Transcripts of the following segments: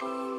you.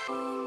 you.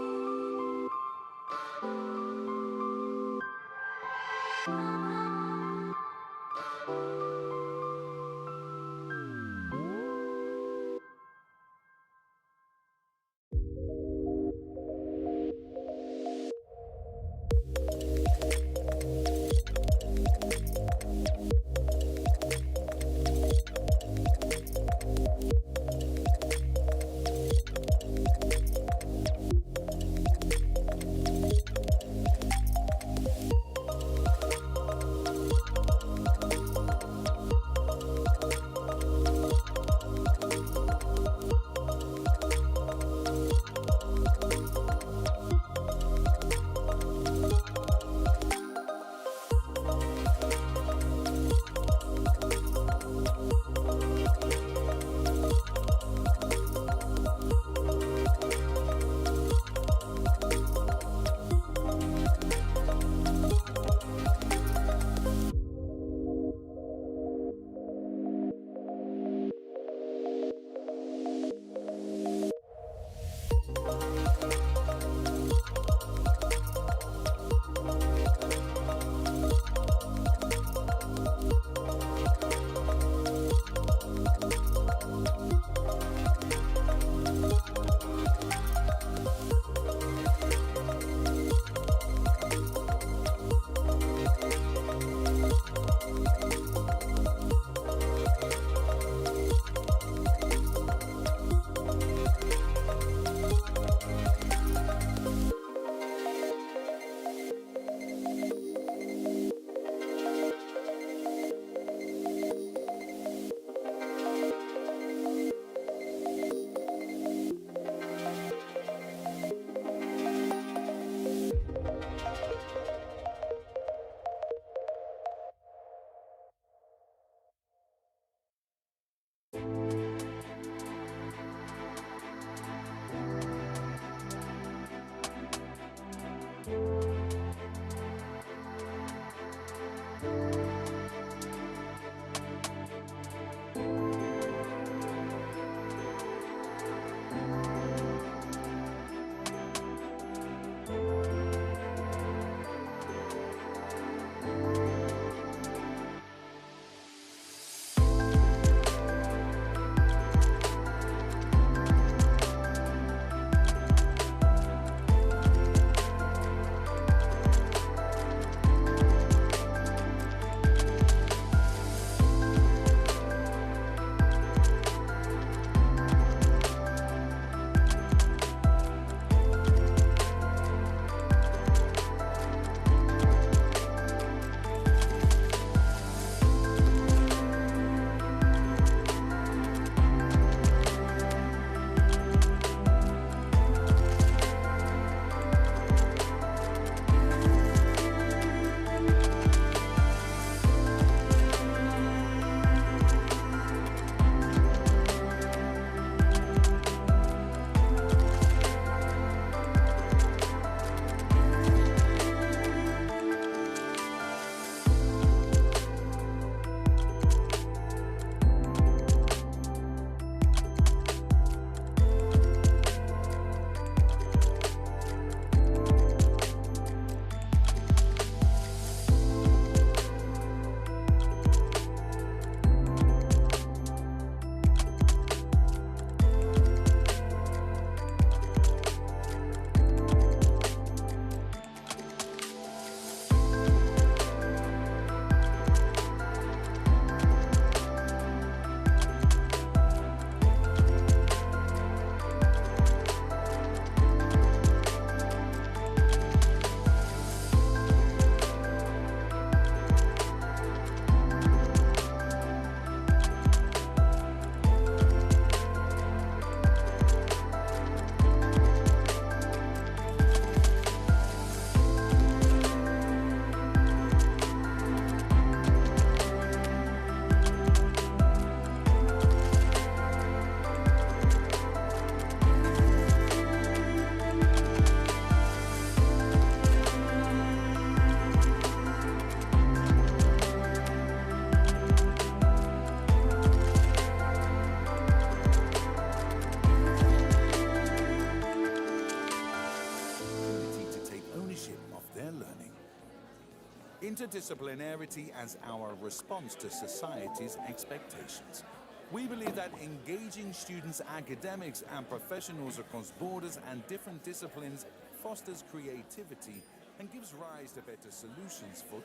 interdisciplinarity as our response to society's expectations. We believe that engaging students, academics, and professionals across borders and different disciplines fosters creativity and gives rise to better solutions for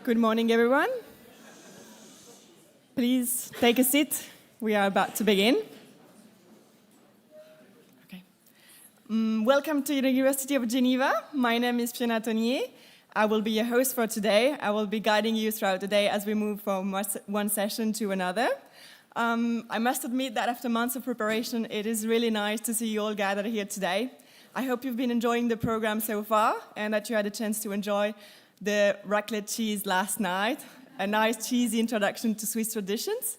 Good morning, everyone. Please take a seat. We are about to begin. Okay. Welcome to the University of Geneva. My name is Fiona Tonnier. I will be your host for today. I will be guiding you throughout the day as we move from one session to another. I must admit that after months of preparation, it is really nice to see you all gathered here today. I hope you've been enjoying the program so far and that you had a chance to enjoy the raclette cheese last night, a nice cheesy introduction to Swiss traditions.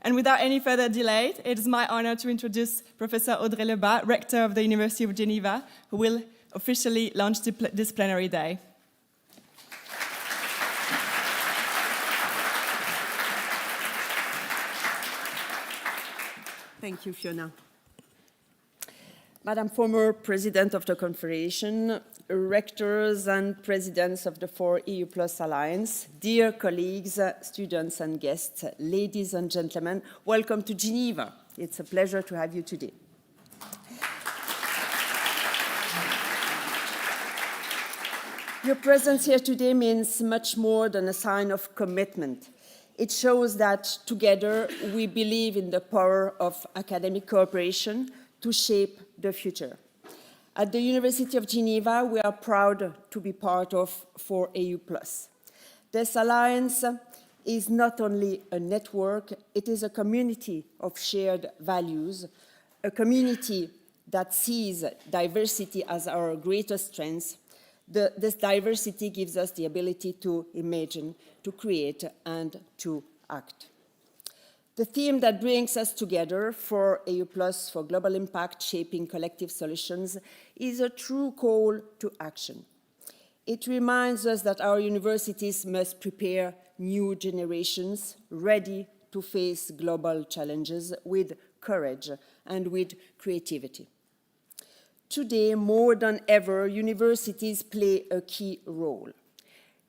And without any further delay, it is my honor to introduce Professor Audrey Lebas, Rector of the University of Geneva, who will officially launch this plenary day. Thank you, Fiona. Madam former President of the Confederation, rectors and presidents of the 4EU Plus Alliance, dear colleagues, students and guests, ladies and gentlemen, welcome to Geneva. It's a pleasure to have you today. Your presence here today means much more than a sign of commitment. It shows that together we believe in the power of academic cooperation to shape the future. At the University of Geneva, we are proud to be part of 4EU+. This alliance is not only a network, it is a community of shared values, a community that sees diversity as our greatest strength. This diversity gives us the ability to imagine, to create, and to act. The theme that brings us together, 4EU+, for global impact, shaping collective solutions, is a true call to action. It reminds us that our universities must prepare new generations ready to face global challenges with courage and with creativity. Today, more than ever, universities play a key role.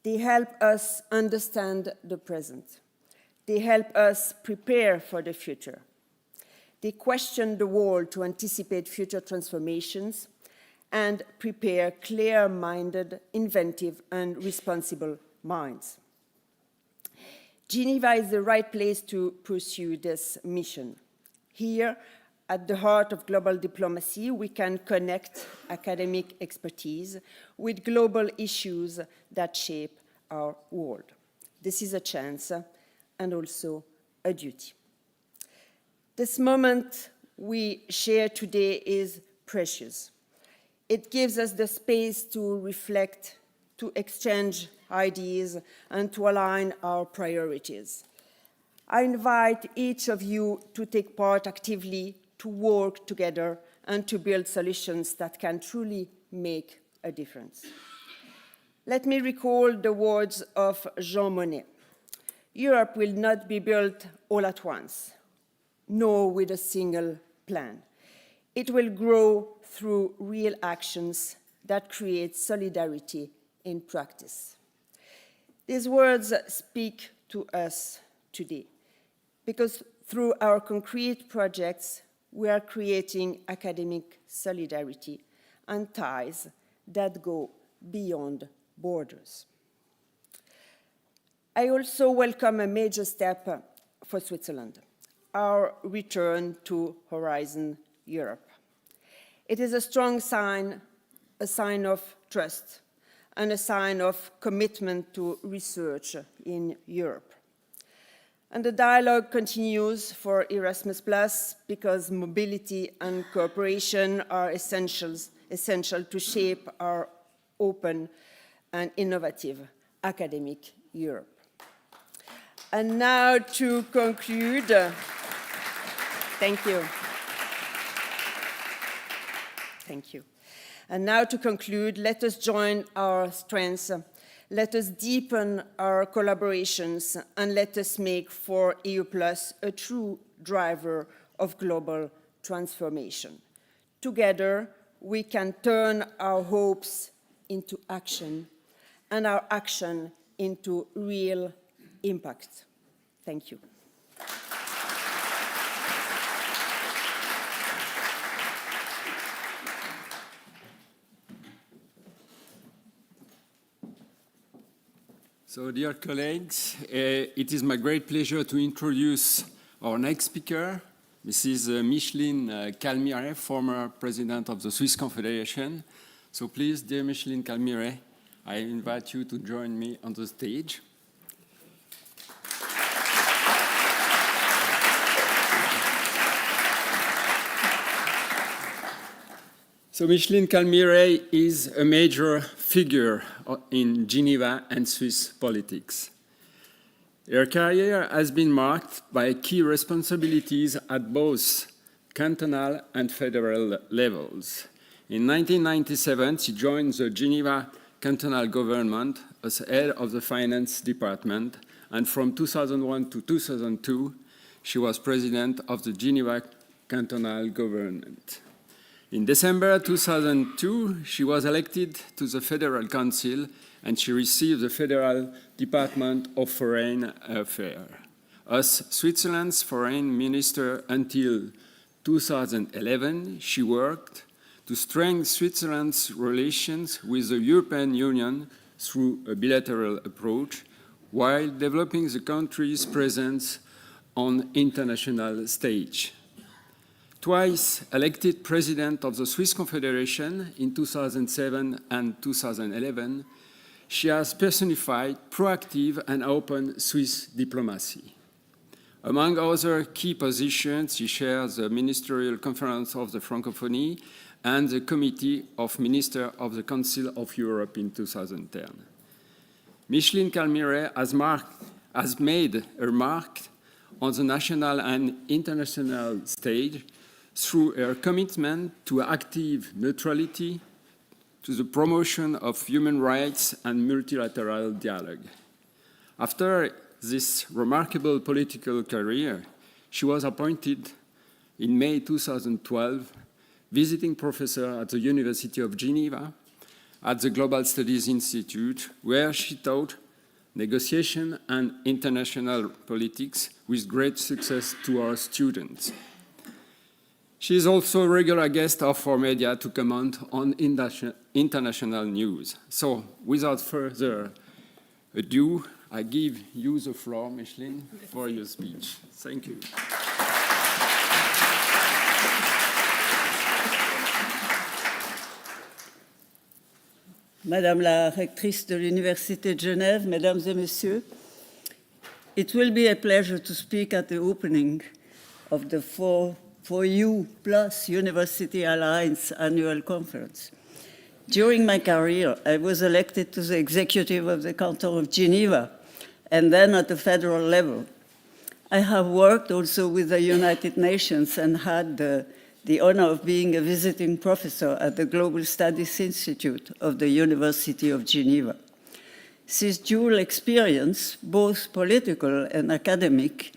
They help us understand the present. They help us prepare for the future. They question the world to anticipate future transformations and prepare clear-minded, inventive, and responsible minds. Geneva is the right place to pursue this mission. Here, at the heart of global diplomacy, we can connect academic expertise with global issues that shape our world. This is a chance and also a duty. This moment we share today is precious. It gives us the space to reflect, to exchange ideas, and to align our priorities. I invite each of you to take part actively, to work together, and to build solutions that can truly make a difference. Let me recall the words of Jean Monnet. Europe will not be built all at once, nor with a single plan. It will grow through real actions that create solidarity in practice. These words speak to us today, because through our concrete projects, we are creating academic solidarity and ties that go beyond borders. I also welcome a major step for Switzerland, our return to Horizon Europe. It is a strong sign, a sign of trust, and a sign of commitment to research in Europe. And the dialogue continues for Erasmus+, because mobility and cooperation are essential to shape our open and innovative academic Europe. And now to conclude, thank you. Thank you. And now to conclude, let us join our strengths. Let us deepen our collaborations, and let us make for EU Plus a true driver of global transformation. Together, we can turn our hopes into action, and our action into real impact. Thank you. So, dear colleagues, it is my great pleasure to introduce our next speaker, Mrs. Micheline Calmire, former president of the Swiss Confederation. So please, dear Micheline Calmire, I invite you to join me on the stage. So Micheline Calmire is a major figure in Geneva and Swiss politics. Her career has been marked by key responsibilities at both cantonal and federal levels. In 1997, she joined the Geneva cantonal government as head of the finance department, and from 2001 to 2002, she was president of the Geneva cantonal government. In December 2002, she was elected to the Federal Council, and she received the Federal Department of Foreign Affairs. As Switzerland's foreign minister until 2011, she worked to strengthen Switzerland's relations with the European Union through a bilateral approach, while developing the country's presence on international stage. Twice elected president of the Swiss Confederation in 2007 and 2011, she has personified proactive and open Swiss diplomacy. Among other key positions, she chairs the Ministerial Conference of the Francophonie and the Committee of Ministers of the Council of Europe in 2010. Micheline Calmire has made her mark on the national and international stage through her commitment to active neutrality, to the promotion of human rights and multilateral dialogue. After this remarkable political career, she was appointed in May 2012 visiting professor at the University of Geneva at the Global Studies Institute, where she taught negotiation and international politics with great success to our students. She is also a regular guest of our media to comment on international news. So, without further ado, I give you the floor, Micheline, for your speech. Thank you. Madame la rectrice de l'Université de Genève, Mesdames et Messieurs, it will be a pleasure to speak at the opening of the For You Plus University Alliance Annual Conference. During my career, I was elected to the executive of the Canton of Geneva, and then at the federal level. I have worked also with the United Nations and had the honor of being a visiting professor at the Global Studies Institute of the University of Geneva. This dual experience, both political and academic,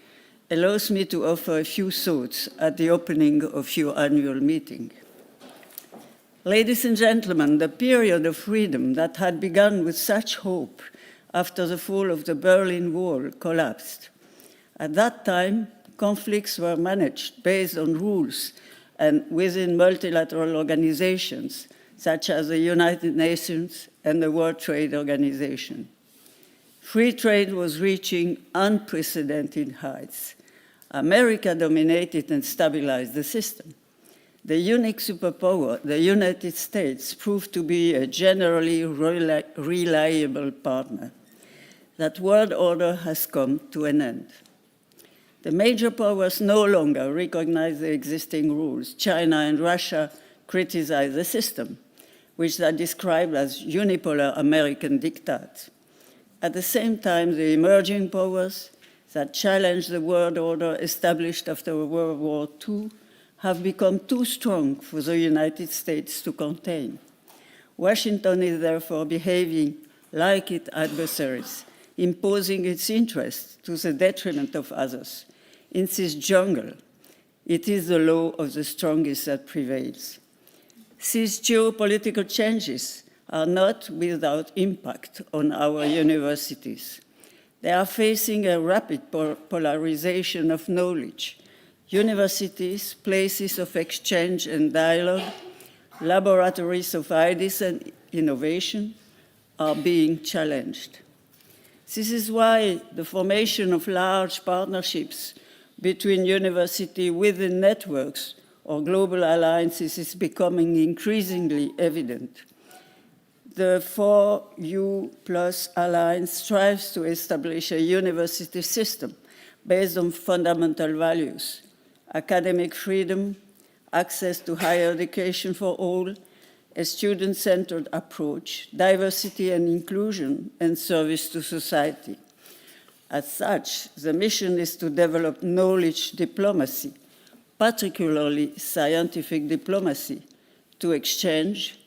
allows me to offer a few thoughts at the opening of your annual meeting. Ladies and gentlemen, the period of freedom that had begun with such hope after the fall of the Berlin Wall collapsed. At that time, conflicts were managed based on rules and within multilateral organizations, such as the United Nations and the World Trade Organization. Free trade was reaching unprecedented heights. America dominated and stabilized the system. The unique superpower, the United States, proved to be a generally reliable partner. That world order has come to an end. The major powers no longer recognize the existing rules. China and Russia criticize the system, which they describe as unipolar American diktat. At the same time, the emerging powers that challenge the world order established after World War II have become too strong for the United States to contain. Washington is therefore behaving like its adversaries, imposing its interests to the detriment of others. In this jungle, it is the law of the strongest that prevails. These geopolitical changes are not without impact on our universities. They are facing a rapid polarization of knowledge. Universities, places of exchange and dialogue, laboratories of ideas and innovation are being challenged. This is why the formation of large partnerships between universities within networks or global alliances is becoming increasingly evident. The 4U+ Alliance strives to establish a university system based on fundamental values: academic freedom, access to higher education for all, a student-centered approach, diversity and inclusion, and service to society. As such, the mission is to develop knowledge diplomacy, particularly scientific diplomacy, to exchange,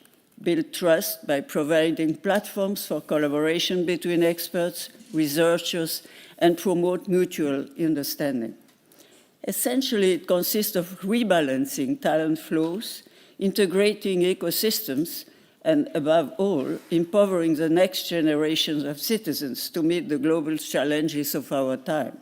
build trust by providing platforms for collaboration between experts, researchers, and promote mutual understanding. Essentially, it consists of rebalancing talent flows, integrating ecosystems, and above all, empowering the next generations of citizens to meet the global challenges of our time.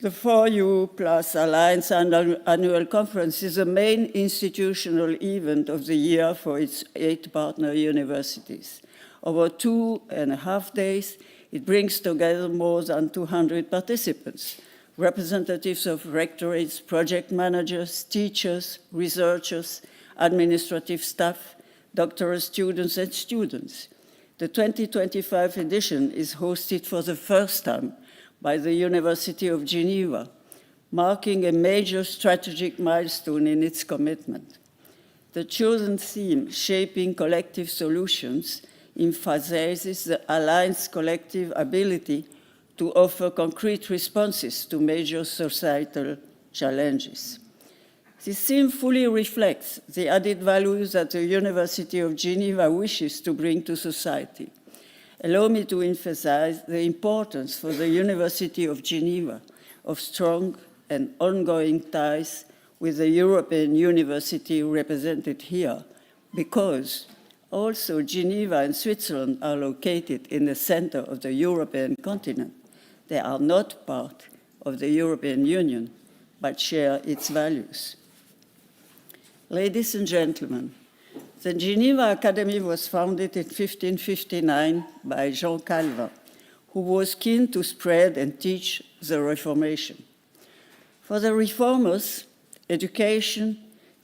The 4U+ Alliance Annual Conference is the main institutional event of the year for its 8 partner universities. Over 2.5 days, it brings together more than 200 participants, representatives of rectorates, project managers, teachers, researchers, administrative staff, doctoral students, and students. The 2025 edition is hosted for the first time by the University of Geneva, marking a major strategic milestone in its commitment. The chosen theme, Shaping Collective Solutions, emphasizes the Alliance's collective ability to offer concrete responses to major societal challenges. This theme fully reflects the added values that the University of Geneva wishes to bring to society. Allow me to emphasize the importance for the University of Geneva of strong and ongoing ties with the European University represented here, because also Geneva and Switzerland are located in the center of the European continent. They are not part of the European Union, but share its values. Ladies and gentlemen, the Geneva Academy was founded in 1559 by Jean Calvin, who was keen to spread and teach the Reformation. For the reformers, education,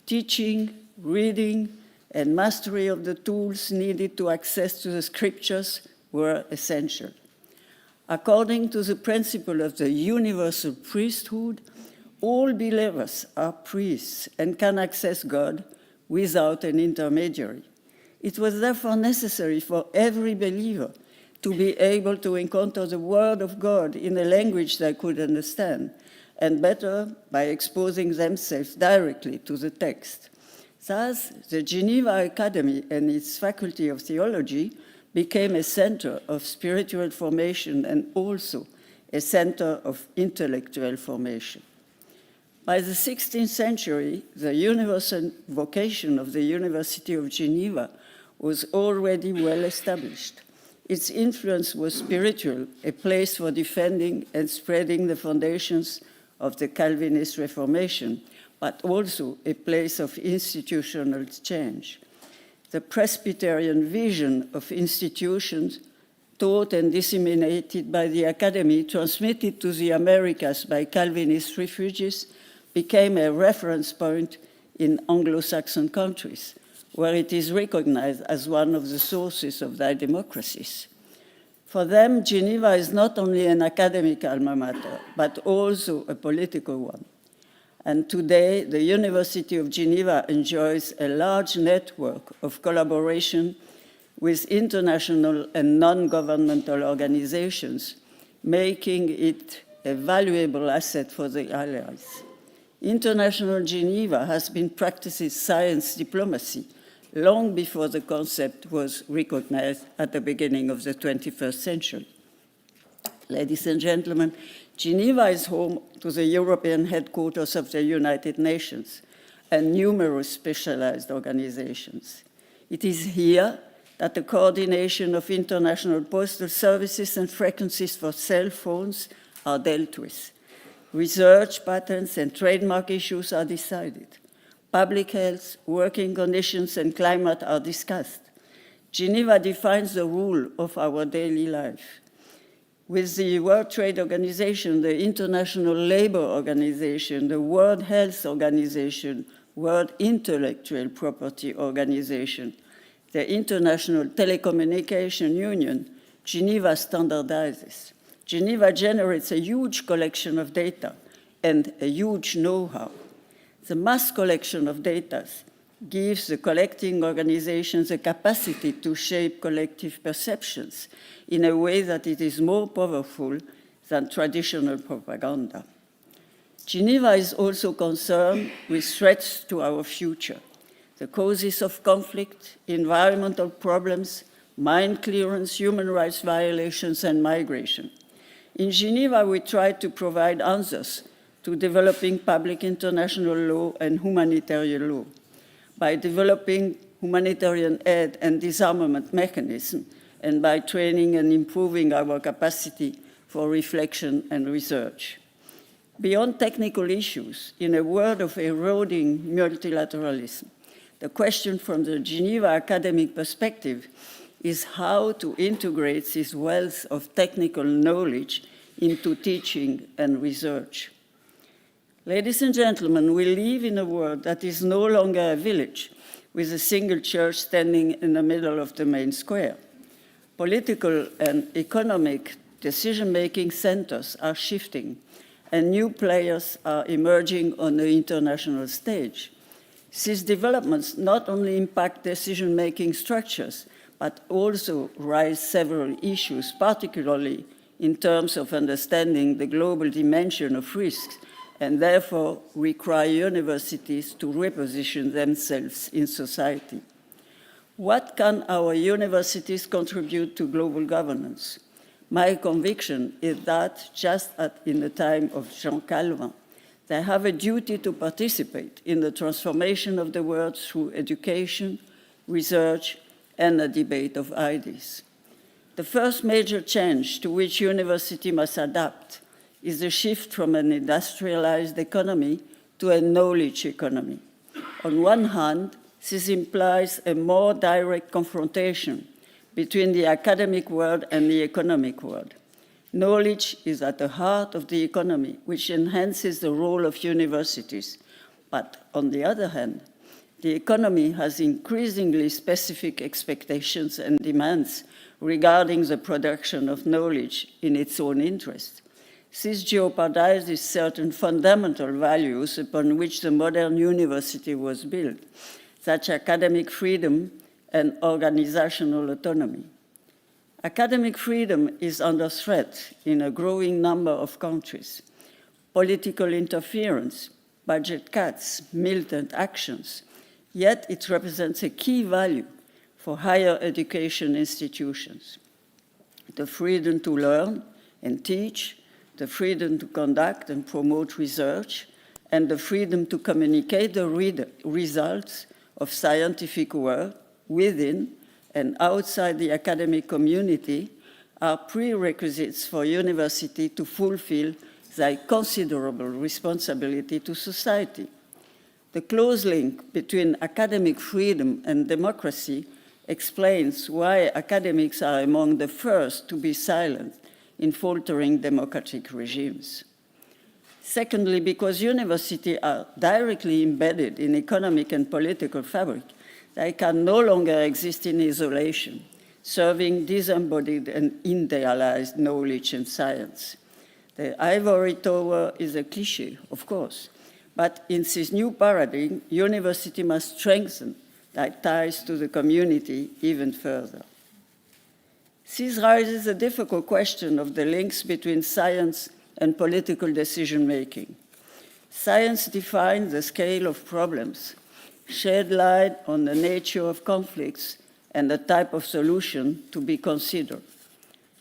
teaching, reading, and mastery of the tools needed to access to the scriptures were essential. According to the principle of the universal priesthood, all believers are priests and can access God without an intermediary. It was therefore necessary for every believer to be able to encounter the Word of God in a language they could understand, and better by exposing themselves directly to the text. Thus, the Geneva Academy and its Faculty of Theology became a center of spiritual formation and also a center of intellectual formation. By the 16th century, the universal vocation of the University of Geneva was already well established. Its influence was spiritual, a place for defending and spreading the foundations of the Calvinist Reformation, but also a place of institutional change. The Presbyterian vision of institutions taught and disseminated by the Academy, transmitted to the Americas by Calvinist refugees, became a reference point in Anglo-Saxon countries, where it is recognized as one of the sources of their democracies. For them, Geneva is not only an academic alma mater, but also a political one. And today, the University of Geneva enjoys a large network of collaboration with international and non-governmental organizations, making it a valuable asset for the Allies. International Geneva has been practicing science diplomacy long before the concept was recognized at the beginning of the 21st century. Ladies and gentlemen, Geneva is home to the European headquarters of the United Nations and numerous specialized organizations. It is here that the coordination of international postal services and frequencies for cell phones are dealt with. Research, patents, and trademark issues are decided. Public health, working conditions, and climate are discussed. Geneva defines the rule of our daily life. With the World Trade Organization, the International Labour Organization, the World Health Organization, World Intellectual Property Organization, the International Telecommunication Union, Geneva standardizes. Geneva generates a huge collection of data and a huge know-how. The mass collection of data gives the collecting organizations a capacity to shape collective perceptions in a way that it is more powerful than traditional propaganda. Geneva is also concerned with threats to our future, the causes of conflict, environmental problems, mine clearance, human rights violations, and migration. In Geneva, we try to provide answers to developing public international law and humanitarian law by developing humanitarian aid and disarmament mechanism, and by training and improving our capacity for reflection and research. Beyond technical issues, in a world of eroding multilateralism, the question from the Geneva academic perspective is how to integrate this wealth of technical knowledge into teaching and research. Ladies and gentlemen, we live in a world that is no longer a village with a single church standing in the middle of the main square. Political and economic decision-making centers are shifting, and new players are emerging on the international stage. These developments not only impact decision-making structures, but also raise several issues, particularly in terms of understanding the global dimension of risks, and therefore require universities to reposition themselves in society. What can our universities contribute to global governance? My conviction is that, just as in the time of Jean Calvin, they have a duty to participate in the transformation of the world through education, research, and a debate of ideas. The first major change to which university must adapt is the shift from an industrialized economy to a knowledge economy. On one hand, this implies a more direct confrontation between the academic world and the economic world. Knowledge is at the heart of the economy, which enhances the role of universities. But on the other hand, the economy has increasingly specific expectations and demands regarding the production of knowledge in its own interest. This jeopardizes certain fundamental values upon which the modern university was built, such as academic freedom and organizational autonomy. Academic freedom is under threat in a growing number of countries. Political interference, budget cuts, militant actions, yet it represents a key value for higher education institutions. The freedom to learn and teach, the freedom to conduct and promote research, and the freedom to communicate the results of scientific work within and outside the academic community are prerequisites for university to fulfill their considerable responsibility to society. The close link between academic freedom and democracy explains why academics are among the first to be silent in faltering democratic regimes. Secondly, because universities are directly embedded in economic and political fabric, they can no longer exist in isolation, serving disembodied and idealized knowledge and science. The ivory tower is a cliché, of course, but in this new paradigm, university must strengthen their ties to the community even further. This raises a difficult question of the links between science and political decision-making. Science defines the scale of problems, shed light on the nature of conflicts and the type of solution to be considered.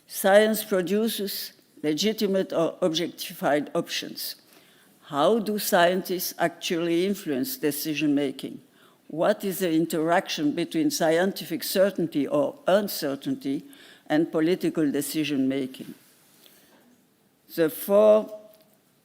Science produces legitimate or objectified options. How do scientists actually influence decision-making? What is the interaction between scientific certainty or uncertainty and political decision-making? The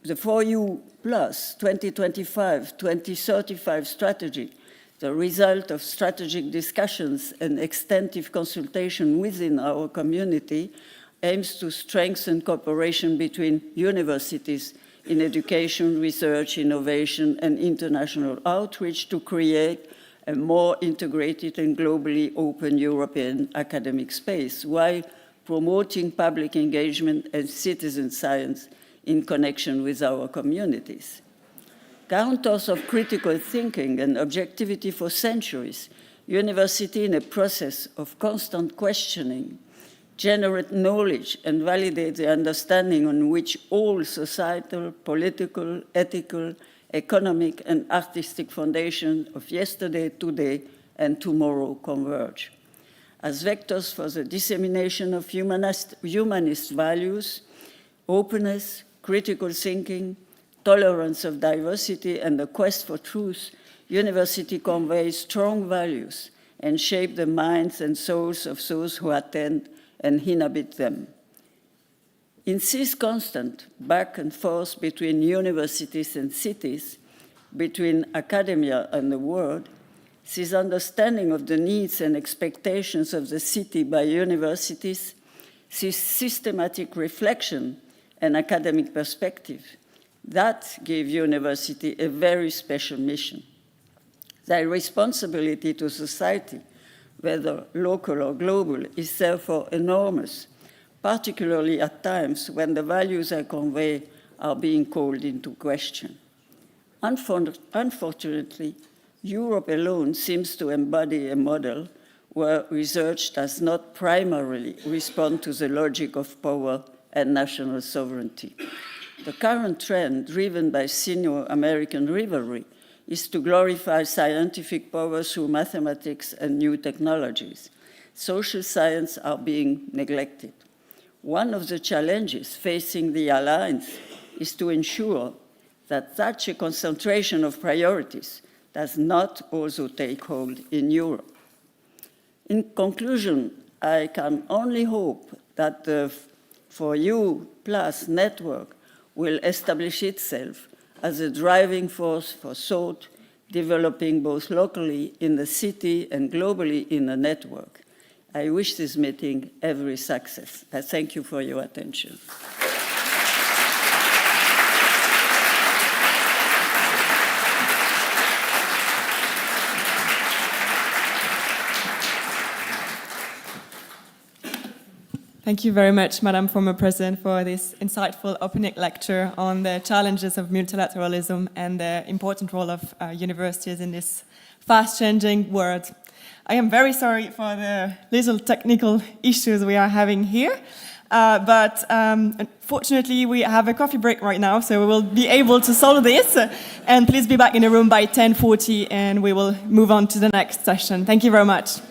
4U Plus 2025-2035 strategy, the result of strategic discussions and extensive consultation within our community, aims to strengthen cooperation between universities in education, research, innovation, and international outreach to create a more integrated and globally open European academic space, while promoting public engagement and citizen science in connection with our communities. Counters of critical thinking and objectivity for centuries, university in a process of constant questioning generate knowledge and validate the understanding on which all societal, political, ethical, economic, and artistic foundations of yesterday, today, and tomorrow converge. As vectors for the dissemination of humanist values, openness, critical thinking, tolerance of diversity, and the quest for truth, university conveys strong values and shape the minds and souls of those who attend and inhabit them. In this constant back and forth between universities and cities, between academia and the world, this understanding of the needs and expectations of the city by universities, this systematic reflection and academic perspective, that gave university a very special mission. Their responsibility to society, whether local or global, is therefore enormous, particularly at times when the values I convey are being called into question. Unfortunately, Europe alone seems to embody a model where research does not primarily respond to the logic of power and national sovereignty. The current trend, driven by Sino-American rivalry, is to glorify scientific power through mathematics and new technologies. Social science are being neglected. One of the challenges facing the Alliance is to ensure that such a concentration of priorities does not also take hold in Europe. In conclusion, I can only hope that the 4U Plus network will establish itself as a driving force for thought, developing both locally in the city and globally in a network. I wish this meeting every success. I thank you for your attention. Thank you very much, Madam former President, for this insightful opening lecture on the challenges of multilateralism and the important role of universities in this fast-changing world. I am very sorry for the little technical issues we are having here, but unfortunately we have a coffee break right now, so we will be able to solve this. And please be back in the room by 10:40 and we will move on to the next session. Thank you very much.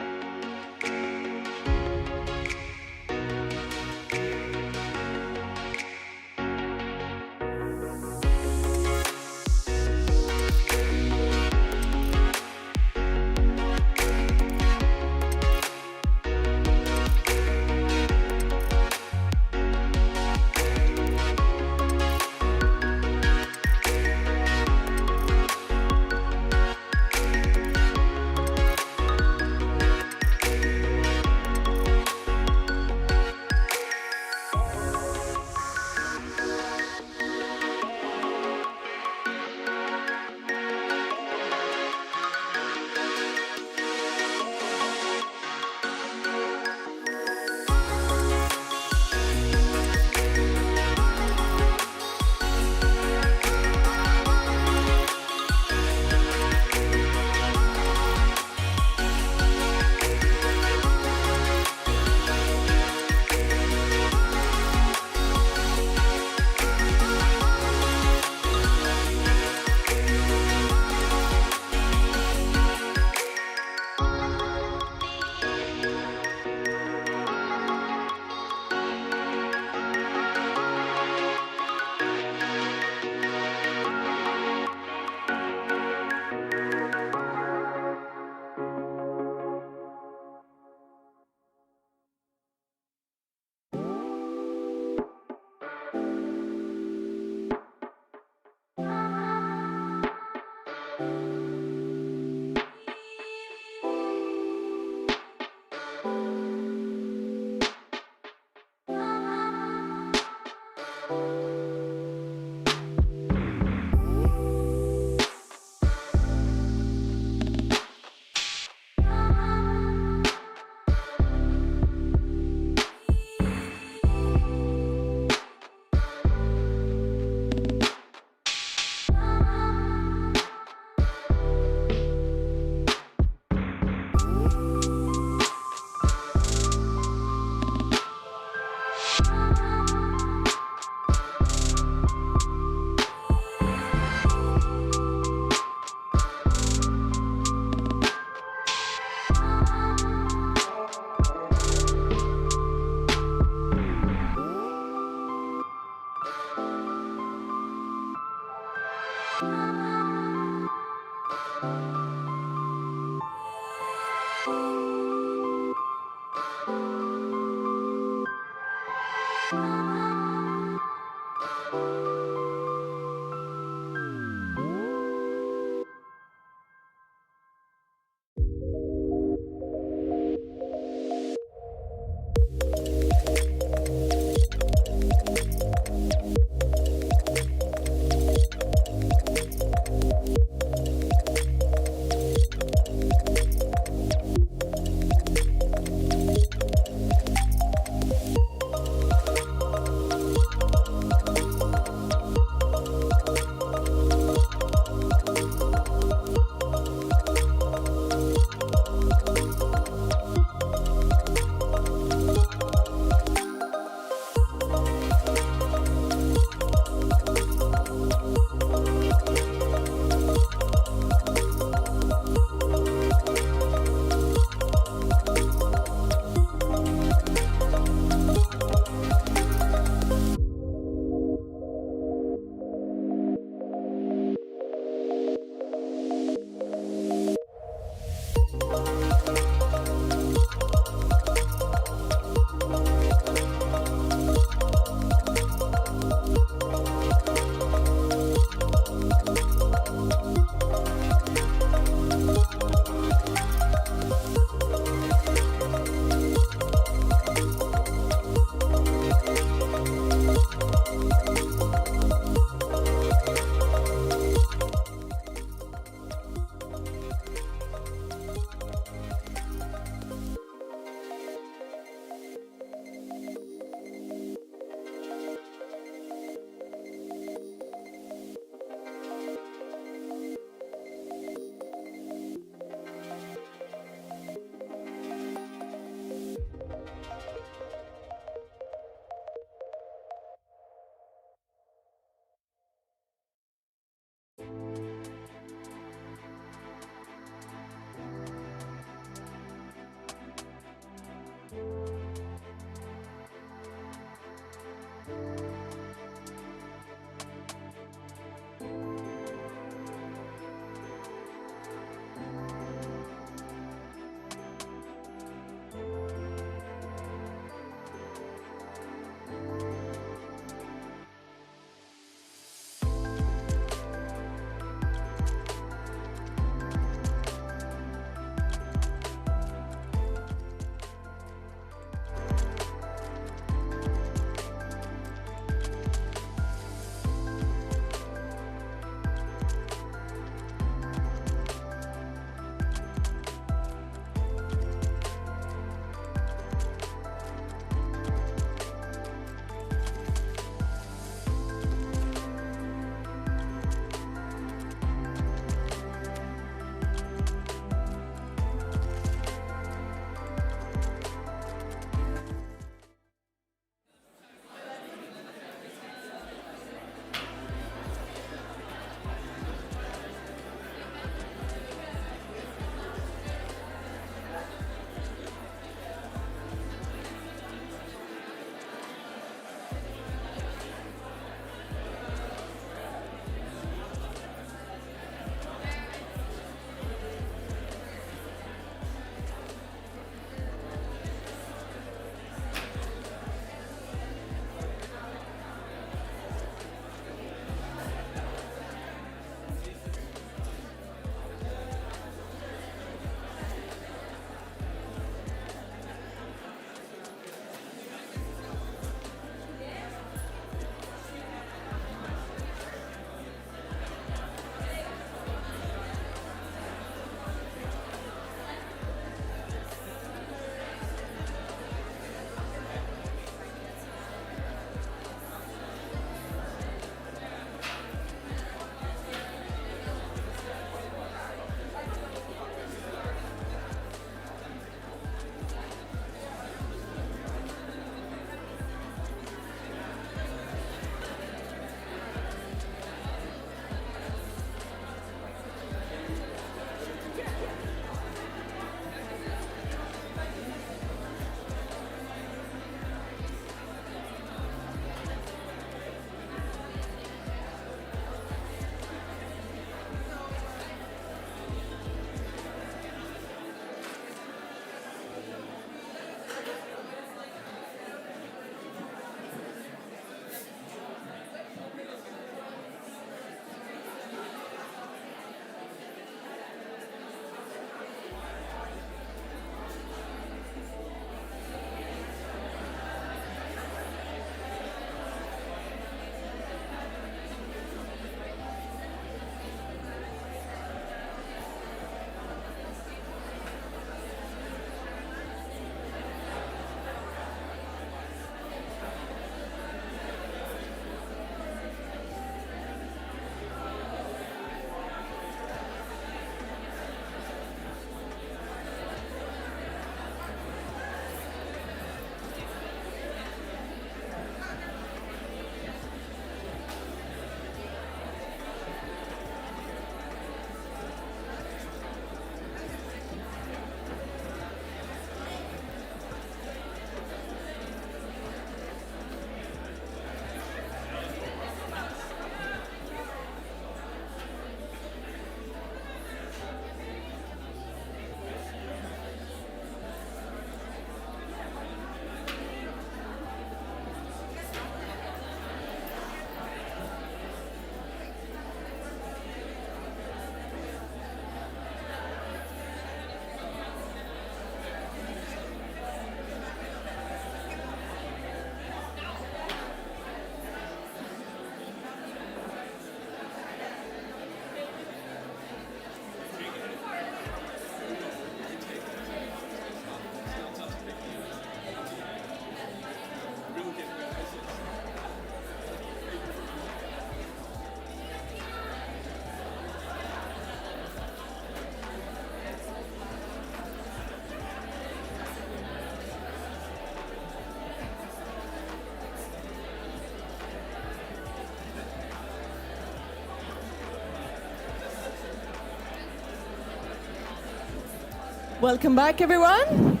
Welcome back, everyone.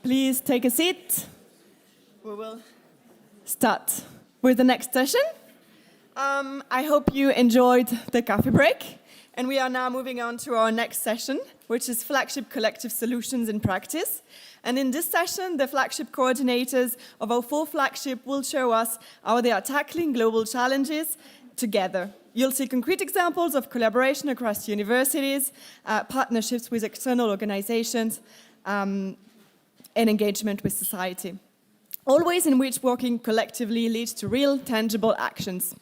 Please take a seat. We will start with the next session. I hope you enjoyed the coffee break. And we are now moving on to our next session, which is Flagship Collective Solutions in Practice. And in this session, the flagship coordinators of our 4 flagship will show us how they are tackling global challenges together. You'll see concrete examples of collaboration across universities, partnerships with external organizations, and engagement with society. Always in which working collectively leads to real, tangible actions.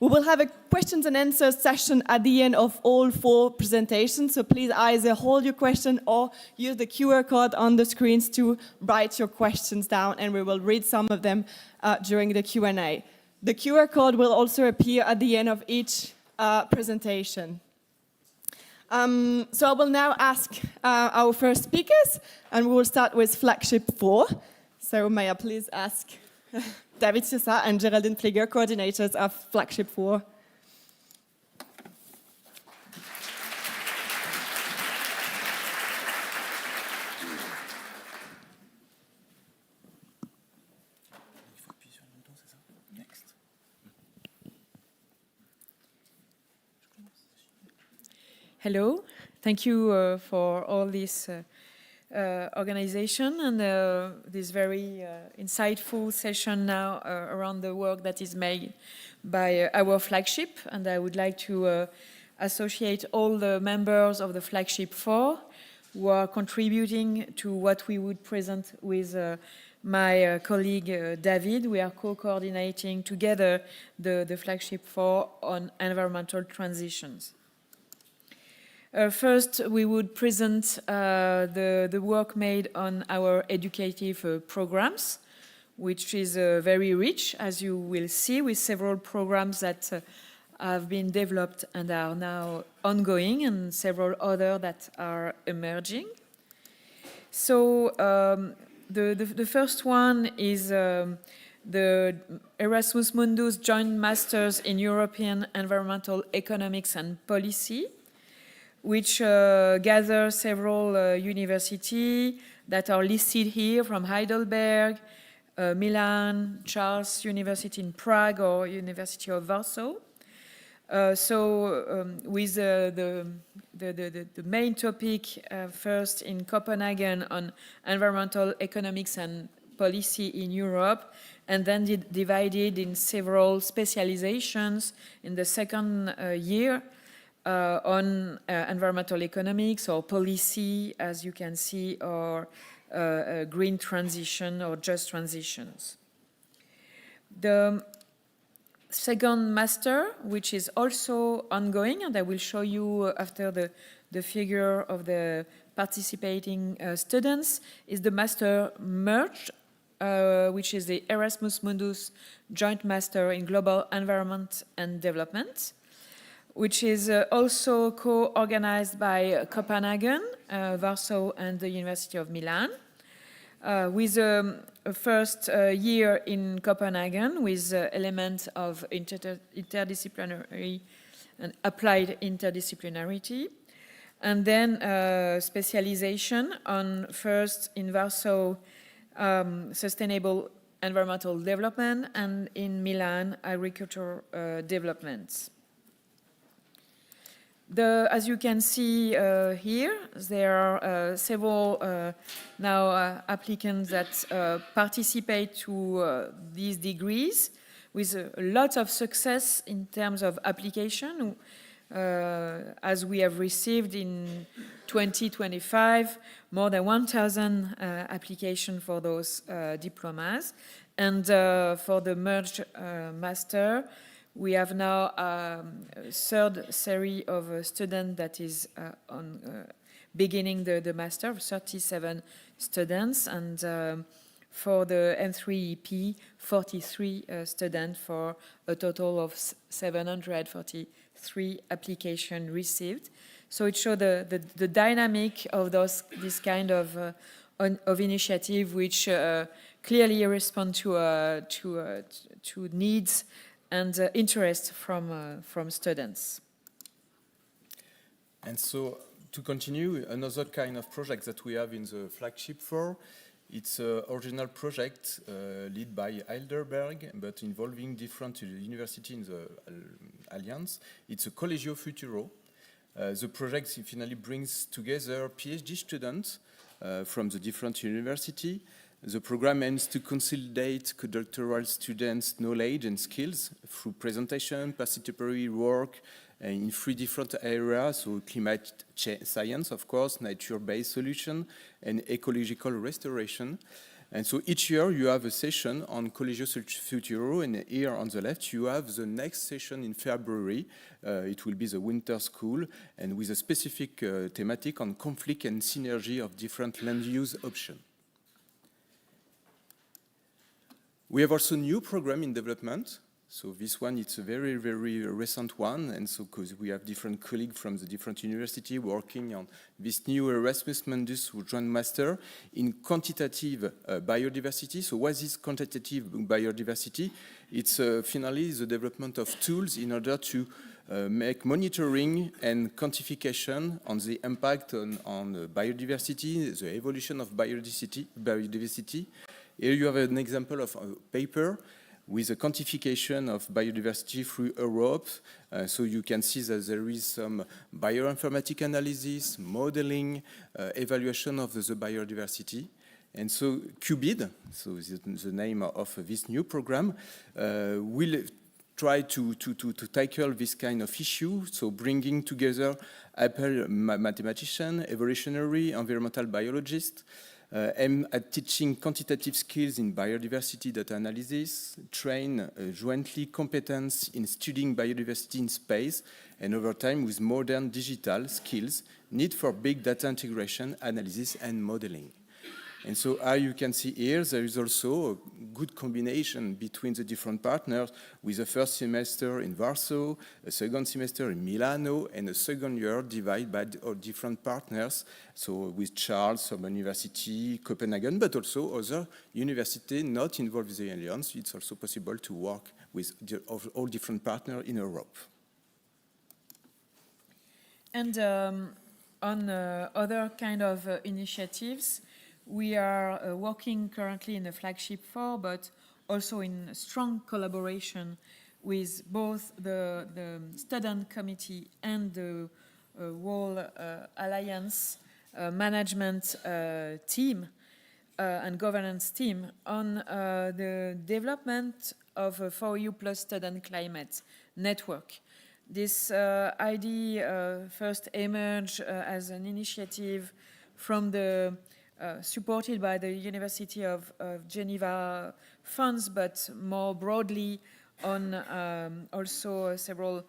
We will have a questions and answers session at the end of all 4 presentations, so please either hold your question or use the QR code on the screens to write your questions down, and we will read some of them during the Q&A. The QR code will also appear at the end of each presentation. So I will now ask our first speakers, and we will start with Flagship 4. So may I please ask David Sissa and Geraldine Flieger, coordinators of Flagship 4. Hello, thank you for all this organization and this very insightful session now around the work that is made by our flagship. And I would like to associate all the members of the Flagship 4 who are contributing to what we would present with my colleague David. We are co-coordinating together the Flagship 4 on environmental transitions. First, we would present the work made on our educative programs, which is very rich, as you will see, with several programs that have been developed and are now ongoing, and several others that are emerging. So the first one is the Erasmus Mundus Joint Masters in European Environmental Economics and Policy, which gather several universities that are listed here, from Heidelberg, Milan, Charles University in Prague, or University of Warsaw. With the main topic first in Copenhagen on environmental economics and policy in Europe, and then divided in several specializations in the second year on environmental economics or policy, as you can see, or green transition or just transitions. The second master, which is also ongoing, and I will show you after the figure of the participating students, is the Master Merged, which is the Erasmus Mundus Joint Master in Global Environment and Development, which is also co-organized by Copenhagen, Warsaw, and the University of Milan, with a first year in Copenhagen with elements of interdisciplinary and applied interdisciplinarity, and then specialization on first in Warsaw sustainable environmental development, and in Milan agricultural development. As you can see here, there are several now applicants that participate to these degrees with a lot of success in terms of application, as we have received in 2025 more than 1,000 applications for those diplomas. And for the merged master, we have now a third series of students that is beginning the master, 37 students, and for the M3EP, 43 students, for a total of 743 applications received. So it shows the dynamic of this kind of initiative, which clearly respond to needs and interest from students. And so to continue, another kind of project that we have in the flagship 4, it's an original project led by Heidelberg, but involving different universities in the Alliance. It's a Collegio Futuro. The project finally brings together PhD students from the different universities. The program aims to consolidate doctoral students' knowledge and skills through presentation, participatory work in 3 different areas, so climate science, of course, nature-based solution, and ecological restoration. And so each year you have a session on Collegio Futuro, and here on the left you have the next session in February. It will be the winter school, and with a specific thematic on conflict and synergy of different land use options. We have also a new program in development. So this one, it's a very, very recent one. And so because we have different colleagues from the different universities working on this new Erasmus Mundus Joint Master in quantitative biodiversity. So what is quantitative biodiversity? It's finally the development of tools in order to make monitoring and quantification on the impact on biodiversity, the evolution of biodiversity. Here you have an example of a paper with a quantification of biodiversity through Europe. So you can see that there is some bioinformatic analysis, modeling, evaluation of the biodiversity. And so QBID, so the name of this new program, will try to tackle this kind of issue, so bringing together Apple mathematicians, evolutionary, environmental biologists, aim at teaching quantitative skills in biodiversity data analysis, train jointly competence in studying biodiversity in space, and over time with modern digital skills, need for big data integration, analysis, and modeling. And so as you can see here, there is also a good combination between the different partners with a first semester in Warsaw, a second semester in Milano, and a second year divided by different partners. So with Charles from University, Copenhagen, but also other universities not involved in the Alliance. It's also possible to work with all different partners in Europe. And on other kind of initiatives, we are working currently in the flagship 4, but also in strong collaboration with both the student committee and the whole Alliance management team and governance team on the development of a 4U plus student climate network. This idea first emerged as an initiative from the supported by the University of Geneva funds, but more broadly on also several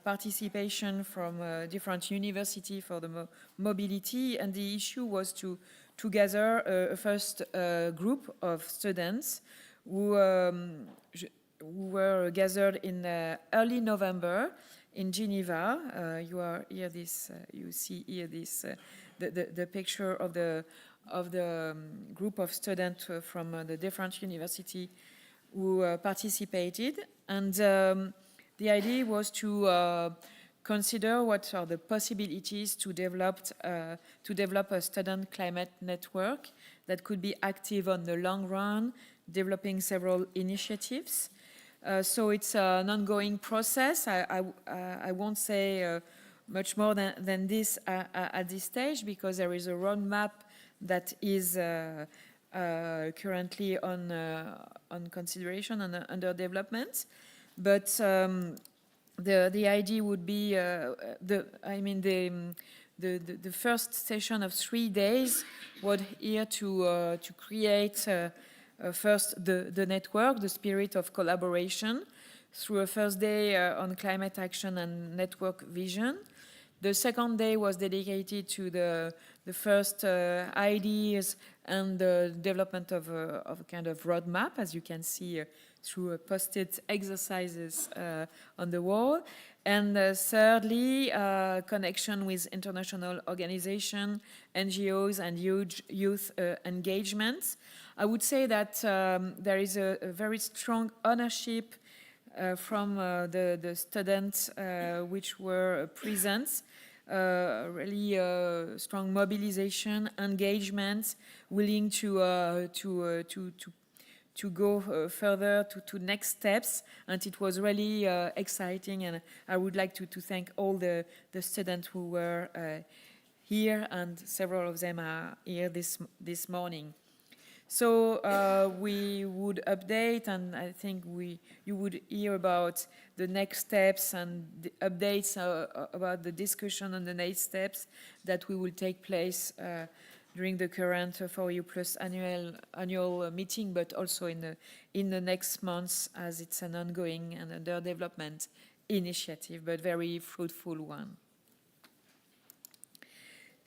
participation from different universities for the mobility. And the issue was to gather a first group of students who were gathered in early November in Geneva. You see here this the picture of the group of students from the different university who participated, and the idea was to consider what are the possibilities to develop a student climate network that could be active on the long run, developing several initiatives. So it's an ongoing process. I won't say much more than this at this stage, because there is a roadmap that is currently on consideration and under development. But the idea would be the first session of 3 days was here to create first the network, the spirit of collaboration, through a first day on climate action and network vision. The second day was dedicated to the first ideas and the development of a kind of roadmap, as you can see through posted exercises on the wall. And thirdly, connection with international organizations, NGOs, and youth engagement. I would say that there is a very strong ownership from the students which were present really strong mobilization, engagement, willing to go further to next steps, and it was really exciting. And I would like to thank all the students who were here, and several of them are here this morning. So we would update, and I think you would hear about the next steps and the updates about the discussion on the next steps that we will take place during the current 4U Plus annual meeting, but also in the next months, as it's an ongoing and under development initiative, but very fruitful one.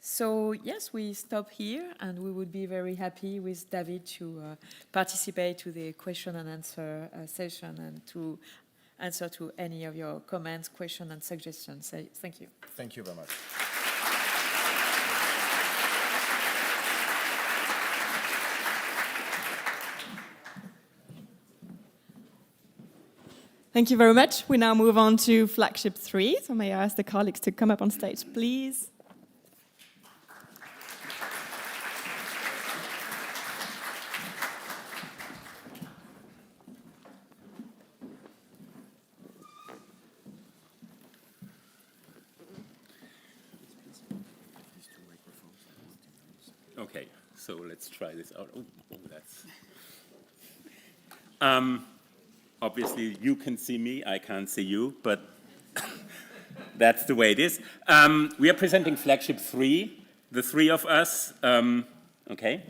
So yes, we stop here, and we would be very happy with David to participate to the question and answer session, and to answer to any of your comments, questions, and suggestions. So, thank you. Thank you very much. Thank you very much. We now move on to Flagship 3. So may I ask the colleagues to come up on stage, please? Okay, so let's try this out. Oh, that's... obviously, you can see me, I can't see you, but that's the way it is. We are presenting Flagship 3, the three of us. Okay.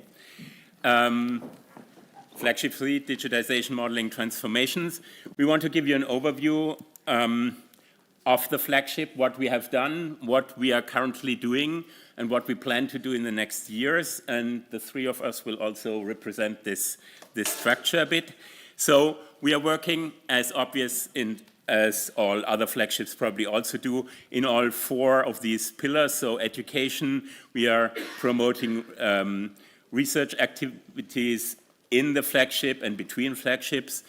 Flagship 3, Digitization, Modeling, Transformations. We want to give you an overview of the flagship, what we have done, what we are currently doing, and what we plan to do in the next years. And the three of us will also represent this structure a bit. So we are working, as obvious as all other flagships probably also do, in all four of these pillars. So education, we are promoting research activities in the flagship and between flagships.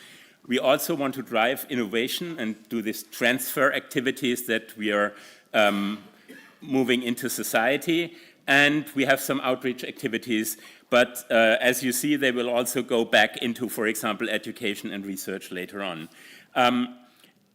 We also want to drive innovation and do these transfer activities that we are moving into society. And we have some outreach activities, but as you see, they will also go back into, for example, education and research later on.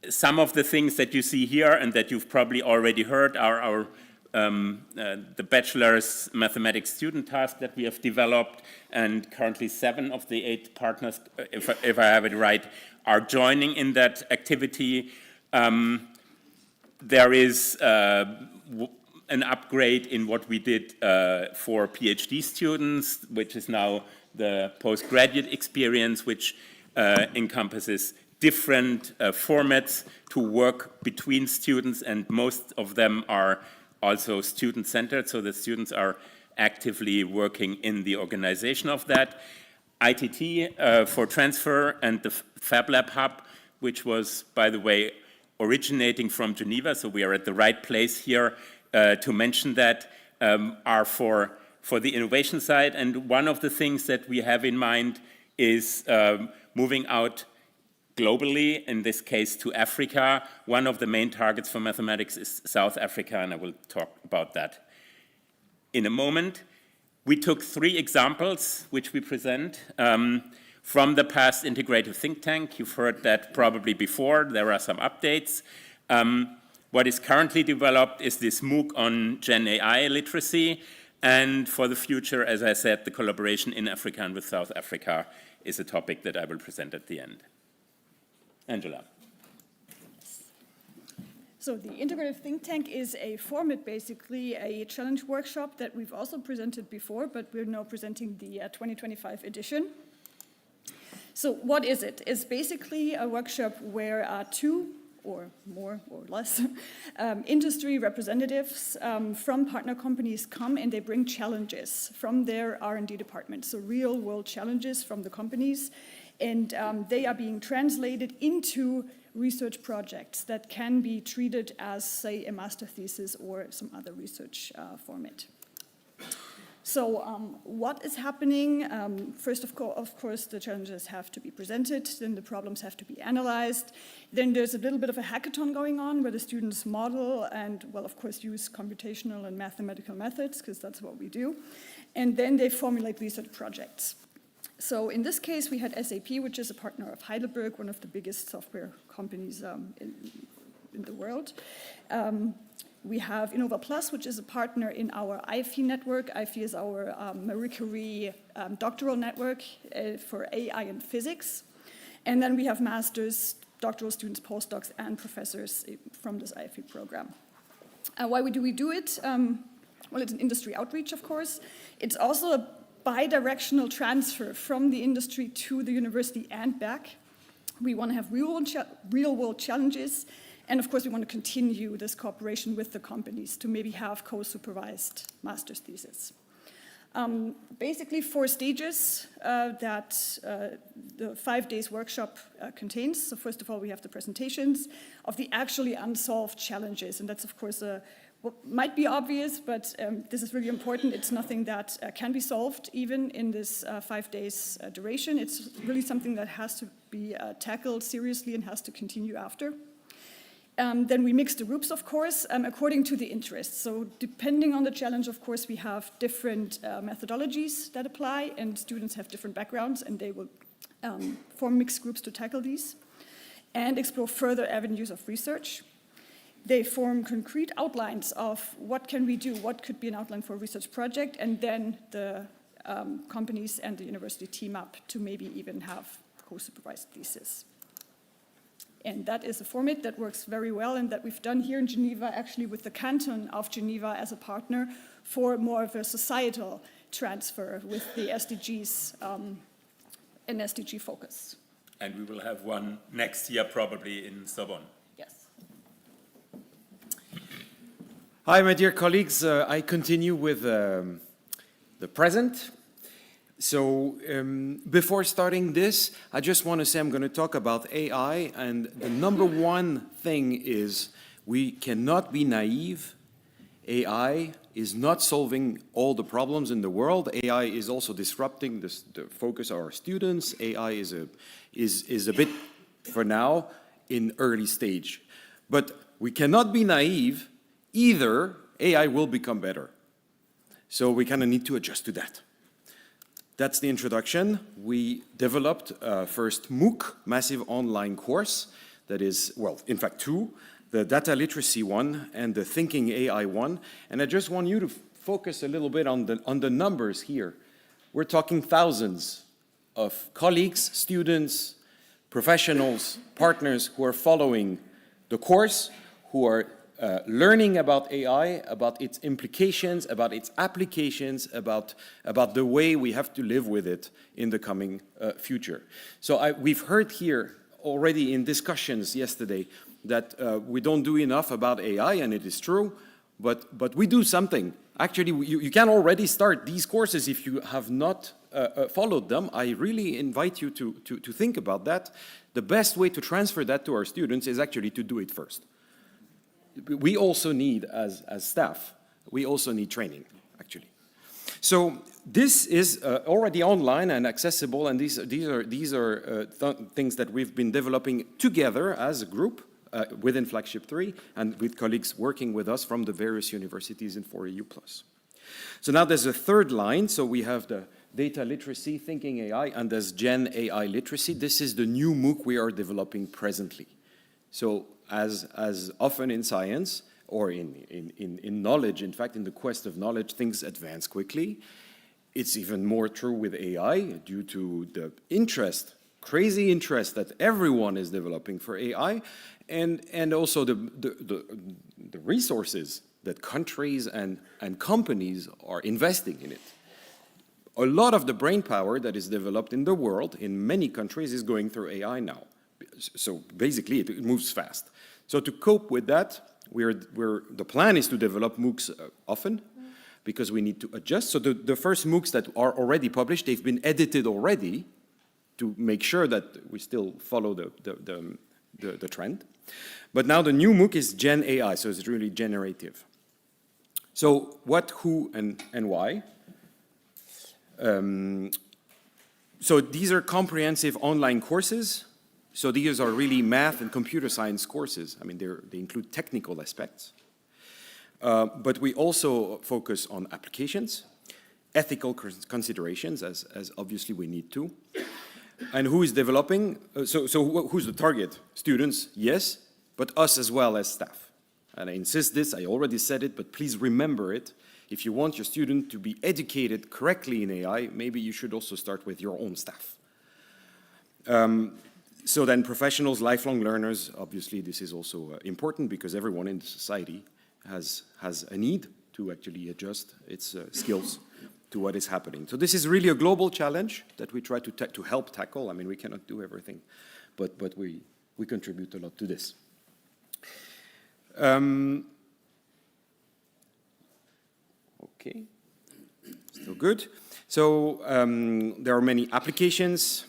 Some of the things that you see here and that you've probably already heard are the bachelor's mathematics student task that we have developed, and currently 7 of the 8 partners, if I have it right, are joining in that activity. There is an upgrade in what we did for PhD students, which is now the postgraduate experience, which encompasses different formats to work between students, and most of them are also student-centered, so the students are actively working in the organization of that. ITT for transfer, and the FabLab Hub, which was, by the way, originating from Geneva, so we are at the right place here to mention that, are for the innovation side. And one of the things that we have in mind is moving out globally, in this case to Africa. One of the main targets for mathematics is South Africa, and I will talk about that in a moment. We took 3 examples, which we present, from the past integrative think tank. You've heard that probably before. There are some updates. What is currently developed is this MOOC on Gen AI literacy, and for the future, as I said, the collaboration in Africa and with South Africa is a topic that I will present at the end. Angela. So the Integrative Think Tank is a format, basically a challenge workshop that we've also presented before, but we're now presenting the 2025 edition. So what is it? It's basically a workshop where 2 or more or less industry representatives from partner companies come, and they bring challenges from their R&D department, so real world challenges from the companies, and they are being translated into research projects that can be treated as, say, a master thesis or some other research format. So what is happening? First, of course, the challenges have to be presented, then the problems have to be analyzed. Then there's a little bit of a hackathon going on where the students model and, well, of course, use computational and mathematical methods, because that's what we do. And then they formulate research projects. So in this case, we had SAP, which is a partner of Heidelberg, one of the biggest software companies in the world. We have Innova Plus, which is a partner in our IFE network. IFE is our Marie Curie doctoral network for AI and physics. And then we have masters, doctoral students, postdocs, and professors from this IFE program. Why do we do it? Well, it's an industry outreach, of course. It's also a bi-directional transfer from the industry to the university and back. We want to have real-world challenges. And of course, we want to continue this cooperation with the companies to maybe have co-supervised master's thesis. Basically, 4 stages that the 5 days workshop contains. So first of all, we have the presentations of the actually unsolved challenges. And that's, of course, what might be obvious, but this is really important. It's nothing that can be solved even in this 5 days duration. It's really something that has to be tackled seriously and has to continue after. Then we mix the groups, of course, according to the interests. So depending on the challenge, of course, we have different methodologies that apply, and students have different backgrounds, and they will form mixed groups to tackle these and explore further avenues of research. They form concrete outlines of what can we do, what could be an outline for a research project, and then the companies and the university team up to maybe even have co-supervised thesis. And that is a format that works very well and that we've done here in Geneva, actually with the Canton of Geneva as a partner for more of a societal transfer with the SDGs, an SDG focus. And we will have one next year probably in Sorbonne. Yes. Hi, my dear colleagues. I continue with the present. So before starting this, I just want to say I'm going to talk about AI, and the number one thing is we cannot be naive. AI is not solving all the problems in the world. AI is also disrupting the focus of our students. AI is a bit, for now, in early stage. But we cannot be naive. Either AI will become better. So we kind of need to adjust to that. That's the introduction. We developed first MOOC, Massive Online Course, that is, well, in fact 2, the data literacy one and the thinking AI one. And I just want you to focus a little bit on the numbers here. We're talking thousands of colleagues, students, professionals, partners who are following the course, who are learning about AI, about its implications, about its applications, about the way we have to live with it in the coming future. So we've heard here already in discussions yesterday that we don't do enough about AI, and it is true, but we do something. Actually, you can already start these courses if you have not followed them. I really invite you to think about that. The best way to transfer that to our students is actually to do it first. We also need, as staff, we also need training, actually. So this is already online and accessible, and these are things that we've been developing together as a group within Flagship 3 and with colleagues working with us from the various universities in 4EU+. So now there's a third line. So we have the data literacy, thinking AI, and there's Gen AI literacy. This is the new MOOC we are developing presently. So as often in science or in knowledge, in fact, in the quest of knowledge, things advance quickly. It's even more true with AI due to the interest, crazy interest that everyone is developing for AI, and also the resources that countries and companies are investing in it. A lot of the brain power that is developed in the world, in many countries, is going through AI now. So basically, it moves fast. So to cope with that, the plan is to develop MOOCs often, because we need to adjust. So the first MOOCs that are already published, they've been edited already to make sure that we still follow the trend. But now the new MOOC is Gen AI, so it's really generative. So what, who, and why? So these are comprehensive online courses. So these are really math and computer science courses. I mean, they include technical aspects. But we also focus on applications, ethical considerations, as obviously we need to. And who is developing? So who's the target? Students, yes, but us as well as staff. And I insist this, I already said it, but please remember it. If you want your student to be educated correctly in AI, maybe you should also start with your own staff. So then professionals, lifelong learners, obviously this is also important because everyone in the society has a need to actually adjust its skills to what is happening. So this is really a global challenge that we try to help tackle. I mean, we cannot do everything, but we contribute a lot to this. Okay, still good. So there are many applications,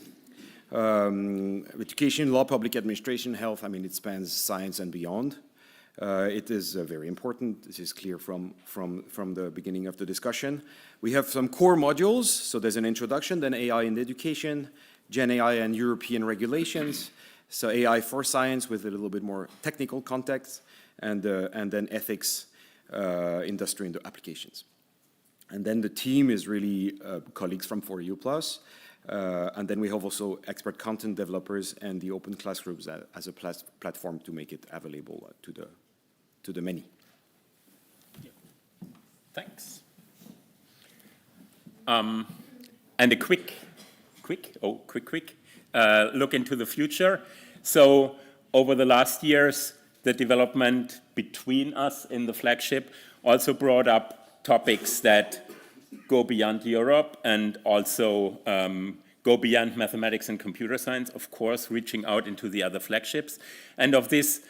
education, law, public administration, health. I mean, it spans science and beyond. It is very important. This is clear from the beginning of the discussion. We have some core modules. So there's an introduction, then AI in education, Gen AI and European regulations. So AI for science with a little bit more technical context, and then ethics, industry, and the applications. And then the team is really colleagues from 4U+. And then we have also expert content developers and the open classrooms as a platform to make it available to the many. Thanks. And a quick look into the future. So over the last years, the development between us in the flagship also brought up topics that go beyond Europe and also go beyond mathematics and computer science, of course, reaching out into the other flagships. And of this,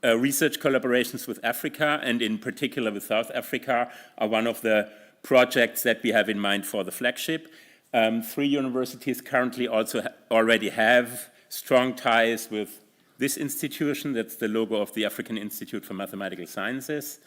research collaborations with Africa, and in particular with South Africa, are one of the projects that we have in mind for the flagship. 3 universities currently also already have strong ties with this institution. That's the logo of the African Institute for Mathematical Sciences,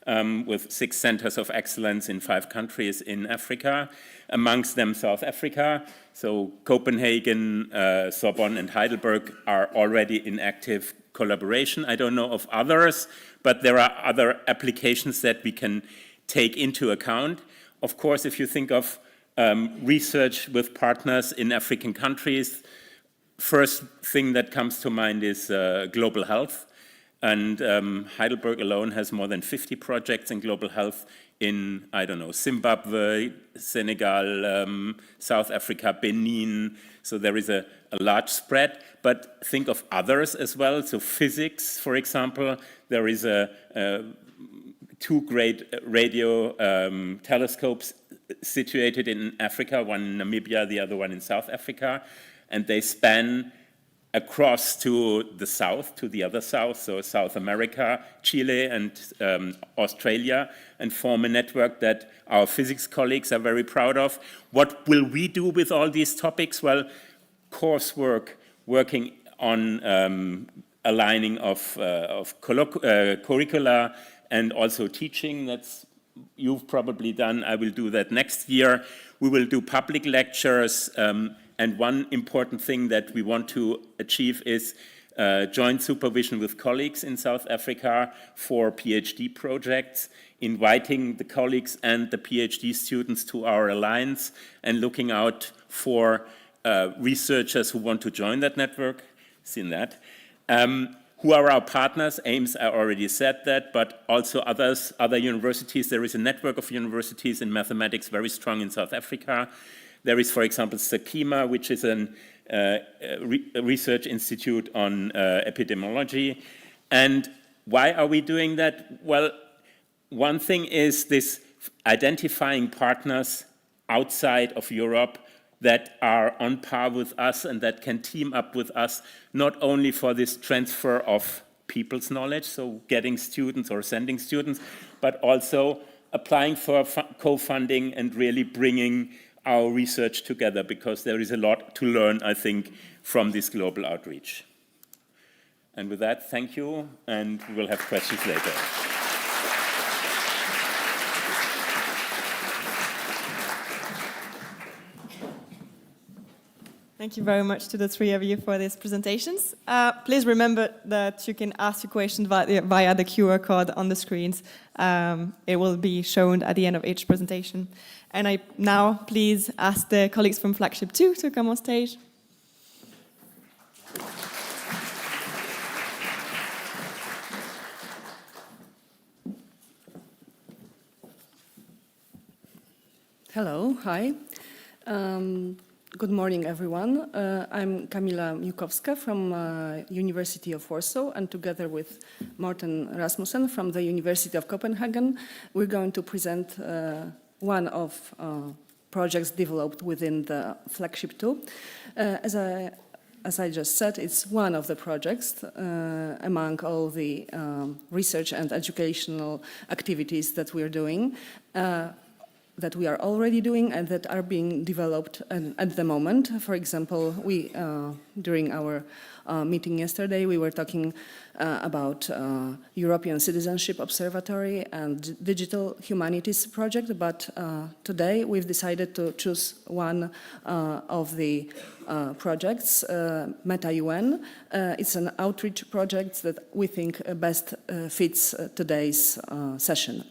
with 6 centers of excellence in 5 countries in Africa, amongst them South Africa. So Copenhagen, Sorbonne, and Heidelberg are already in active collaboration. I don't know of others, but there are other applications that we can take into account. Of course, if you think of research with partners in African countries, first thing that comes to mind is global health. And Heidelberg alone has more than 50 projects in global health in, I don't know, Zimbabwe, Senegal, South Africa, Benin. So there is a large spread, but think of others as well. So physics, for example, there is 2 great radio telescopes situated in Africa, one in Namibia, the other one in South Africa, and they span across to the south, to the other south, so South America, Chile, and Australia, and form a network that our physics colleagues are very proud of. What will we do with all these topics? Well, coursework, working on aligning of curricula and also teaching. That's you've probably done. I will do that next year. We will do public lectures. And one important thing that we want to achieve is joint supervision with colleagues in South Africa for PhD projects, inviting the colleagues and the PhD students to our alliance and looking out for researchers who want to join that network. Seen that. Who are our partners? Ames, I already said that, but also other universities. There is a network of universities in mathematics very strong in South Africa. There is, for example, SAKIMA, which is a research institute on epidemiology. And why are we doing that? Well, one thing is this identifying partners outside of Europe that are on par with us and that can team up with us, not only for this transfer of people's knowledge, so getting students or sending students, but also applying for co-funding and really bringing our research together, because there is a lot to learn, I think, from this global outreach. And with that, thank you, and we will have questions later. Thank you very much to the three of you for these presentations. Please remember that you can ask your questions via the QR code on the screens. It will be shown at the end of each presentation. And I now please ask the colleagues from Flagship 2 to come on stage. Hello, hi. Good morning, everyone. I'm Kamila Miukowska from University of Warsaw, and together with Morten Rasmussen from the University of Copenhagen, we're going to present one of projects developed within the Flagship 2. As I just said, it's one of the projects among all the research and educational activities that we're doing. That we are already doing and that are being developed at the moment. For example, during our meeting yesterday, we were talking about European Citizenship Observatory and Digital Humanities Project, but today we've decided to choose one of the projects, Meta-UN. It's an outreach project that we think best fits today's session.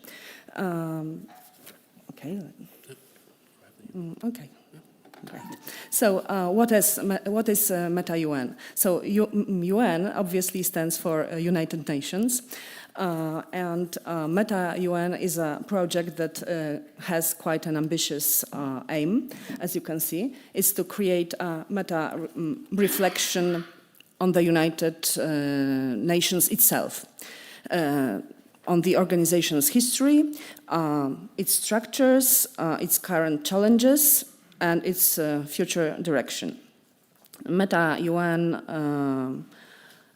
Okay. Great. So, what is Meta-UN? So, UN obviously stands for United Nations, and Meta-UN is a project that has quite an ambitious aim, as you can see. It's to create a meta-reflection on the United Nations itself. On the organization's history, its structures, its current challenges, and its future direction. Meta-UN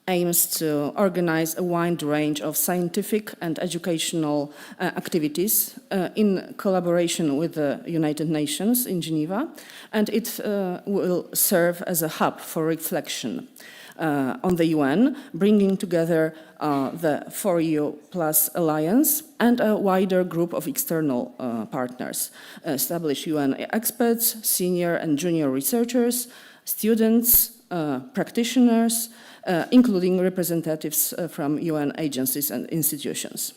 aims to organize a wide range of scientific and educational activities in collaboration with the United Nations in Geneva, and it will serve as a hub for reflection on the UN, bringing together the 4EU Plus Alliance and a wider group of external partners, established UN experts, senior and junior researchers, students, practitioners, including representatives from UN agencies and institutions.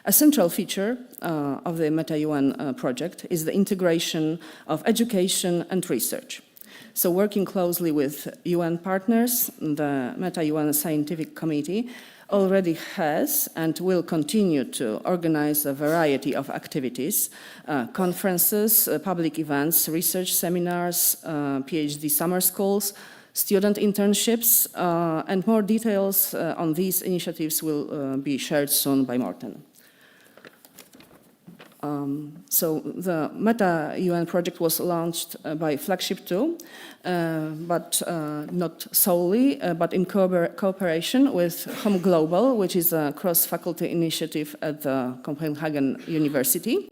A central feature of the Meta-UN project is the integration of education and research. So working closely with UN partners, the Meta-UN Scientific Committee already has and will continue to organize a variety of activities, conferences, public events, research seminars, PhD summer schools, student internships, and more details on these initiatives will be shared soon by Morten. So the Meta-UN project was launched by Flagship 2, but not solely, but in cooperation with Home Global, which is a cross-faculty initiative at the Copenhagen University.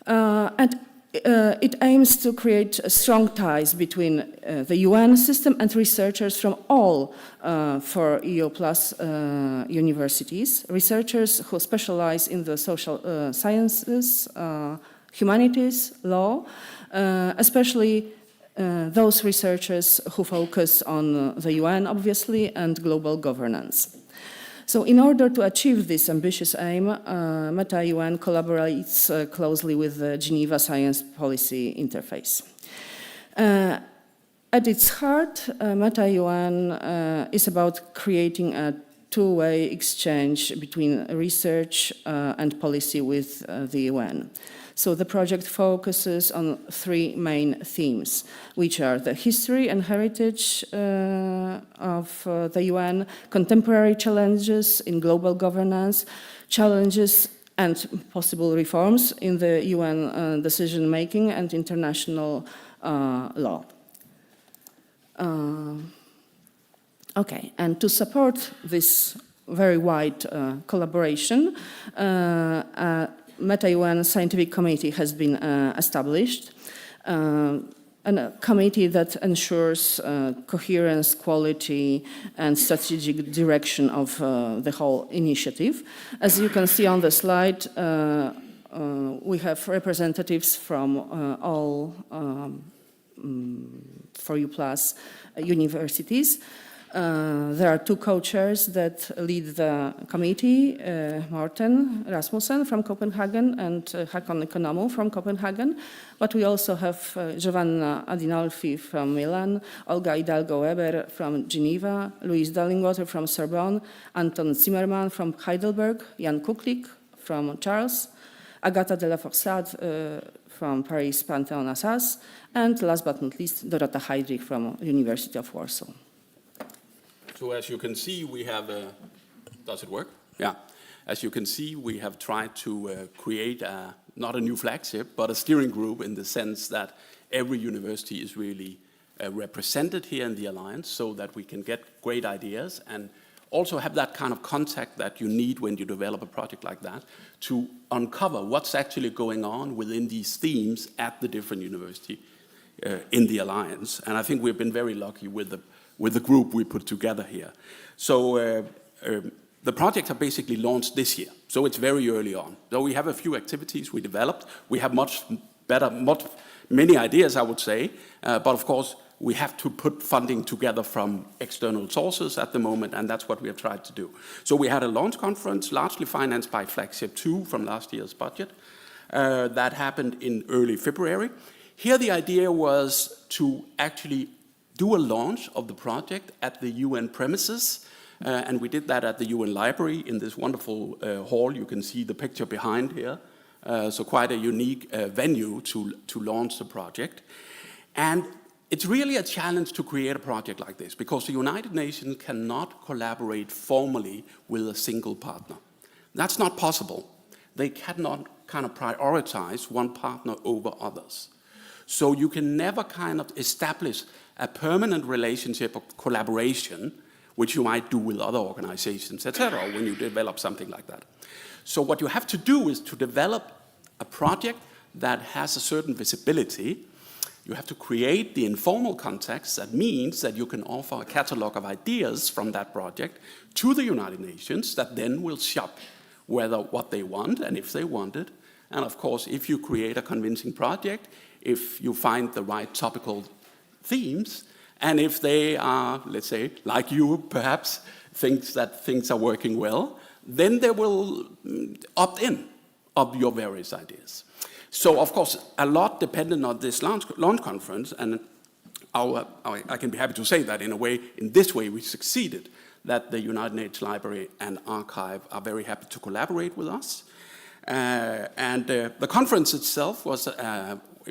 And it aims to create strong ties between the UN system and researchers from all 4EU Plus universities, researchers who specialize in the social sciences, humanities, law, especially those researchers who focus on the UN, obviously, and global governance. So in order to achieve this ambitious aim, Meta-UN collaborates closely with the Geneva Science Policy Interface. At its heart, Meta-UN is about creating a two-way exchange between research and policy with the UN. So the project focuses on three main themes, which are the history and heritage of the UN, contemporary challenges in global governance, challenges and possible reforms in the UN decision-making and international law. Okay, and to support this very wide collaboration, Meta-UN Scientific Committee has been established, a committee that ensures coherence, quality, and strategic direction of the whole initiative. As you can see on the slide, we have representatives from all 4U Plus universities. There are two co-chairs that lead the committee, Morten Rasmussen from Copenhagen and Hakon Economou from Copenhagen. But we also have Giovanna Adinolfi from Milan, Olga Hidalgo-Weber from Geneva, Louise Dallingwater from Sorbonne, Anton Zimmermann from Heidelberg, Jan Kuklik from Charles, Agata de la Forçade from Paris Panthéon-Assas, and last but not least, Dorota Heydrich from University of Warsaw. So as you can see, we have, does it work? Yeah. As you can see, we have tried to create not a new flagship, but a steering group in the sense that every university is really represented here in the Alliance so that we can get great ideas and also have that kind of contact that you need when you develop a project like that to uncover what's actually going on within these themes at the different universities in the Alliance. And I think we've been very lucky with the group we put together here. So the projects are basically launched this year, so it's very early on. So we have a few activities we developed. We have many ideas, I would say, but of course we have to put funding together from external sources at the moment, and that's what we have tried to do. So we had a launch conference, largely financed by Flagship 2 from last year's budget. That happened in early February. Here the idea was to actually do a launch of the project at the UN premises, and we did that at the UN library in this wonderful hall. You can see the picture behind here. So quite a unique venue to launch the project. And it's really a challenge to create a project like this because the United Nations cannot collaborate formally with a single partner. That's not possible. They cannot kind of prioritize one partner over others. So you can never kind of establish a permanent relationship of collaboration, which you might do with other organizations, etc., when you develop something like that. So what you have to do is to develop a project that has a certain visibility. You have to create the informal context. That means that you can offer a catalog of ideas from that project to the United Nations that then will shop what they want and if they want it. And of course, if you create a convincing project, if you find the right topical themes, and if they are, let's say, like you perhaps, thinks that things are working well, then they will opt in of your various ideas. So, of course, a lot depended on this launch conference, and I can be happy to say that in this way, we succeeded, that the United Nations Library and Archive are very happy to collaborate with us. The conference itself was,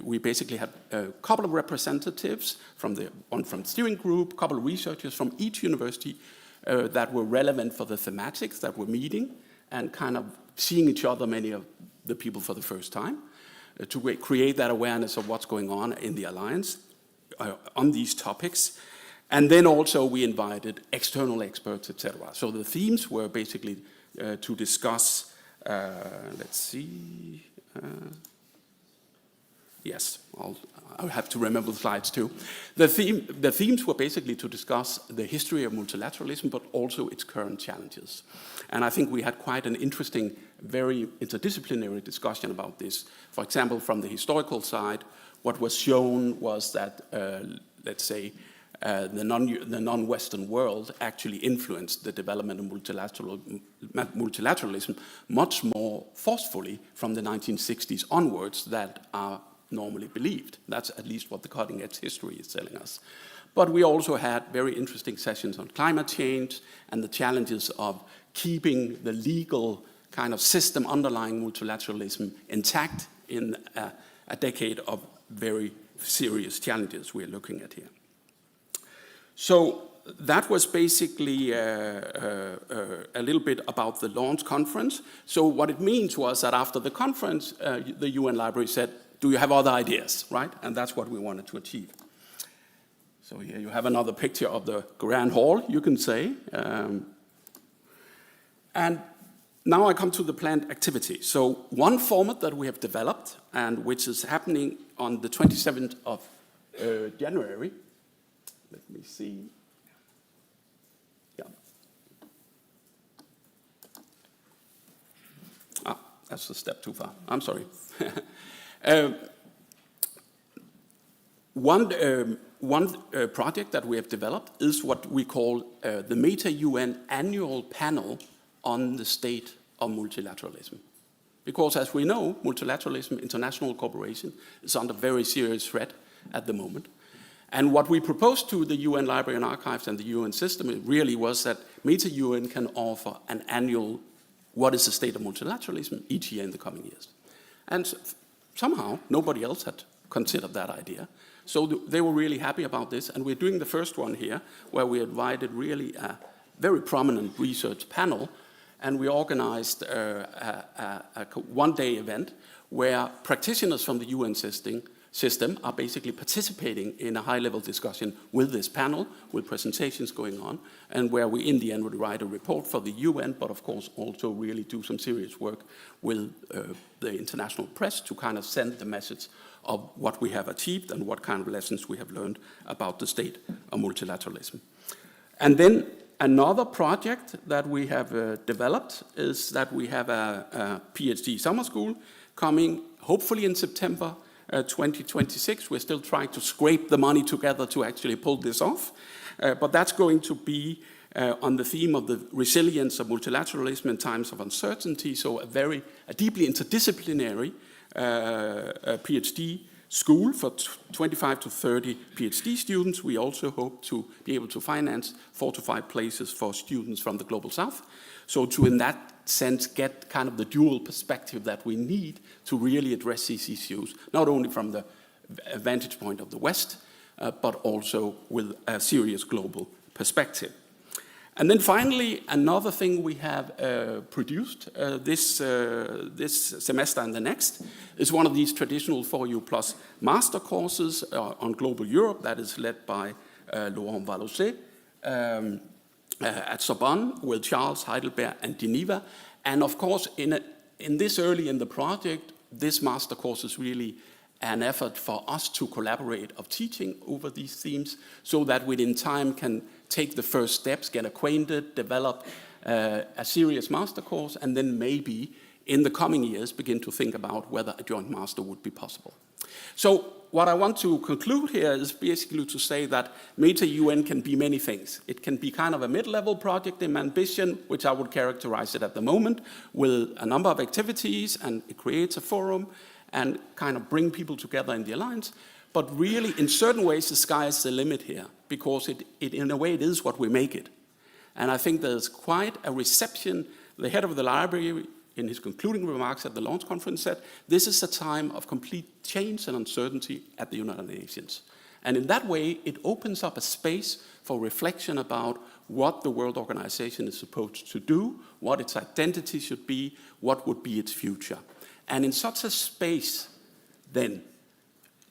we basically had a couple of representatives from the steering group, a couple of researchers from each university that were relevant for the thematics that were meeting and kind of seeing each other, many of the people for the first time, to create that awareness of what's going on in the Alliance on these topics. And then also we invited external experts, etc. So the themes were basically to discuss, let's see, yes, I'll have to remember the slides too. The themes were basically to discuss the history of multilateralism, but also its current challenges. And I think we had quite an interesting, very interdisciplinary discussion about this. For example, from the historical side, what was shown was that, let's say, the non-Western world actually influenced the development of multilateralism much more forcefully from the 1960s onwards that are normally believed. That's at least what the cutting-edge history is telling us. But we also had very interesting sessions on climate change and the challenges of keeping the legal kind of system underlying multilateralism intact in a decade of very serious challenges we're looking at here. So that was basically a little bit about the launch conference. So what it means was that after the conference, the UN Library said, do you have other ideas, right? And that's what we wanted to achieve. So here you have another picture of the Grand Hall, you can say. And now I come to the planned activity. So one format that we have developed, and which is happening on the 27th of January. Let me see. Yeah. That's a step too far. I'm sorry. One project that we have developed is what we call the Meta-UN Annual Panel on the State of Multilateralism. Because as we know, multilateralism, international cooperation, is under very serious threat at the moment. And what we proposed to the UN Library and Archives and the UN system really was that Meta-UN can offer an annual, what is the state of multilateralism each year in the coming years. And somehow, nobody else had considered that idea. So they were really happy about this, and we're doing the first one here, where we invited really a very prominent research panel, and we organized a one-day event where practitioners from the UN system are basically participating in a high-level discussion with this panel, with presentations going on, and where we, in the end, would write a report for the UN, but of course also really do some serious work with the international press to kind of send the message of what we have achieved and what kind of lessons we have learned about the state of multilateralism. And then another project that we have developed is that we have a PhD summer school coming hopefully in September 2026. We're still trying to scrape the money together to actually pull this off. But that's going to be on the theme of the resilience of multilateralism in times of uncertainty. So a deeply interdisciplinary PhD school for 25 to 30 PhD students. We also hope to be able to finance 4 to 5 places for students from the Global South. So to, in that sense, get kind of the dual perspective that we need to really address these issues, not only from the vantage point of the West, but also with a serious global perspective. And then finally, another thing we have produced this semester and the next is one of these traditional 4U+ master courses on global Europe that is led by Laurent Vallosé at Sorbonne with Charles, Heidelberg, and Geneva. And of course, in this early in the project, this master course is really an effort for us to collaborate of teaching over these themes so that we in time can take the first steps, get acquainted, develop a serious master course, and then maybe in the coming years begin to think about whether a joint master would be possible. So what I want to conclude here is basically to say that Meta-UN can be many things. It can be kind of a mid-level project in ambition, which I would characterize it at the moment, with a number of activities, and it creates a forum and kind of bring people together in the alliance. But really, in certain ways, the sky is the limit here, because in a way, it is what we make it. And I think there's quite a reception. The head of the library, in his concluding remarks at the launch conference, said, this is a time of complete change and uncertainty at the United Nations. And in that way, it opens up a space for reflection about what the World Organization is supposed to do, what its identity should be, what would be its future. And in such a space, then,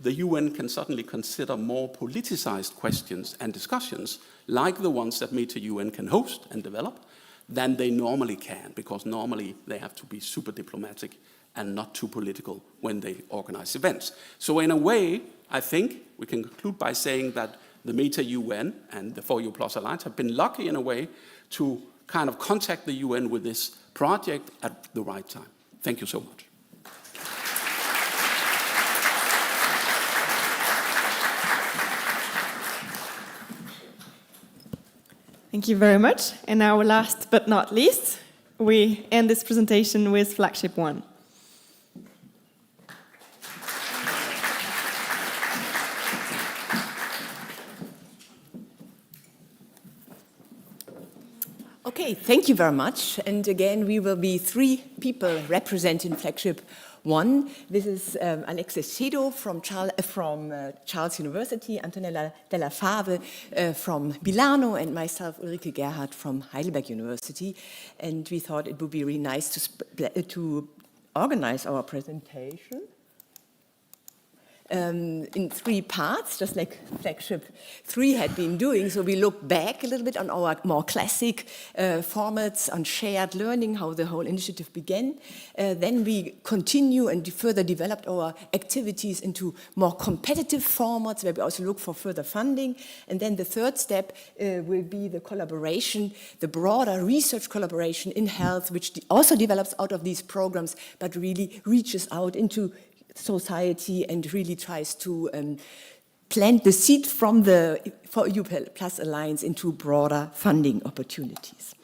the UN can suddenly consider more politicized questions and discussions, like the ones that Meta-UN can host and develop, than they normally can, because normally they have to be super diplomatic and not too political when they organize events. So in a way, I think we can conclude by saying that the Meta-UN and the 4U+ Alliance have been lucky in a way to kind of contact the UN with this project at the right time. Thank you so much. Thank you very much. And now, last but not least, we end this presentation with Flagship 1. Okay, thank you very much. And again, we will be 3 people representing Flagship 1. This is Alexis Cedo from Charles University, Antonella Della Fave from Milano, and myself, Ulrike Gerhardt from Heidelberg University. And we thought it would be really nice to organize our presentation in 3 parts, just like Flagship 3 had been doing. So we look back a little bit on our more classic formats on shared learning, how the whole initiative began. Then we continue and further developed our activities into more competitive formats, where we also look for further funding. And then the third step will be the collaboration, the broader research collaboration in health, which also develops out of these programs, but really reaches out into society and really tries to plant the seed from the For EU Plus Alliance into broader funding opportunities.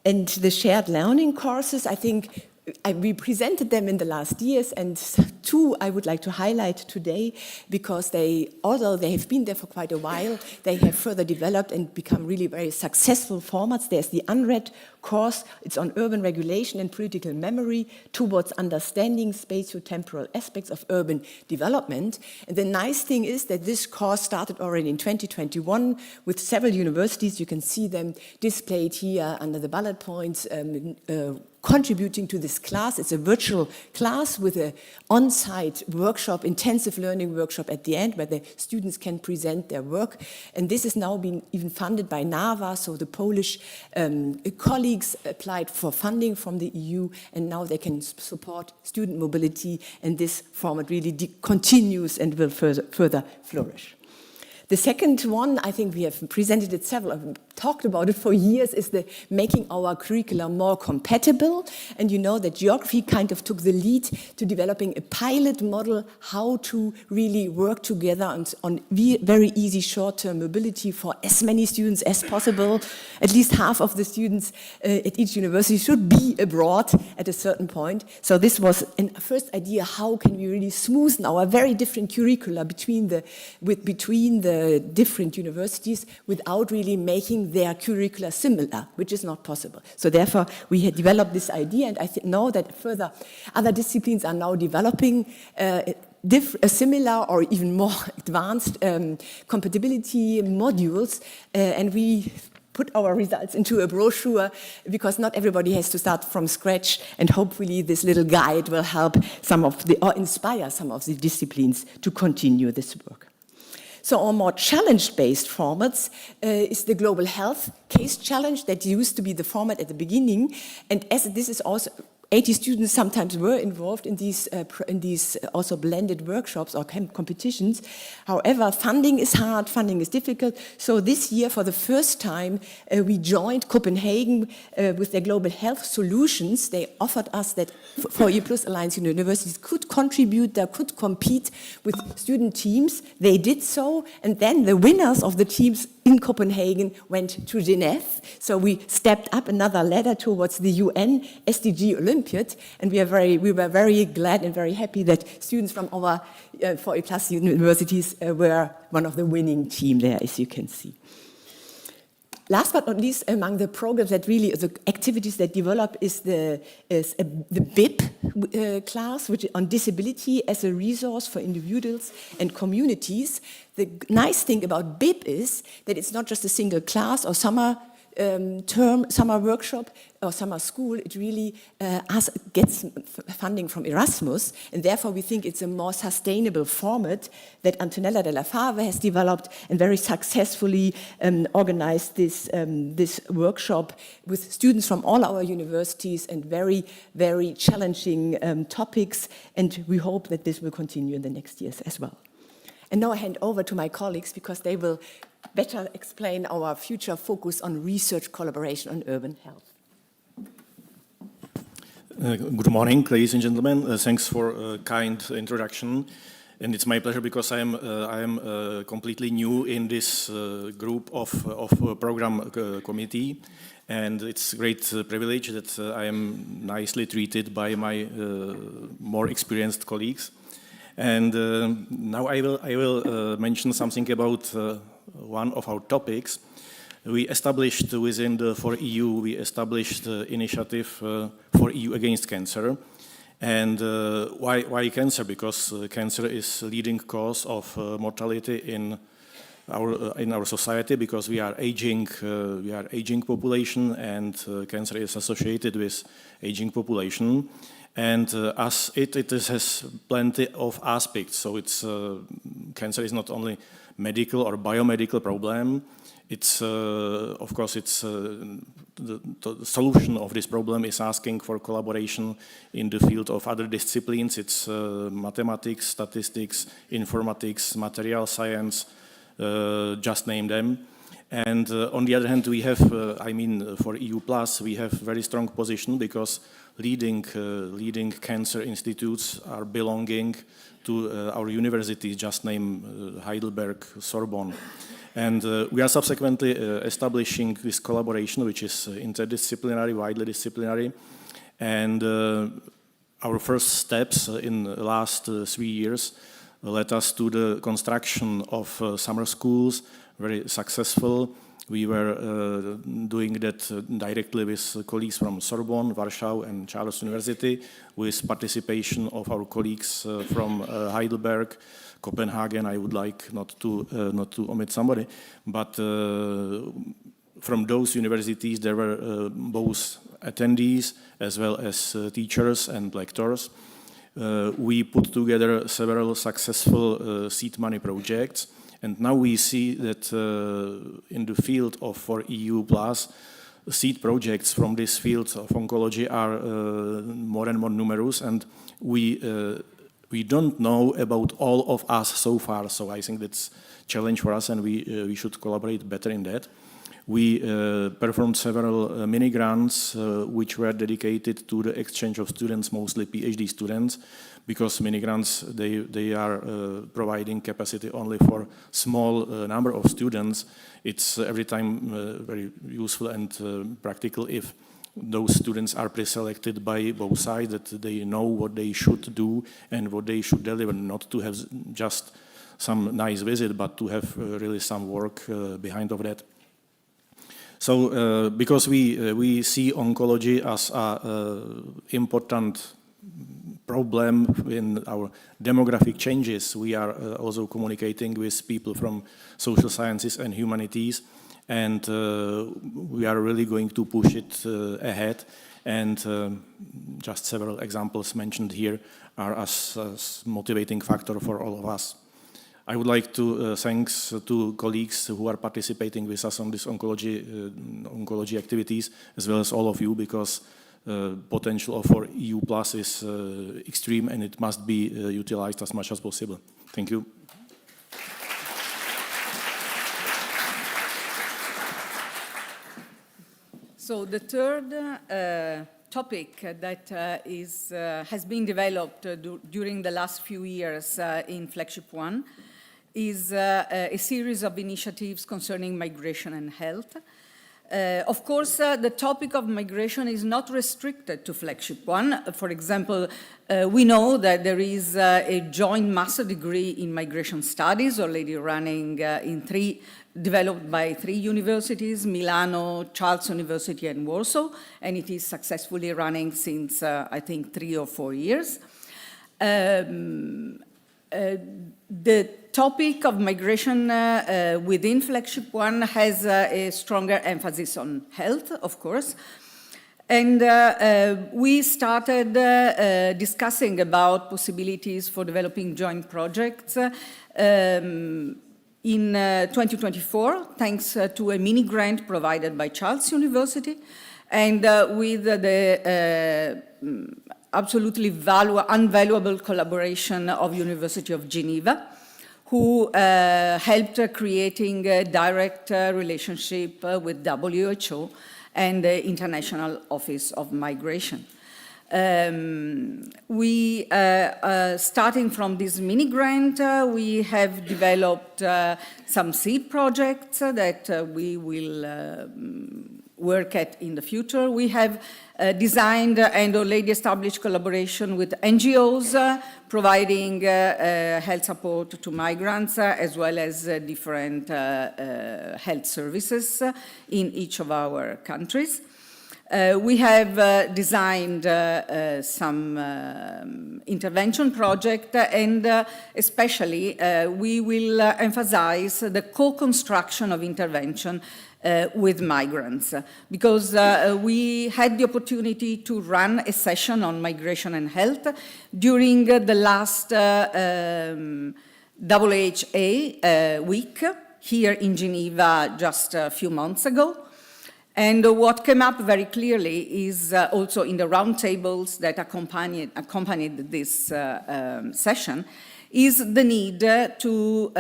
And the shared learning courses, I think we presented them in the last years, and two I would like to highlight today because although they have been there for quite a while, they have further developed and become really very successful formats. There's the UNRED course. It's on urban regulation and political memory towards understanding spatio-temporal aspects of urban development. And the nice thing is that this course started already in 2021 with several universities. You can see them displayed here under the bullet points, contributing to this class. It's a virtual class with an on-site workshop, intensive learning workshop at the end where the students can present their work. And this is now being even funded by NAWA, so the Polish colleagues applied for funding from the EU, and now they can support student mobility, and this format really continues and will further flourish. The second one, I think we have presented it talked about it for years, is the making our curricula more compatible. And you know that geography kind of took the lead to developing a pilot model how to really work together on very easy short-term mobility for as many students as possible. At least half of the students at each university should be abroad at a certain point. So this was a first idea, how can we really smoothen our very different curricula between the different universities without really making their curricula similar, which is not possible. So therefore, we had developed this idea, and I know that further other disciplines are now developing similar or even more advanced compatibility modules, and we put our results into a brochure because not everybody has to start from scratch, and hopefully this little guide will help or inspire some of the disciplines to continue this work. So our more challenge-based formats is the Global Health Case Challenge that used to be the format at the beginning. And as this is also 80 students sometimes were involved in these also blended workshops or competitions. However, funding is hard, funding is difficult. So this year, for the first time, we joined Copenhagen with their Global Health Solutions. They offered us that For EU Plus Alliance universities could contribute, they could compete with student teams. They did so, and then the winners of the teams in Copenhagen went to Genève. So we stepped up another ladder towards the UN SDG Olympiad, and we were very glad and very happy that students from our 4E Plus universities were one of the winning team there, as you can see. Last but not least, among the programs that really, the activities that develop is the BIP class, which is on disability as a resource for individuals and communities. The nice thing about BIP is that it's not just a single class or summer workshop or summer school. It really gets funding from Erasmus, and therefore we think it's a more sustainable format that Antonella Della Fave has developed and very successfully organized this workshop with students from all our universities and very, very challenging topics, and we hope that this will continue in the next years as well. And now I hand over to my colleagues because they will better explain our future focus on research collaboration on urban health. Good morning, ladies and gentlemen. Thanks for a kind introduction. And it's my pleasure because I am completely new in this group of program committee. And it's a great privilege that I am nicely treated by my more experienced colleagues. And now I will mention something about one of our topics. We established within the For EU, we established the initiative For EU Against Cancer. And why cancer? Because cancer is leading cause of mortality in our society, because we are aging population, and cancer is associated with aging population. And as it has plenty of aspects. So it's cancer is not only medical or biomedical problem. It's of course the solution of this problem is asking for collaboration in the field of other disciplines. It's mathematics, statistics, informatics, material science, just name them. And on the other hand, we have, for EU Plus, we have very strong position because leading cancer institutes are belonging to our universities, just name Heidelberg, Sorbonne. And we are subsequently establishing this collaboration, which is interdisciplinary, widely disciplinary. And our first steps in the last 3 years led us to the construction of summer schools, very successful. We were doing that directly with colleagues from Sorbonne, Warsaw, and Charles University, with participation of our colleagues from Heidelberg, Copenhagen. I would like not to omit somebody, but from those universities there were both attendees as well as teachers and lecturers. We put together several successful seed money projects, and now we see that in the field of for EU Plus, seed projects from this field of oncology are more and more numerous, and we don't know about all of us so far. So I think that's a challenge for us, and we should collaborate better in that. We performed several mini grants which were dedicated to the exchange of students, mostly PhD students, because mini grants they are providing capacity only for small number of students. It's every time very useful and practical if those students are pre-selected by both sides, that they know what they should do and what they should deliver, not to have just some nice visit, but to have really some work behind of that. So, because we see oncology as an important problem in our demographic changes, we are also communicating with people from social sciences and humanities, and we are really going to push it ahead. And just several examples mentioned here are as motivating factor for all of us. I would like to thanks to colleagues who are participating with us on this oncology activities, as well as all of you, because potential for EU Plus is extreme and it must be utilized as much as possible. Thank you. So the third topic that has been developed during the last few years in Flagship 1 is a series of initiatives concerning migration and health. Of course, the topic of migration is not restricted to Flagship 1. For example, we know that there is a joint master degree in migration studies already running developed by 3 universities, Milano, Charles University, and Warsaw, and it is successfully running since, I think, 3 or 4 years. The topic of migration within Flagship 1 has a stronger emphasis on health, of course. And we started discussing about possibilities for developing joint projects in 2024, thanks to a mini grant provided by Charles University, and with the absolutely invaluable collaboration of University of Geneva, who helped creating a direct relationship with WHO and the International Office of Migration. Starting from this mini grant, we have developed some seed projects that we will work at in the future. We have designed and already established collaboration with NGOs, providing health support to migrants, as well as different health services in each of our countries. We have designed some intervention project, and especially we will emphasize the co-construction of intervention with migrants, because we had the opportunity to run a session on migration and health during the last WHA week here in Geneva just a few months ago. And what came up very clearly is also in the roundtables that accompanied this session is the need to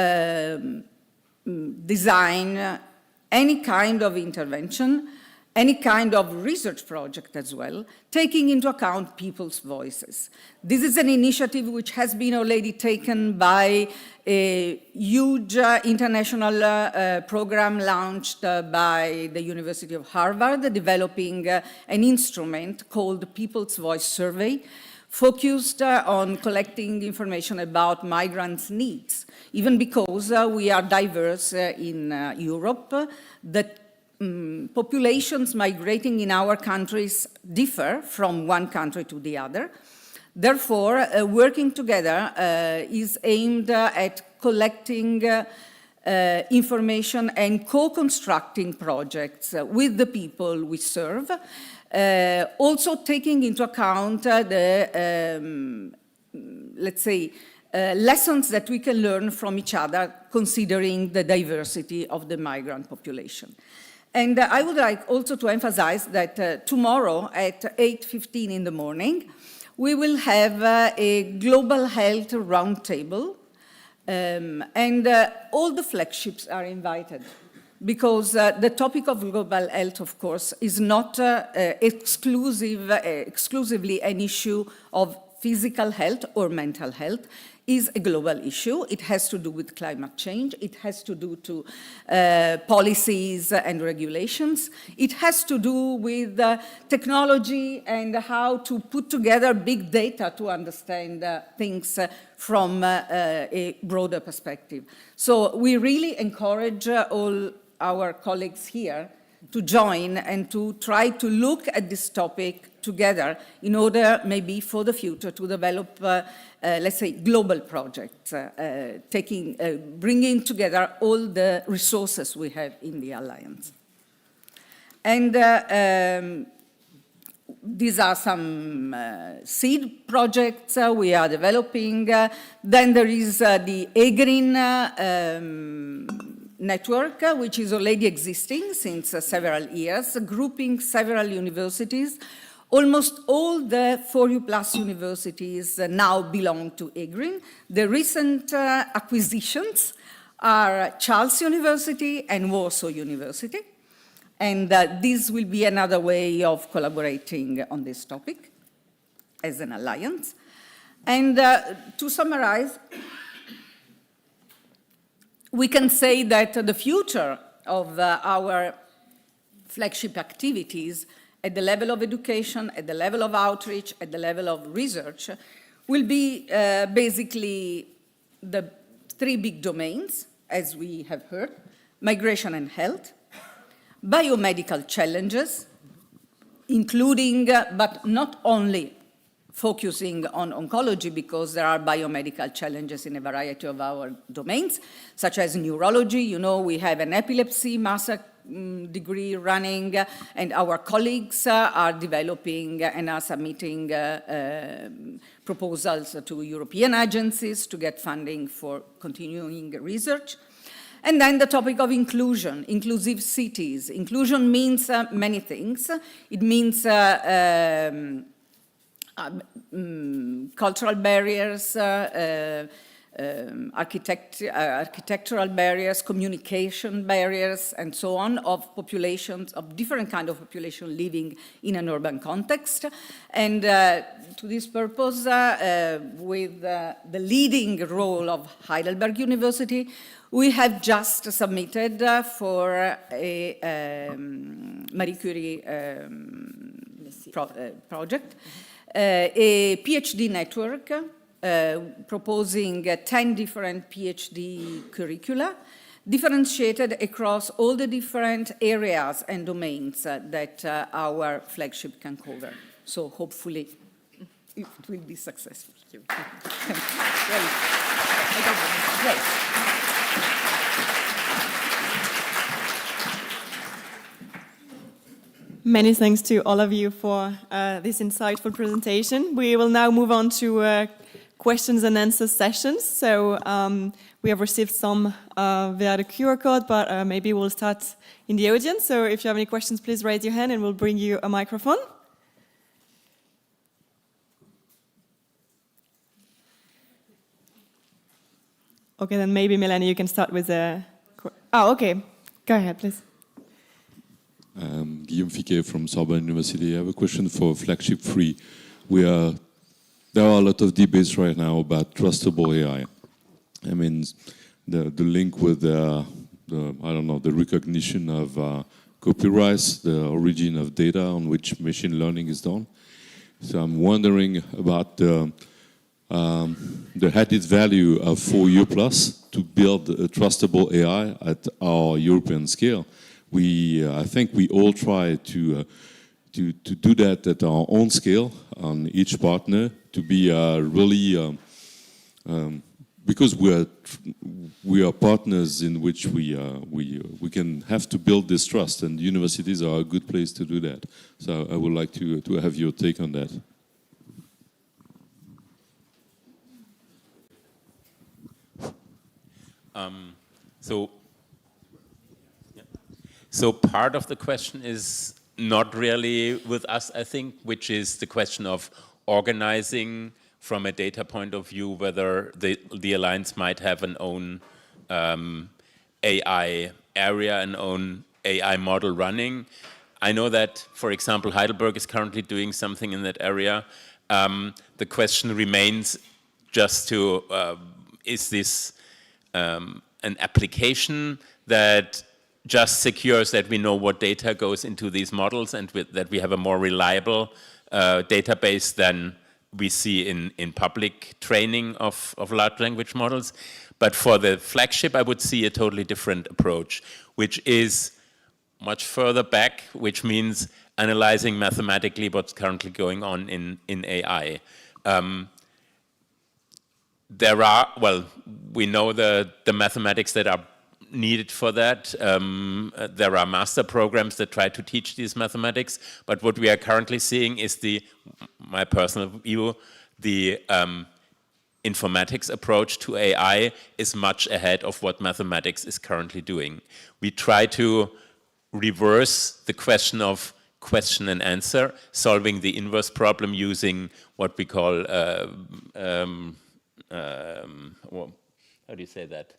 design any kind of intervention, any kind of research project as well, taking into account people's voices. This is an initiative which has been already taken by a huge international program launched by the University of Harvard, developing an instrument called People's Voice Survey, focused on collecting information about migrants' needs, even because we are diverse in Europe. The populations migrating in our countries differ from one country to the other. Therefore, working together is aimed at collecting information and co-constructing projects with the people we serve, also taking into account the, let's say, lessons that we can learn from each other, considering the diversity of the migrant population. And I would like also to emphasize that tomorrow at 8:15 in the morning, we will have a global health roundtable, and all the flagships are invited, because the topic of global health, of course, is not exclusively an issue of physical health or mental health. Is a global issue. It has to do with climate change. It has to do to policies and regulations. It has to do with technology and how to put together big data to understand things from a broader perspective. So we really encourage all our colleagues here to join and to try to look at this topic together in order maybe for the future to develop, let's say, global projects, bringing together all the resources we have in the Alliance. And these are some seed projects we are developing. Then there is the EGRIN network, which is already existing since several years, grouping several universities. Almost all the 4U+ universities now belong to EGRIN. The recent acquisitions are Charles University and Warsaw University. And this will be another way of collaborating on this topic as an alliance. And to summarize, we can say that the future of our flagship activities at the level of education, at the level of outreach, at the level of research, will be basically the three big domains, as we have heard: migration and health, biomedical challenges, including, but not only focusing on oncology, because there are biomedical challenges in a variety of our domains, such as neurology. You know, we have an epilepsy master degree running, and our colleagues are developing and are submitting proposals to European agencies to get funding for continuing research. And then the topic of inclusion, inclusive cities. Inclusion means many things. It means cultural barriers, architectural barriers, communication barriers, and so on, of populations, of different kind of population living in an urban context. And to this purpose, with the leading role of Heidelberg University, we have just submitted for a Marie Curie project, a PhD network proposing 10 different PhD curricula, differentiated across all the different areas and domains that our flagship can cover. So hopefully it will be successful. Thank you. Many thanks to all of you for this insightful presentation. We will now move on to questions and answers sessions. So we have received some via the QR code, but maybe we'll start in the audience. So if you have any questions, please raise your hand and we'll bring you a microphone. Okay, then maybe Melanie, you can start with a... Oh, okay. Go ahead, please. Guillaume Fiquet from Sorbonne University. I have a question for Flagship 3. There are a lot of debates right now about trustable AI. I mean, the link with the recognition of copyrights, the origin of data on which machine learning is done. So I'm wondering about the added value of 4U+ to build a trustable AI at our European scale. I think we all try to do that at our own scale on each partner to be really because we are partners in which we can have to build this trust, and universities are a good place to do that. So I would like to have your take on that. So part of the question is not really with us, I think, which is the question of organizing from a data point of view, whether the Alliance might have an own AI area, an own AI model running. I know that, for example, Heidelberg is currently doing something in that area. The question remains just to, is this an application that just secures that we know what data goes into these models and that we have a more reliable database than we see in public training of large language models. But for the flagship, I would see a totally different approach, which is much further back, which means analyzing mathematically what's currently going on in AI. We know the mathematics that are needed for that. There are master programs that try to teach these mathematics, but what we are currently seeing is my personal view, the informatics approach to AI is much ahead of what mathematics is currently doing. We try to reverse the question of question and answer, solving the inverse problem using what we call, how do you say that?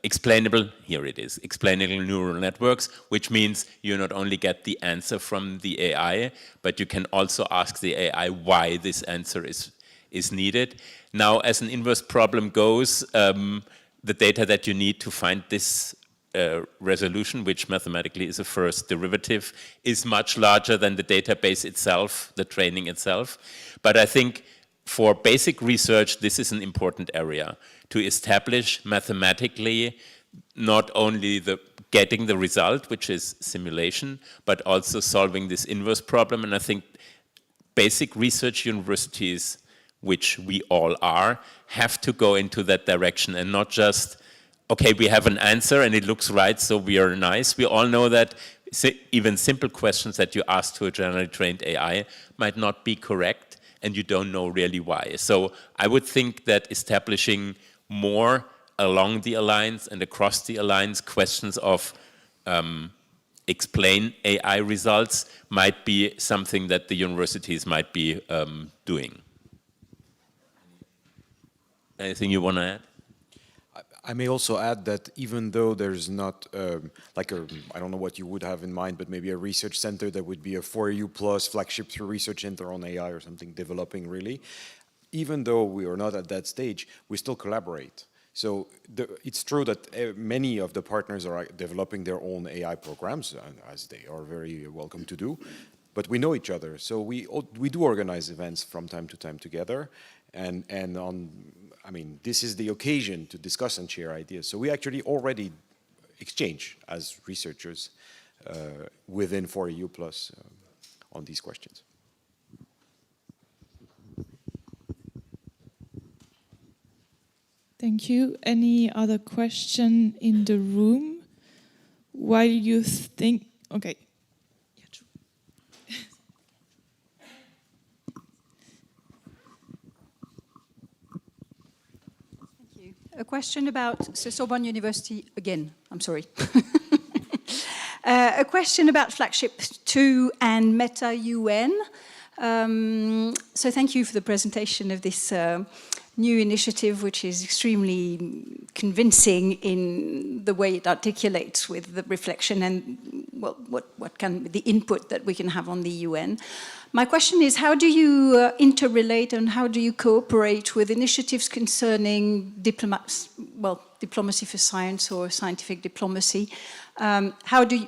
Explainable neural networks, which means you not only get the answer from the AI, but you can also ask the AI why this answer is needed. Now, as an inverse problem goes, the data that you need to find this resolution, which mathematically is a first derivative, is much larger than the database itself, the training itself. But I think for basic research, this is an important area to establish mathematically not only getting the result, which is simulation, but also solving this inverse problem. And I think basic research universities, which we all are, have to go into that direction and not just, okay, we have an answer and it looks right, so we are nice. We all know that even simple questions that you ask to a generally trained AI might not be correct, and you don't know really why. So I would think that establishing more along the Alliance and across the Alliance questions of explain AI results might be something that the universities might be doing. Anything you want to add? I may also add that even though there's not I don't know what you would have in mind, but maybe a research center that would be a 4U+ flagship through research center on AI or something developing really, even though we are not at that stage, we still collaborate. So it's true that many of the partners are developing their own AI programs, as they are very welcome to do, but we know each other. So we do organize events from time to time together, this is the occasion to discuss and share ideas. So we actually already exchange as researchers within 4U+ on these questions. Thank you. Any other question in the room? Why do you think, okay. A question about Sorbonne University again. I'm sorry. A question about Flagship 2 and Meta UN. So thank you for the presentation of this new initiative, which is extremely convincing in the way it articulates with the reflection and what can the input that we can have on the UN. My question is, how do you interrelate and how do you cooperate with initiatives concerning diplomacy for science or scientific diplomacy? How do you,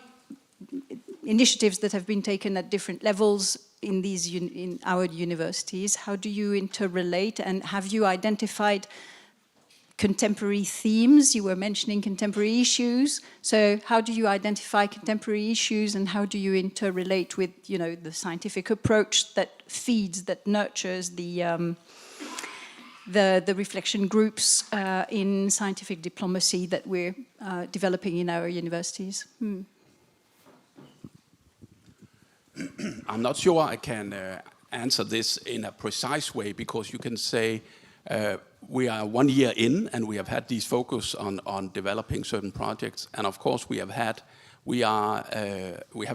initiatives that have been taken at different levels in our universities, how do you interrelate, and have you identified contemporary themes? You were mentioning contemporary issues, so how do you identify contemporary issues and how do you interrelate with, you know, the scientific approach that feeds, that nurtures the reflection groups in scientific diplomacy that we're developing in our universities? I'm not sure I can answer this in a precise way, because you can say we are 1 year in and we have had these focus on developing certain projects, and of course we have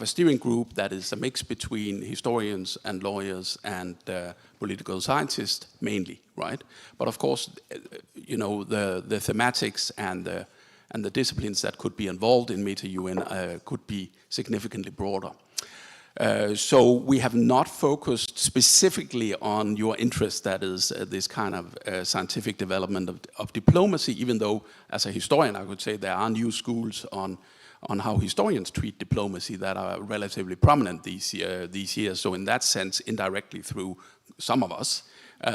a steering group that is a mix between historians and lawyers and political scientists mainly, right? But of course, you know, the thematics and the disciplines that could be involved in Meta-UN could be significantly broader. So we have not focused specifically on your interest, that is this kind of scientific development of diplomacy, even though as a historian I would say there are new schools on how historians treat diplomacy that are relatively prominent these years. So in that sense, indirectly through some of us,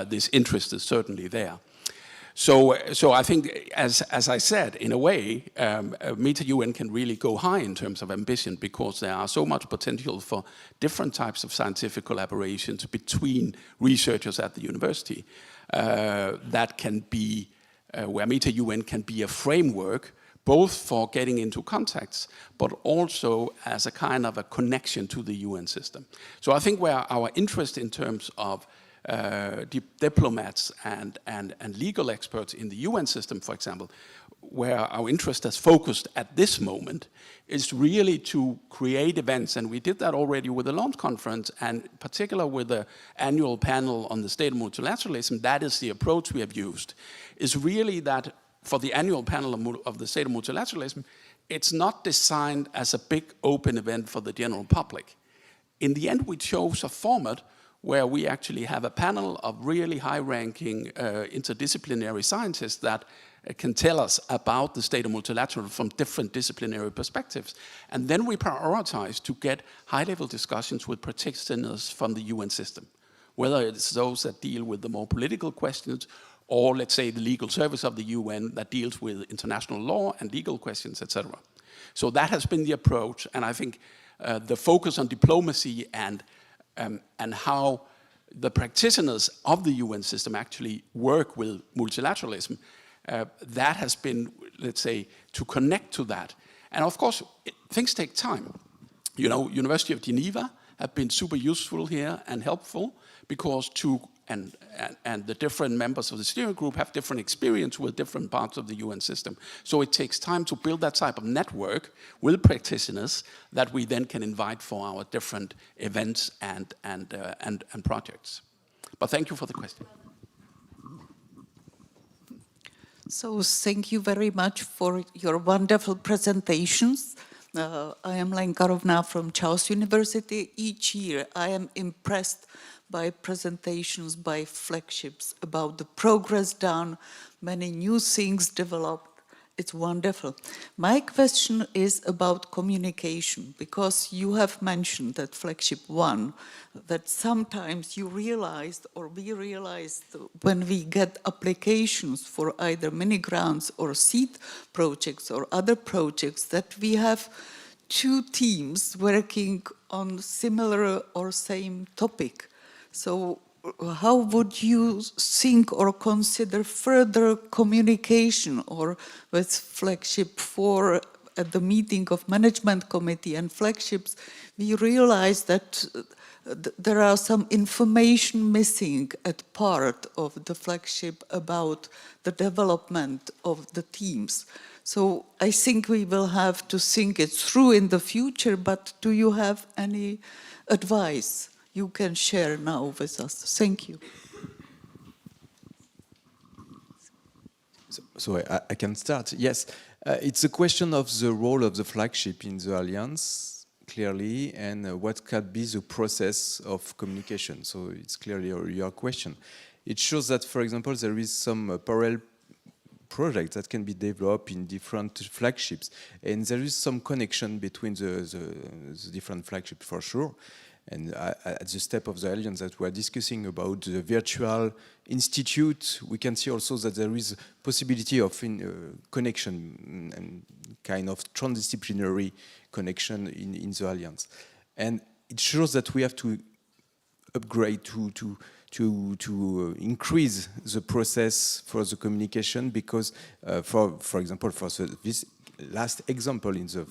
this interest is certainly there. So I think, as I said, in a way, Meta-UN can really go high in terms of ambition, because there are so much potential for different types of scientific collaborations between researchers at the university that can be, where Meta-UN can be a framework both for getting into contacts, but also as a kind of a connection to the UN system. So I think where our interest in terms of diplomats and legal experts in the UN system, for example, where our interest has focused at this moment is really to create events, and we did that already with the launch conference, and in particular with the annual panel on the state of multilateralism. That is the approach we have used, is really that for the annual panel of the state of multilateralism, it's not designed as a big open event for the general public. In the end, we chose a format where we actually have a panel of really high-ranking interdisciplinary scientists that can tell us about the state of multilateralism from different disciplinary perspectives. And then we prioritize to get high-level discussions with practitioners from the UN system, whether it's those that deal with the more political questions, or let's say the legal service of the UN that deals with international law and legal questions, etc. So that has been the approach, and I think the focus on diplomacy and how the practitioners of the UN system actually work with multilateralism, that has been, let's say, to connect to that. And of course, things take time. You know, University of Geneva have been super useful here and helpful, because and the different members of the steering group have different experience with different parts of the UN system. So it takes time to build that type of network with practitioners that we then can invite for our different events and projects. But thank you for the question. So thank you very much for your wonderful presentations. I am Lenka Rovná from Charles University. Each year I am impressed by presentations by flagships about the progress done, many new things developed. It's wonderful. My question is about communication, because you have mentioned that flagship 1, that sometimes you realized, or we realized, when we get applications for either mini grants or seed projects or other projects, that we have 2 teams working on similar or same topic. So how would you think or consider further communication, or with flagship 4 at the meeting of management committee and flagships, we realized that there are some information missing at part of the flagship about the development of the teams. So I think we will have to think it through in the future, but do you have any advice you can share now with us. Thank you. So I can start. Yes, it's a question of the role of the flagship in the alliance, clearly, and what can be the process of communication. So it's clearly your question. It shows that, for example, there is some parallel projects that can be developed in different flagships, and there is some connection between the different flagships for sure. And at the step of the alliance that we are discussing about the virtual institute, we can see also that there is possibility of connection and kind of transdisciplinary connection in the alliance. And it shows that we have to upgrade to increase the process for the communication, because for example, for this last example in the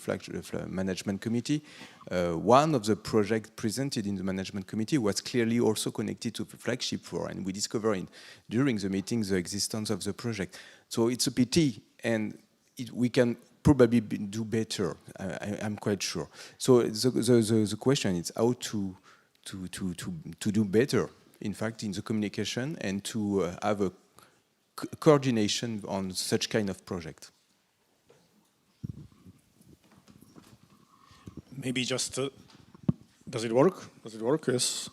management committee, one of the projects presented in the management committee was clearly also connected to the flagship 4, and we discovered during the meeting the existence of the project. So it's a pity, and we can probably do better, I'm quite sure. So the question is how to do better, in fact, in the communication, and to have a coordination on such kind of project. Maybe just does it work? Does it work? Yes.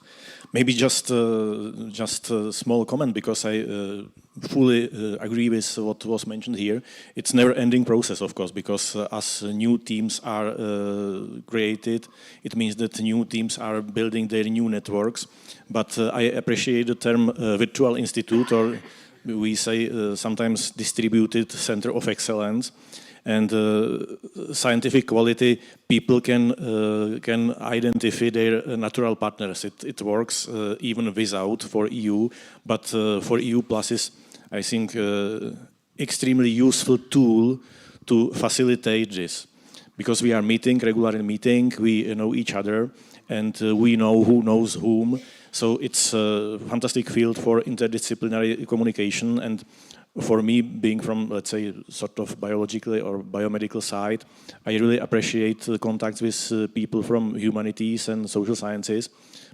Maybe just a small comment, because I fully agree with what was mentioned here. It's never-ending process, of course, because as new teams are created, it means that new teams are building their new networks. But I appreciate the term virtual institute, or we say sometimes distributed center of excellence. And scientific quality, people can identify their natural partners. It works even without for EU, but for EU Plus is, I think, extremely useful tool to facilitate this, because we are regularly meeting, we know each other, and we know who knows whom. So it's a fantastic field for interdisciplinary communication. And for me, being from, let's say, sort of biologically or biomedical side, I really appreciate the contacts with people from humanities and social sciences,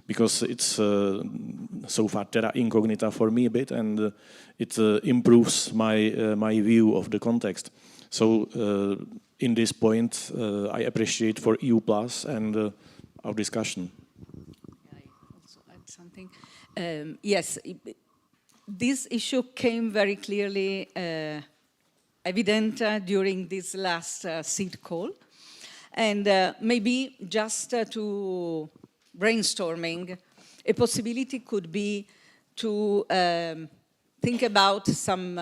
because it's so far terra incognita for me a bit, and it improves my view of the context. So in this point, I appreciate for EU Plus and our discussion. I also add something. Yes. This issue came very clearly evident during this last seed call. And maybe just to brainstorming, a possibility could be to think about some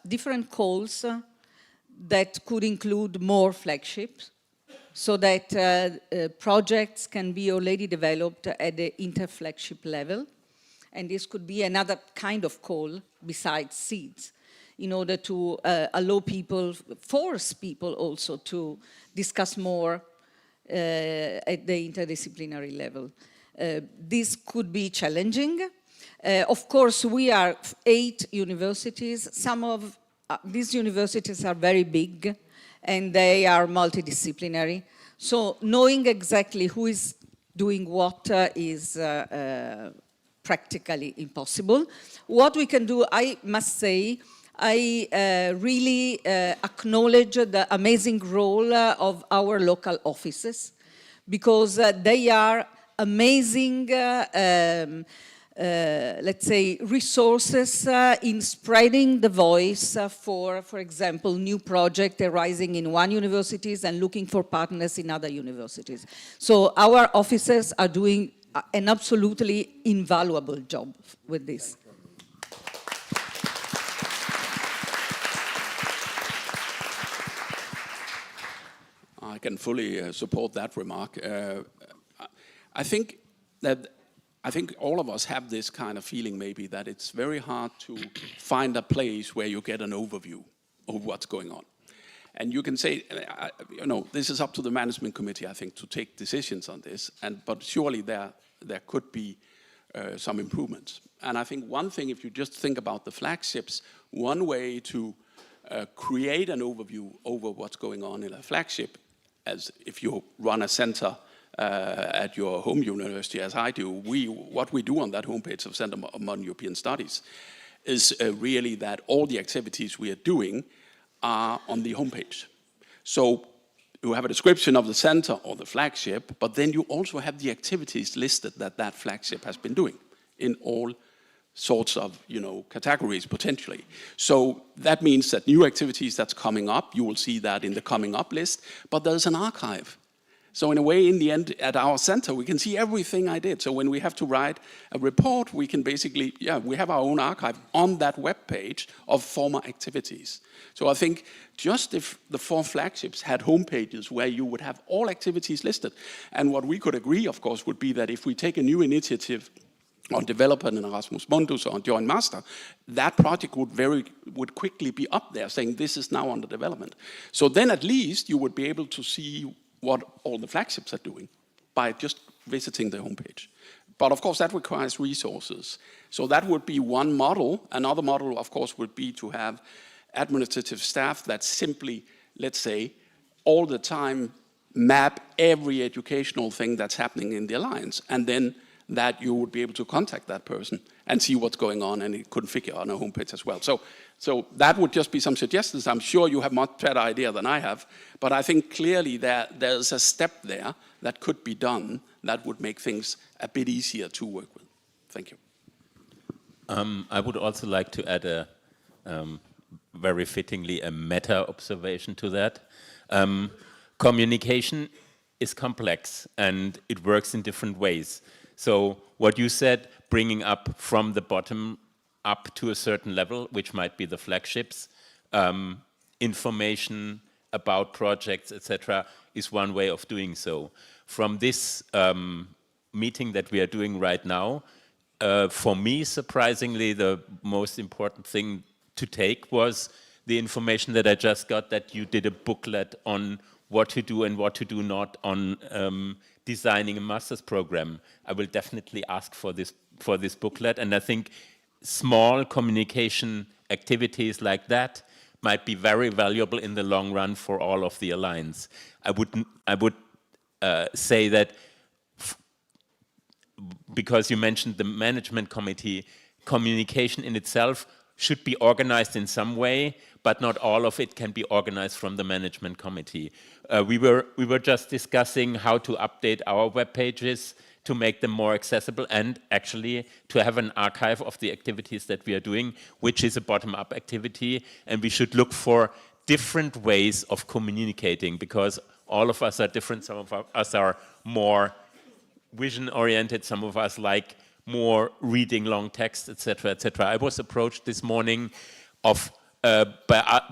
different calls that could include more flagships, so that projects can be already developed at the inter-flagship level. And this could be another kind of call besides seeds, in order to allow people, force people also to discuss more at the interdisciplinary level. This could be challenging. Of course, we are 8 universities. Some of these universities are very big, and they are multidisciplinary. So knowing exactly who is doing what is practically impossible. What we can do, I must say, I really acknowledge the amazing role of our local offices, because they are amazing, let's say, resources in spreading the voice for example, new projects arising in one university and looking for partners in other universities. So our offices are doing an absolutely invaluable job with this. I can fully support that remark. I think all of us have this kind of feeling, maybe, that it's very hard to find a place where you get an overview of what's going on. And you can say, you know, this is up to the management committee, I think, to take decisions on this. But surely there could be some improvements. And I think one thing, if you just think about the flagships, one way to create an overview over what's going on in a flagship, as if you run a center at your home university, as I do, what we do on that homepage of Center of Modern European Studies is really that all the activities we are doing are on the homepage. So you have a description of the center or the flagship, but then you also have the activities listed that flagship has been doing in all sorts of, categories potentially. So that means that new activities that's coming up, you will see that in the coming up list, but there's an archive. So in a way, in the end, at our center, we can see everything I did. So when we have to write a report, we can basically, we have our own archive on that web page of former activities. So I think just if the 4 flagships had homepages where you would have all activities listed, and what we could agree, of course, would be that if we take a new initiative on developing an Erasmus Mundus or on Joint Master, that project would quickly be up there saying this is now under development. So then at least you would be able to see what all the flagships are doing by just visiting the homepage. But of course that requires resources. So that would be one model. Another model, of course, would be to have administrative staff that simply, let's say, all the time map every educational thing that's happening in the Alliance, and then that you would be able to contact that person and see what's going on, and it configure on a homepage as well. So that would just be some suggestions. I'm sure you have much better idea than I have, but I think clearly that there's a step there that could be done that would make things a bit easier to work with. Thank you. I would also like to add a very fittingly a meta observation to that. Communication is complex and it works in different ways. So what you said, bringing up from the bottom up to a certain level, which might be the flagships, information about projects, etc., is one way of doing so. From this meeting that we are doing right now, for me, surprisingly, the most important thing to take was the information that I just got, that you did a booklet on what to do and what to do not on designing a master's program. I will definitely ask for this booklet, and I think small communication activities like that might be very valuable in the long run for all of the Alliance. I would say that because you mentioned the management committee, communication in itself should be organized in some way, but not all of it can be organized from the management committee. We were just discussing how to update our web pages to make them more accessible, and actually to have an archive of the activities that we are doing, which is a bottom-up activity, and we should look for different ways of communicating, because all of us are different. Some of us are more vision-oriented, some of us like more reading long text, etc., etc. I was approached this morning by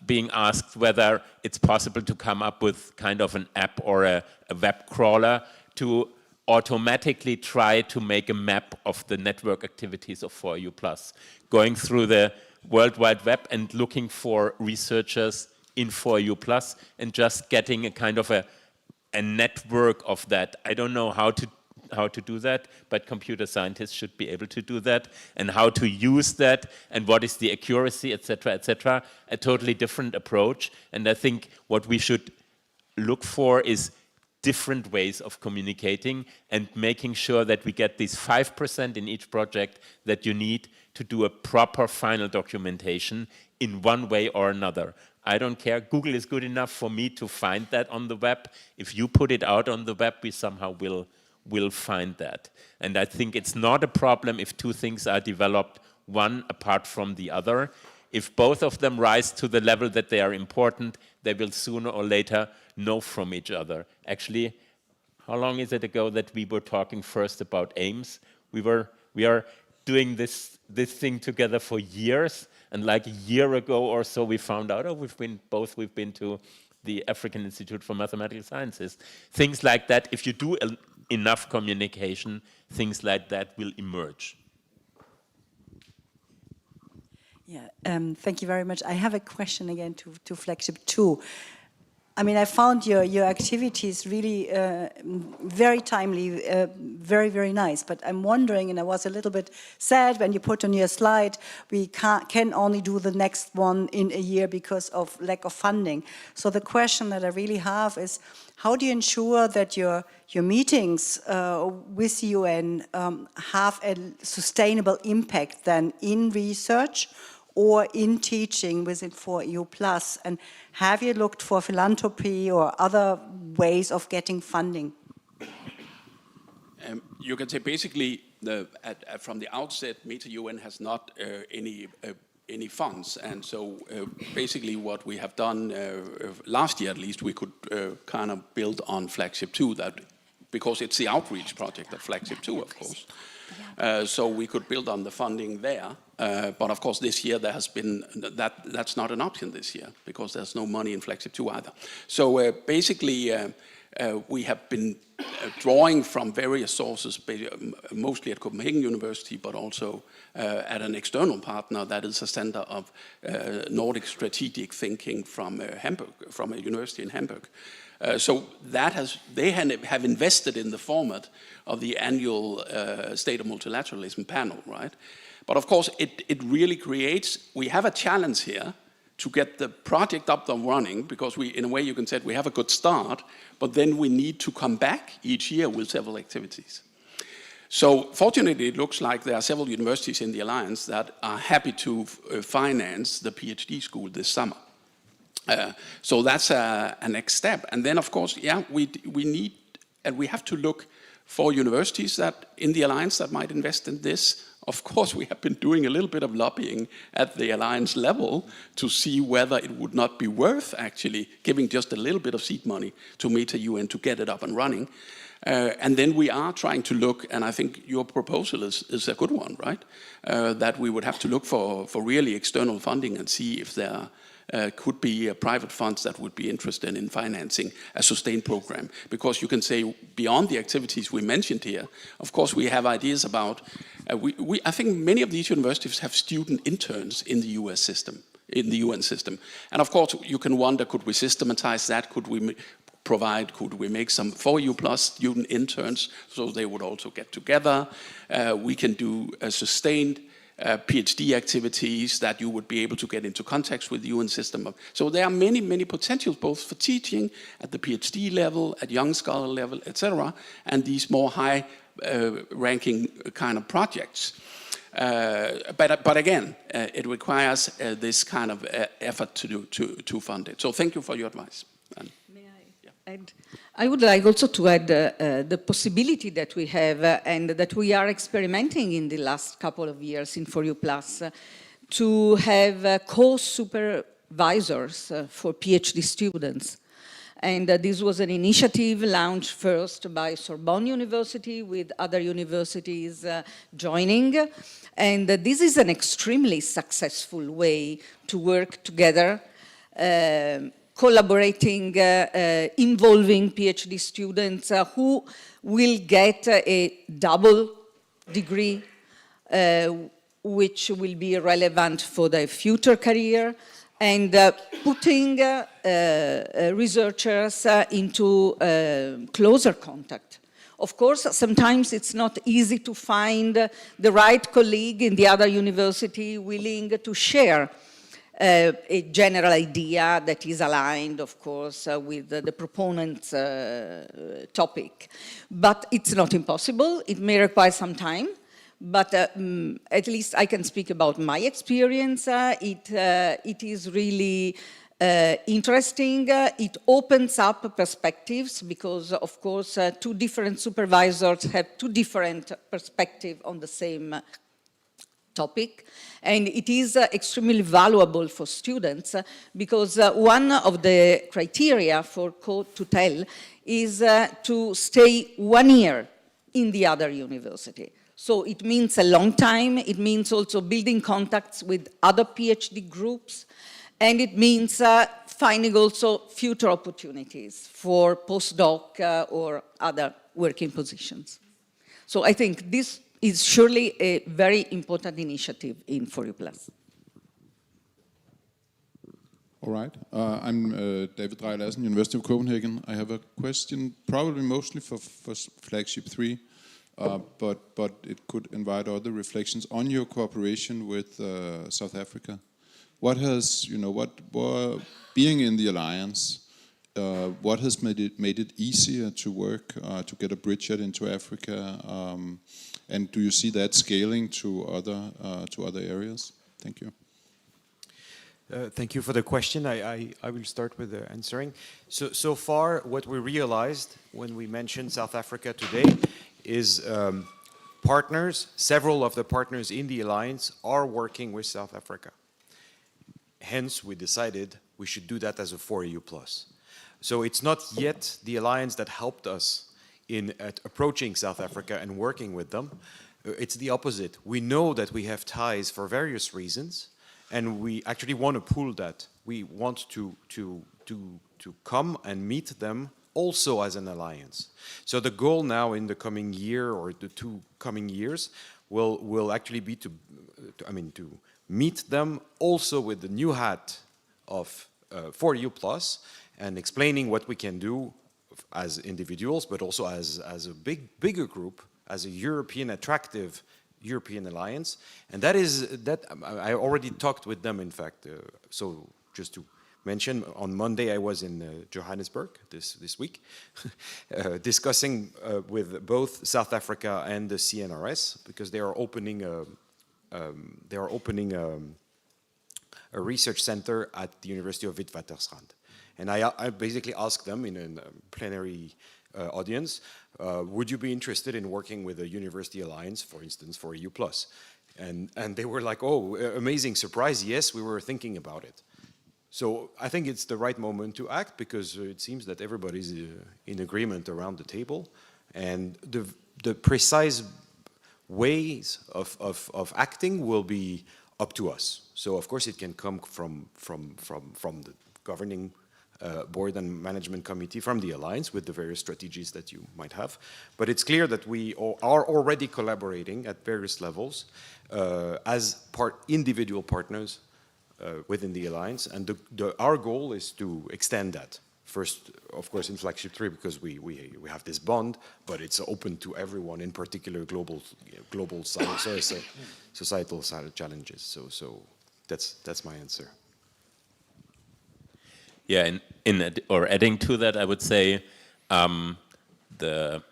being asked whether it's possible to come up with kind of an app or a web crawler to automatically try to make a map of the network activities of 4U+, going through the World Wide Web and looking for researchers in 4U+, and just getting a kind of a network of that. I don't know how to do that, but computer scientists should be able to do that, and how to use that, and what is the accuracy, etc., etc. A totally different approach, and I think what we should look for is different ways of communicating and making sure that we get these 5% in each project that you need to do a proper final documentation in one way or another. I don't care. Google is good enough for me to find that on the web. If you put it out on the web, we somehow will find that. And I think it's not a problem if two things are developed, one apart from the other. If both of them rise to the level that they are important, they will sooner or later know from each other. Actually, how long is it ago that we were talking first about aims? We are doing this thing together for years, and like a year ago or so we found out, we've been to the African Institute for Mathematical Sciences. Things like that, if you do enough communication, things like that will emerge. Yeah, thank you very much. I have a question again to Flagship 2. I mean, I found your activities really very timely, very, very nice. But I'm wondering, and I was a little bit sad when you put on your slide, we can only do the next one in a year because of lack of funding. So the question that I really have is, how do you ensure that your meetings with UN have a sustainable impact then in research or in teaching within 4EU+? And have you looked for philanthropy or other ways of getting funding? You can say basically, from the outset, Meta-UN has not any funds, and so basically what we have done last year, at least, we could kind of build on Flagship 2, because it's the outreach project of Flagship 2, of course. So we could build on the funding there, but of course this year there has been, that's not an option this year, because there's no money in Flagship 2 either. So basically we have been drawing from various sources, mostly at Copenhagen University, but also at an external partner that is a center of Nordic strategic thinking from Hamburg, from a university in Hamburg. So they have invested in the format of the annual State of Multilateralism panel, right? But of course, it really creates, we have a challenge here to get the project up and running, because in a way you can say we have a good start, but then we need to come back each year with several activities. So fortunately, it looks like there are several universities in the Alliance that are happy to finance the PhD school this summer. So that's a next step. And then, of course, yeah, we need, and we have to look for universities that in the Alliance that might invest in this. Of course, we have been doing a little bit of lobbying at the Alliance level to see whether it would not be worth actually giving just a little bit of seed money to Meta-UN to get it up and running. And then we are trying to look, and I think your proposal is a good one, right? That we would have to look for really external funding and see if there could be private funds that would be interested in financing a sustained program. Because you can say, beyond the activities we mentioned here, of course we have ideas about, I think many of these universities have student interns in the US system, in the UN system. And of course you can wonder, could we systematize that? Could we make some 4EU+ student interns so they would also get together? We can do a sustained PhD activities that you would be able to get into context with the UN system. So there are many, many potentials, both for teaching at the PhD level, at young scholar level, etc., and these more high-ranking kind of projects. But again, it requires this kind of effort to fund it. So thank you for your advice. I would like also to add the possibility that we have and that we are experimenting in the last couple of years in 4EU+, to have co-supervisors for PhD students. And this was an initiative launched first by Sorbonne University, with other universities joining. And this is an extremely successful way to work together, collaborating, involving PhD students who will get a double degree, which will be relevant for their future career, and putting researchers into closer contact. Of course, sometimes it's not easy to find the right colleague in the other university willing to share a general idea that is aligned, of course, with the proponent's topic. But it's not impossible. It may require some time. But at least I can speak about my experience. It is really interesting. It opens up perspectives because, of course, two different supervisors have two different perspectives on the same topic. And it is extremely valuable for students because one of the criteria for co-tutel is to stay 1 year in the other university. So it means a long time. It means also building contacts with other PhD groups. And it means finding also future opportunities for postdoc or other working positions. So I think this is surely a very important initiative in 4EU+. All right. I'm David Dreyer Lassen, University of Copenhagen. I have a question, probably mostly for Flagship 3, but it could invite other reflections on your cooperation with South Africa. What has, being in the alliance, what has made it easier to work to get a bridgehead into Africa, and do you see that scaling to other areas? Thank you. Thank you for the question. I will start with answering. So far, what we realized when we mentioned South Africa today is partners, several of the partners in the alliance are working with South Africa. Hence, we decided we should do that as a 4EU+. So it's not yet the alliance that helped us in approaching South Africa and working with them. It's the opposite. We know that we have ties for various reasons, and we actually want to pool that. We want to come and meet them also as an alliance. So the goal now in the coming year or the 2 coming years will actually be to meet them also with the new hat of 4EU+ and explaining what we can do as individuals, but also as a bigger group, as a attractive European alliance. And that I already talked with them, in fact. So just to mention, on Monday I was in Johannesburg this week, discussing with both South Africa and the CNRS, because they are opening a research center at the University of Witwatersrand. And I basically asked them in a plenary audience, would you be interested in working with a university alliance, for instance, for EU+? And they were like, oh, amazing surprise, yes, we were thinking about it. So I think it's the right moment to act, because it seems that everybody's in agreement around the table. And the precise ways of acting will be up to us. So of course it can come from the governing board and management committee from the alliance with the various strategies that you might have. But it's clear that we are already collaborating at various levels as individual partners within the alliance. And our goal is to extend that. First, of course, in Flagship 3, because we have this bond, but it's open to everyone, in particular global societal challenges. So that's my answer. Yeah, or adding to that, I would say the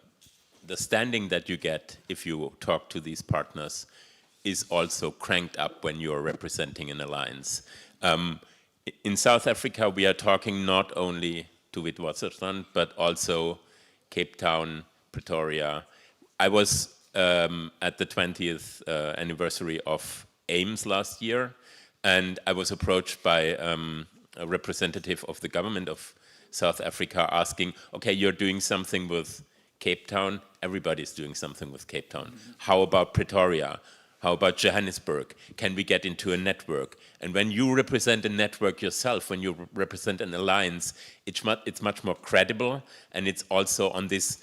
standing that you get if you talk to these partners is also cranked up when you're representing an alliance. In South Africa, we are talking not only to Witwatersrand, but also Cape Town, Pretoria. I was at the 20th anniversary of AIMS last year, and I was approached by a representative of the government of South Africa asking, okay, you're doing something with Cape Town, everybody's doing something with Cape Town. How about Pretoria? How about Johannesburg? Can we get into a network? And when you represent a network yourself, when you represent an alliance, it's much more credible, and it's also on this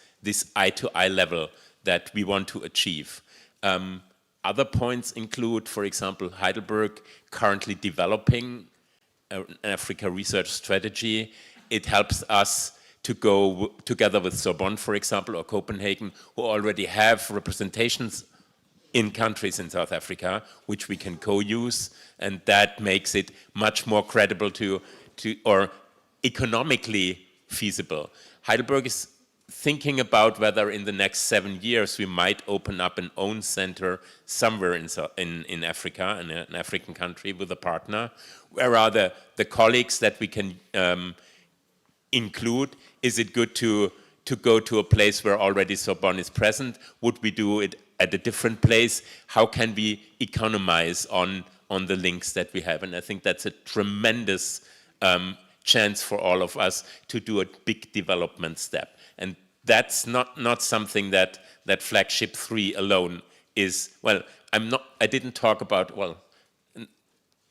eye-to-eye level that we want to achieve. Other points include, for example, Heidelberg currently developing an Africa research strategy. It helps us to go together with Sorbonne, for example, or Copenhagen, who already have representations in countries in South Africa, which we can co-use, and that makes it much more credible or economically feasible. Heidelberg is thinking about whether in the next 7 years we might open up an own center somewhere in Africa, in an African country with a partner. Where are the colleagues that we can include? Is it good to go to a place where already Sorbonne is present? Would we do it at a different place? How can we economize on the links that we have? And I think that's a tremendous chance for all of us to do a big development step. And that's not something that Flagship 3 alone is. Well, I didn't talk about,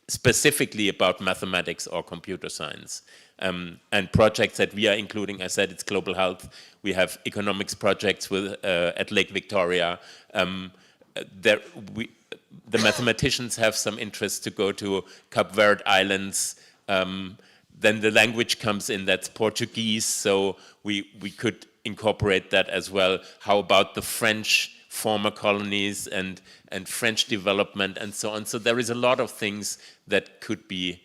specifically about mathematics or computer science. And projects that we are including, I said it's global health. We have economics projects at Lake Victoria. The mathematicians have some interest to go to Cape Verde Islands Then the language comes in, that's Portuguese, so we could incorporate that as well. How about the French former colonies and French development and so on? So there is a lot of things that could be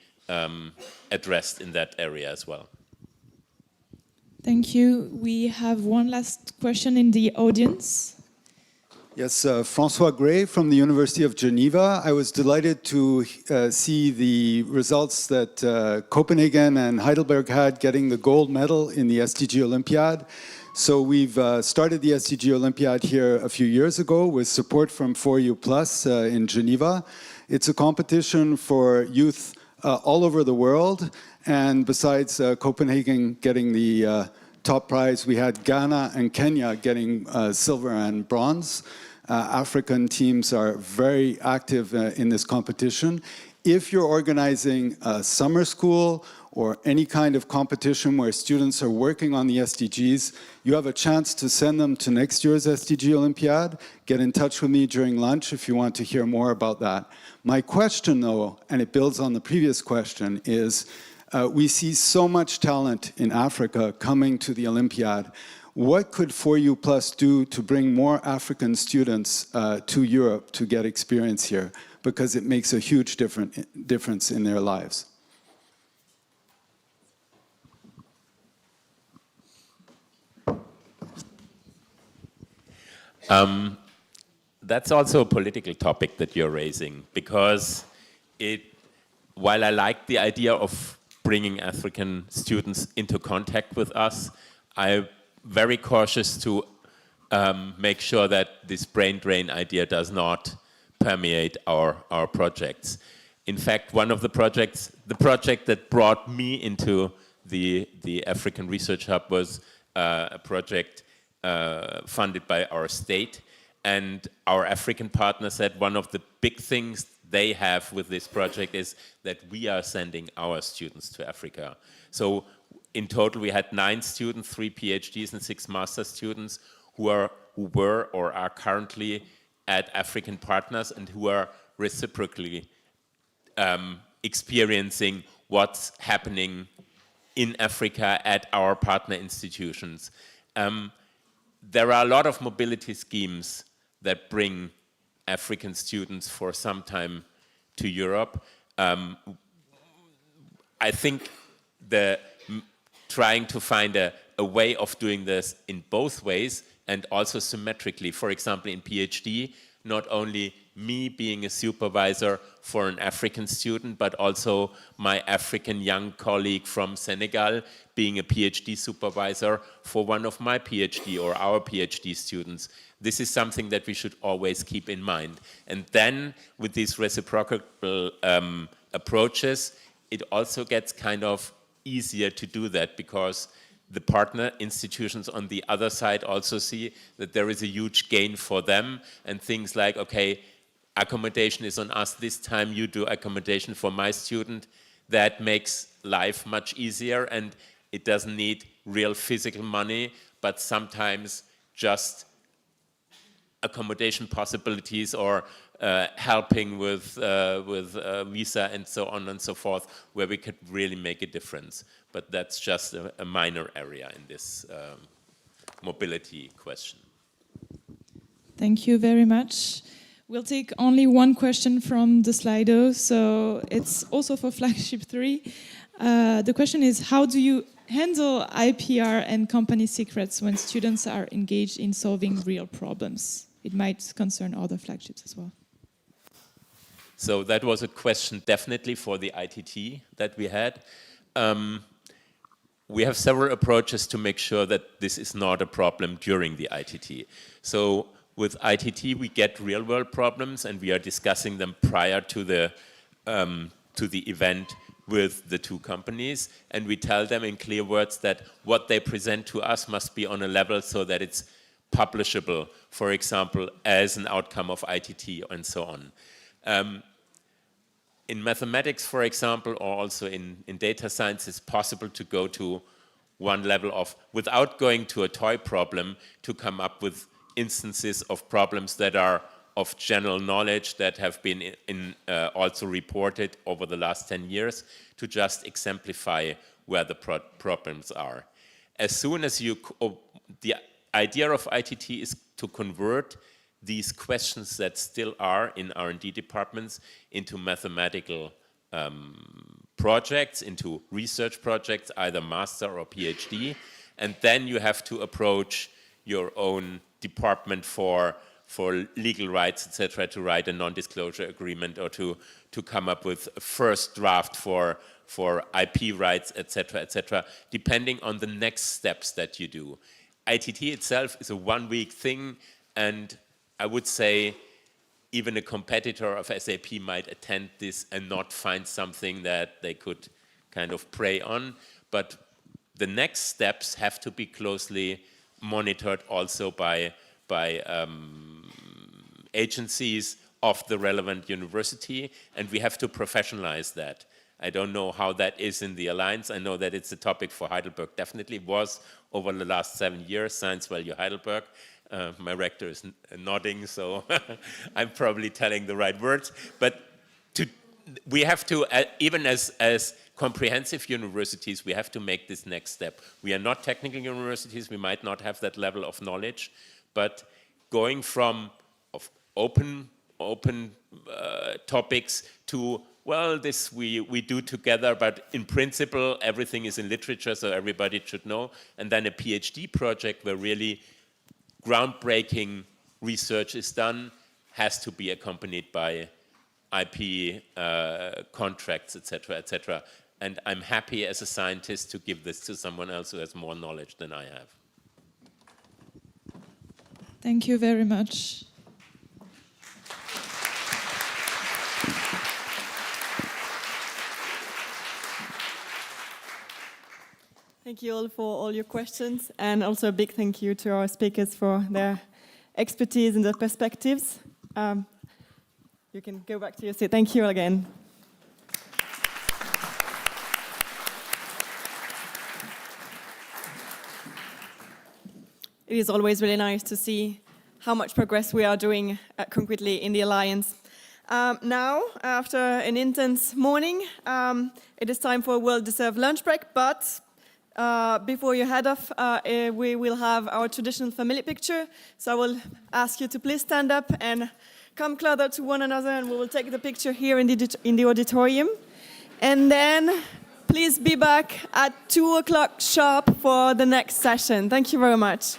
addressed in that area as well. Thank you. We have one last question in the audience. Yes, François Gray from the University of Geneva. I was delighted to see the results that Copenhagen and Heidelberg had getting the gold medal in the SDG Olympiad. So we've started the SDG Olympiad here a few years ago with support from 4U+ in Geneva. It's a competition for youth all over the world. And besides Copenhagen getting the top prize, we had Ghana and Kenya getting silver and bronze. African teams are very active in this competition. If you're organizing a summer school or any kind of competition where students are working on the SDGs, you have a chance to send them to next year's SDG Olympiad. Get in touch with me during lunch if you want to hear more about that. My question, though, and it builds on the previous question, is we see so much talent in Africa coming to the Olympiad. What could 4U+ do to bring more African students to Europe to get experience here? Because it makes a huge difference in their lives. That's also a political topic that you're raising, because while I like the idea of bringing African students into contact with us, I'm very cautious to make sure that this brain drain idea does not permeate our projects. In fact, one of the projects, the project that brought me into the African Research Hub was a project funded by our state, and our African partner said one of the big things they have with this project is that we are sending our students to Africa. So in total we had 9 students, 3 PhDs and 6 master students who were or are currently at African partners and who are reciprocally experiencing what's happening in Africa at our partner institutions. There are a lot of mobility schemes that bring African students for some time to Europe. I think trying to find a way of doing this in both ways and also symmetrically. For example, in PhD, not only me being a supervisor for an African student, but also my African young colleague from Senegal being a PhD supervisor for one of my PhD or our PhD students. This is something that we should always keep in mind. And then with these reciprocal approaches, it also gets kind of easier to do that, because the partner institutions on the other side also see that there is a huge gain for them, and things like, okay, accommodation is on us this time, you do accommodation for my student. That makes life much easier, and it doesn't need real physical money, but sometimes just accommodation possibilities or helping with visa and so on and so forth, where we could really make a difference. But that's just a minor area in this mobility question. Thank you very much. We'll take only one question from the Slido, so it's also for Flagship 3. The question is, how do you handle IPR and company secrets when students are engaged in solving real problems? It might concern other flagships as well. So that was a question definitely for the ITT that we had. We have several approaches to make sure that this is not a problem during the ITT. So with ITT, we get real-world problems, and we are discussing them prior to the event with the 2 companies, and we tell them in clear words that what they present to us must be on a level so that it's publishable, for example, as an outcome of ITT and so on. In mathematics, for example, or also in data science, it's possible to go to one level of, without going to a toy problem, to come up with instances of problems that are of general knowledge that have been also reported over the last 10 years to just exemplify where the problems are. As soon as the idea of ITT is to convert these questions that still are in R&D departments into mathematical projects, into research projects, either master or PhD, and then you have to approach your own department for legal rights, etc., to write a non-disclosure agreement or to come up with a first draft for IP rights, etc., etc., depending on the next steps that you do. ITT itself is a one-week thing, and I would say even a competitor of SAP might attend this and not find something that they could kind of prey on. But the next steps have to be closely monitored also by agencies of the relevant university, and we have to professionalize that. I don't know how that is in the Alliance. I know that it's a topic for Heidelberg, definitely was over the last 7 years, Science Value Heidelberg. My rector is nodding, so I'm probably telling the right words. But we have to, even as comprehensive universities, we have to make this next step. We are not technical universities. We might not have that level of knowledge, but going from open topics to, well, this we do together, but in principle, everything is in literature, so everybody should know. And then a PhD project where really groundbreaking research is done has to be accompanied by IP contracts, etc., etc. And I'm happy as a scientist to give this to someone else who has more knowledge than I have. Thank you very much. Thank you all for all your questions, and also a big thank you to our speakers for their expertise and their perspectives. You can go back to your seat. Thank you again. It is always really nice to see how much progress we are doing concretely in the Alliance. Now, after an intense morning, it is time for a well-deserved lunch break, but before you head off, we will have our traditional family picture. So I will ask you to please stand up and come closer to one another, and we will take the picture here in the auditorium. And then please be back at 2 o'clock sharp for the next session. Thank you very much.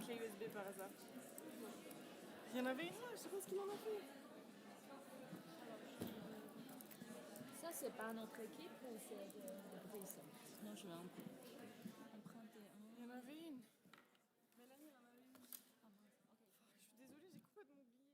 clé USB par hasard. Il y en avait une là, je sais pas ce qu'il en a fait. Ça, c'est pas notre équipe ou c'est de Brice? Sinon, je vais emprunter un. Il y en avait une. Mélanie, il en avait une. Ah mince, ok. Je suis désolée, j'ai complètement oublié.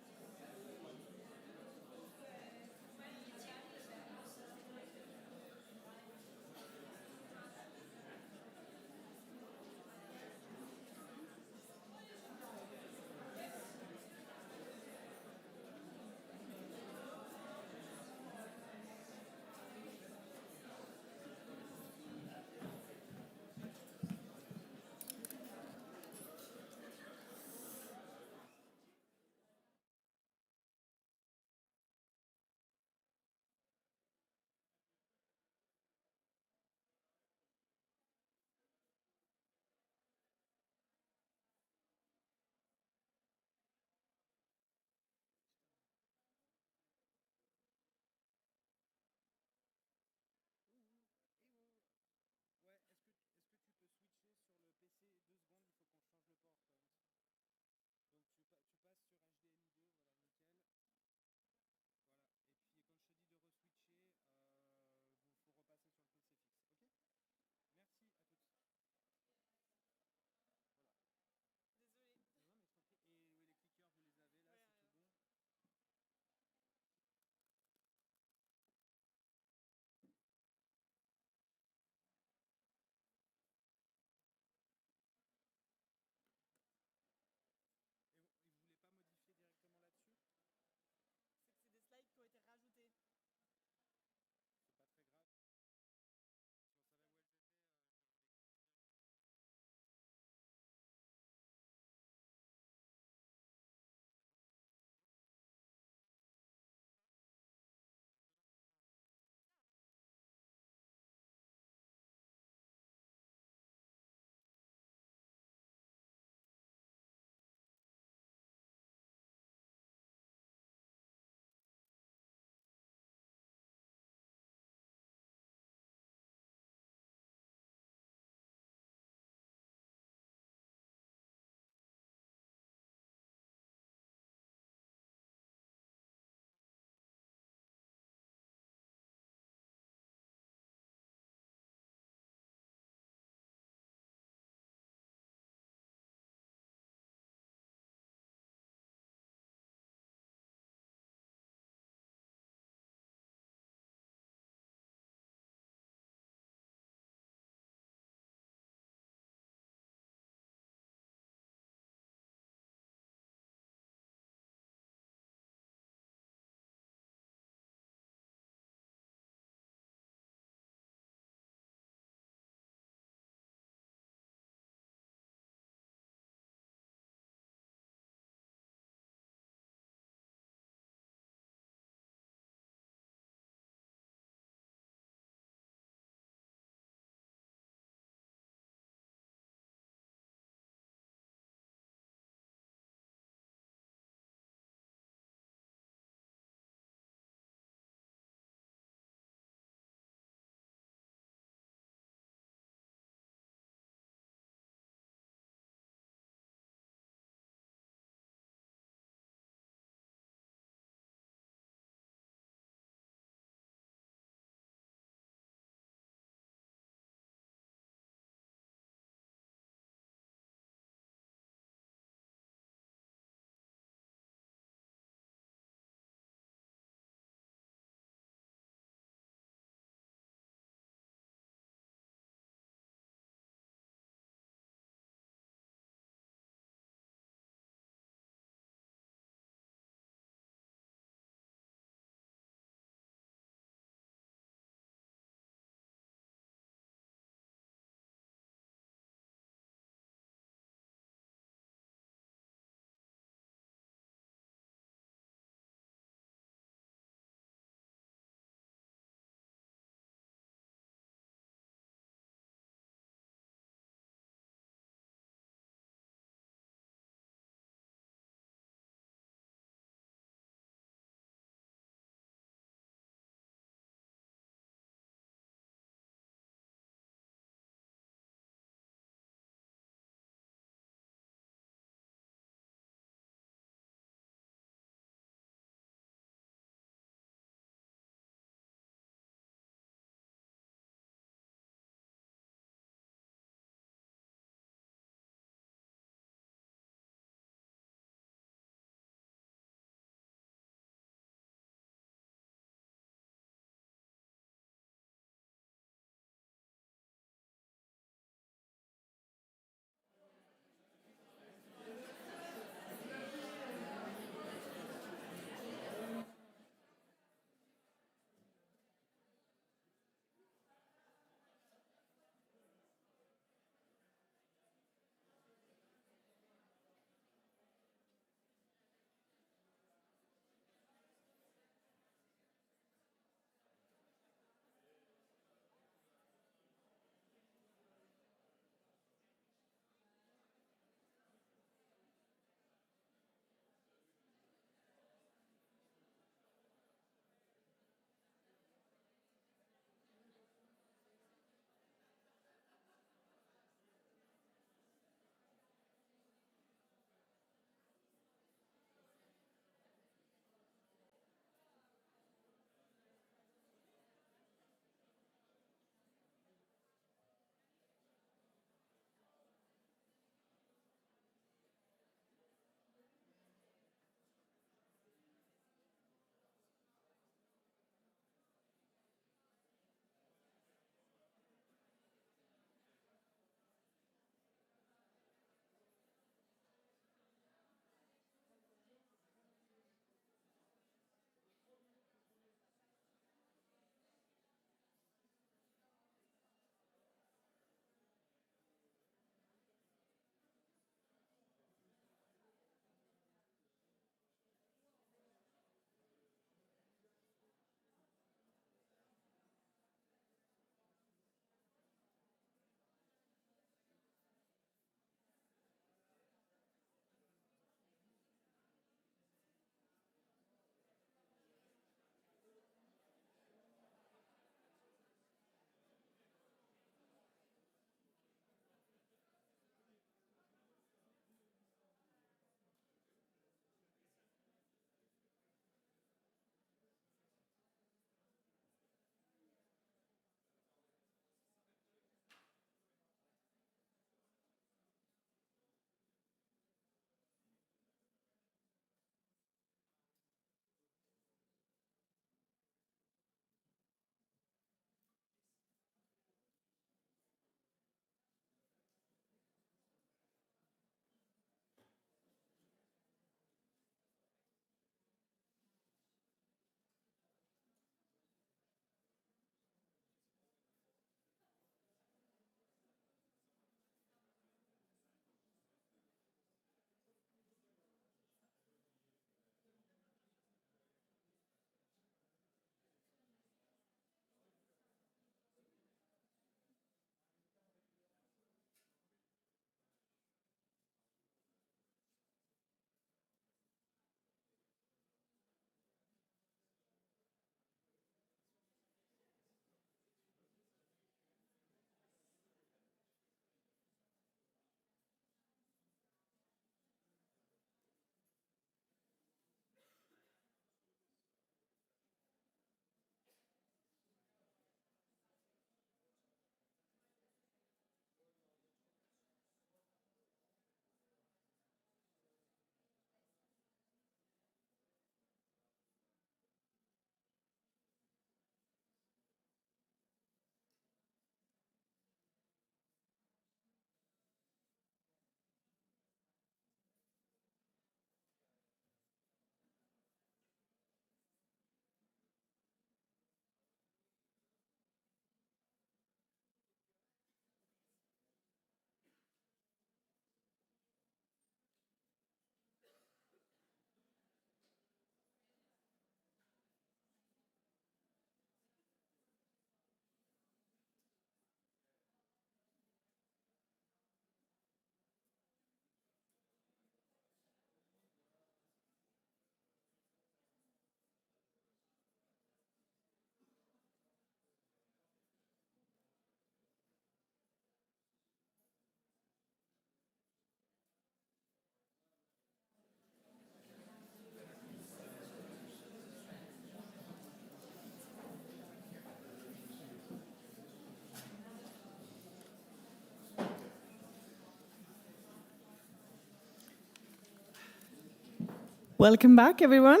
Welcome back, everyone.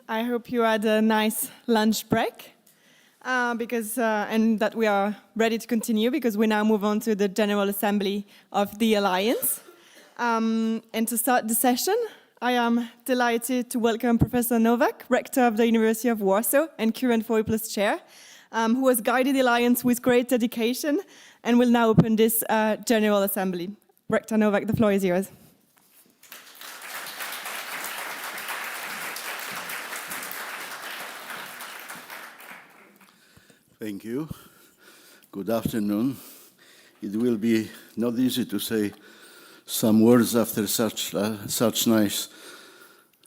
I hope you had a nice lunch break and that we are ready to continue because we now move on to the General Assembly of the Alliance. And to start the session, I am delighted to welcome Professor Nowak, Rector of the University of Warsaw and current 4E+ Chair, who has guided the Alliance with great dedication and will now open this General Assembly. Rector Nowak, the floor is yours. Thank you. Good afternoon. It will be not easy to say some words after such nice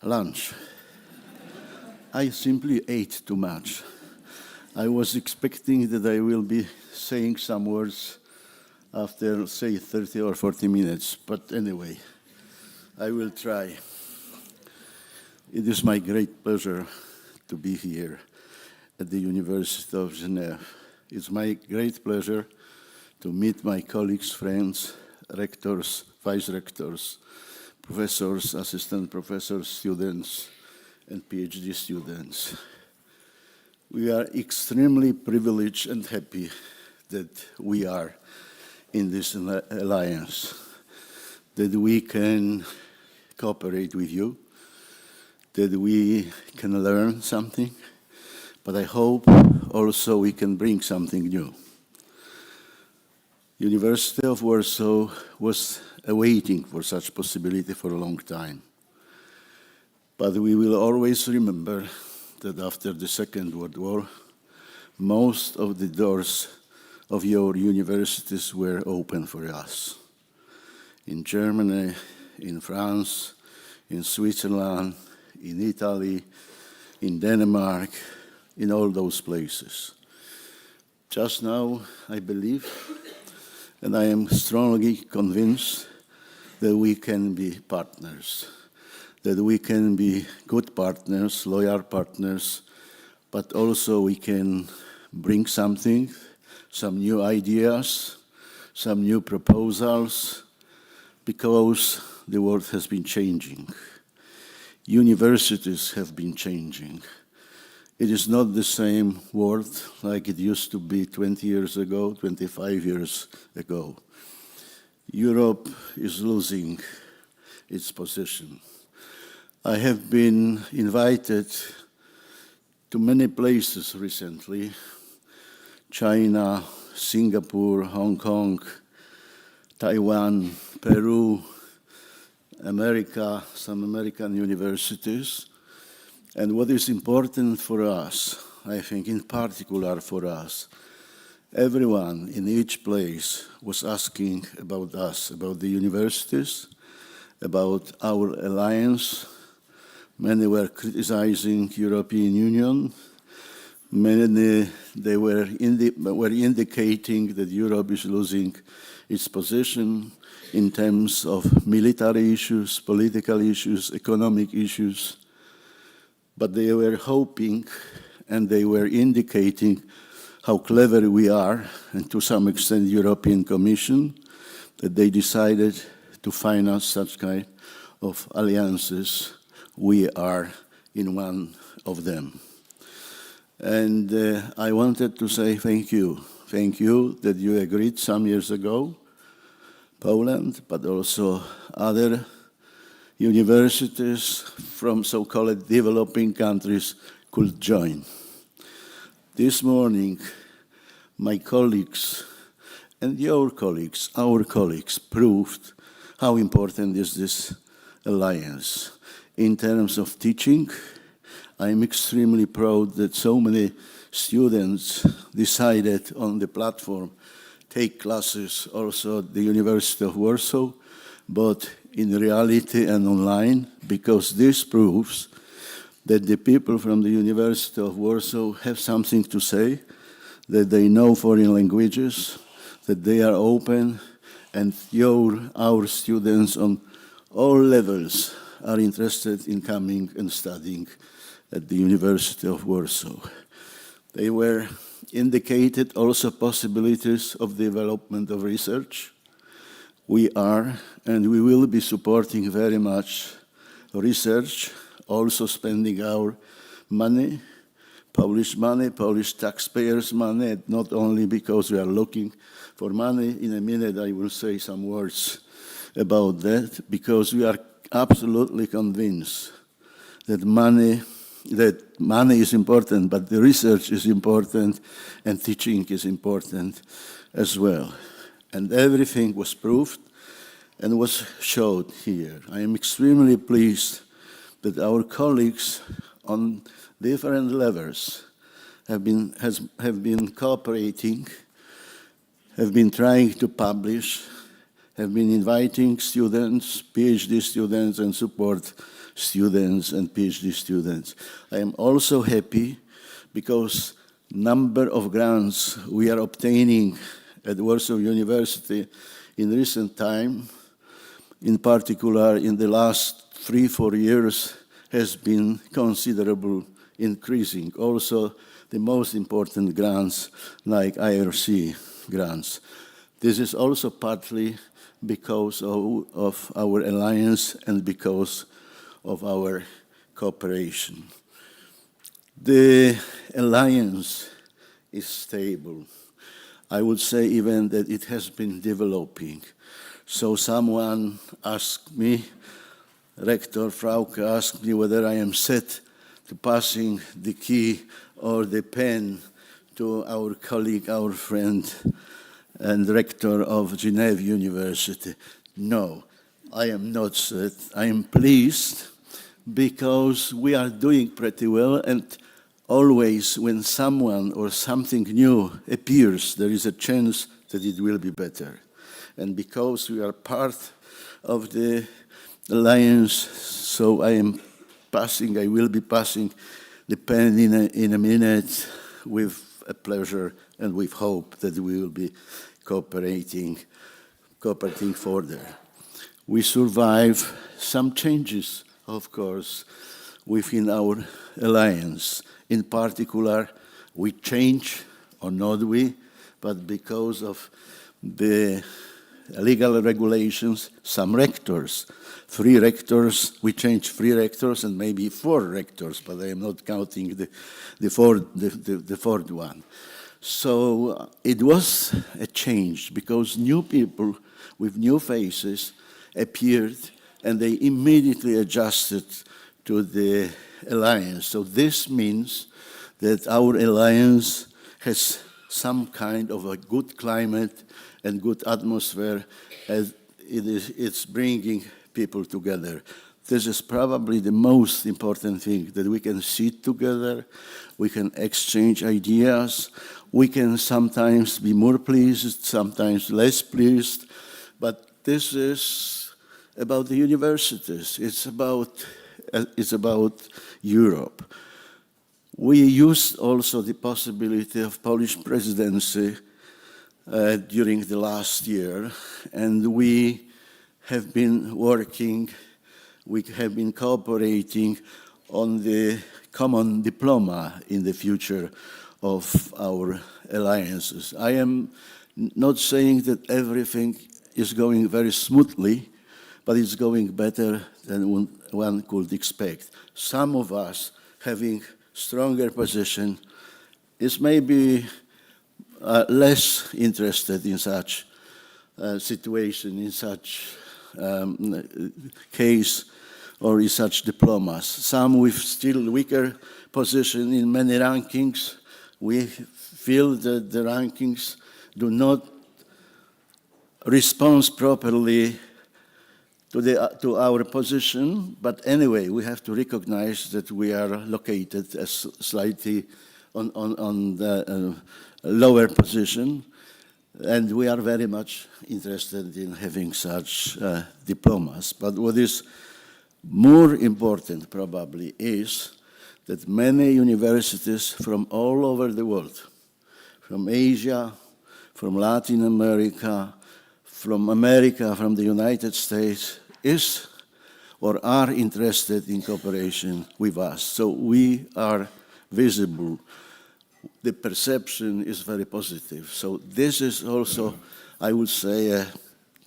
lunch. I simply ate too much. I was expecting that I will be saying some words after, say, 30 or 40 minutes, but anyway, I will try. It is my great pleasure to be here at the University of Geneva. It's my great pleasure to meet my colleagues, friends, rectors, vice-rectors, professors, assistant professors, students, and PhD students. We are extremely privileged and happy that we are in this alliance, that we can cooperate with you, that we can learn something, but I hope also we can bring something new. University of Warsaw was awaiting for such possibility for a long time. But we will always remember that after the Second World War, most of the doors of your universities were open for us. In Germany, in France, in Switzerland, in Italy, in Denmark, in all those places. Just now, I believe, and I am strongly convinced that we can be partners, that we can be good partners, loyal partners, but also we can bring something, some new ideas, some new proposals, because the world has been changing. Universities have been changing. It is not the same world like it used to be 20 years ago, 25 years ago. Europe is losing its position. I have been invited to many places recently: China, Singapore, Hong Kong, Taiwan, Peru, America, some American universities. And what is important for us, I think in particular for us, everyone in each place was asking about us, about the universities, about our alliance. Many were criticizing European Union. Many they were indicating that Europe is losing its position in terms of military issues, political issues, economic issues. But they were hoping and they were indicating how clever we are, and to some extent the European Commission, that they decided to finance such kind of alliances. We are in one of them. And I wanted to say thank you. Thank you that you agreed some years ago, Poland, but also other universities from so-called developing countries could join. This morning, my colleagues and your colleagues, our colleagues, proved how important is this alliance. In terms of teaching, I'm extremely proud that so many students decided on the platform take classes also at the University of Warsaw, but in reality and online, because this proves that the people from the University of Warsaw have something to say, that they know foreign languages, that they are open, and our students on all levels are interested in coming and studying at the University of Warsaw. They were indicated also possibilities of development of research. We are and we will be supporting very much research also spending our money, Polish taxpayers' money, not only because we are looking for money. In a minute I will say some words about that, because we are absolutely convinced that money is important, but the research is important and teaching is important as well. And everything was proved and was showed here. I am extremely pleased that our colleagues on different levels have been cooperating, have been trying to publish, have been inviting students, PhD students, and support students and PhD students. I am also happy because number of grants we are obtaining at Warsaw University in recent time, in particular in the last 3-4 years, has been considerable increasing. Also, the most important grants like IRC grants. This is also partly because of our alliance and because of our cooperation. The alliance is stable. I would say even that it has been developing. So someone asked me, Rector Frauke asked me whether I am set to passing the key or the pen to our colleague, our friend, and rector of Geneva University. No, I am not set. I am pleased because we are doing pretty well, and always when someone or something new appears, there is a chance that it will be better. And because we are part of the alliance, so I will be passing the pen in a minute with a pleasure and with hope that we will be cooperating further. We survive some changes, of course, within our alliance. In particular, we change, or not we, but because of the legal regulations, some rectors, 3 rectors, we changed 3 rectors and maybe 4 rectors, but I am not counting the fourth one. So it was a change because new people with new faces appeared and they immediately adjusted to the alliance. So this means that our alliance has some kind of a good climate and good atmosphere as it's bringing people together. This is probably the most important thing, that we can sit together, we can exchange ideas, we can sometimes be more pleased, sometimes less pleased, but this is about the universities, it's about Europe. We used also the possibility of Polish presidency during the last year, and we have been working, we have been cooperating on the common diploma in the future of our alliances. I am not saying that everything is going very smoothly, but it's going better than one could expect. Some of us having stronger position is maybe less interested in such situation, in such case, or in such diplomas. Some with still weaker position in many rankings. We feel that the rankings do not respond properly to our position, but anyway, we have to recognize that we are located as slightly on the lower position, and we are very much interested in having such diplomas. But what is more important probably is that many universities from all over the world, from Asia, from Latin America, from America, from the United States, is or are interested in cooperation with us. So we are visible. The perception is very positive. So this is also, I would say,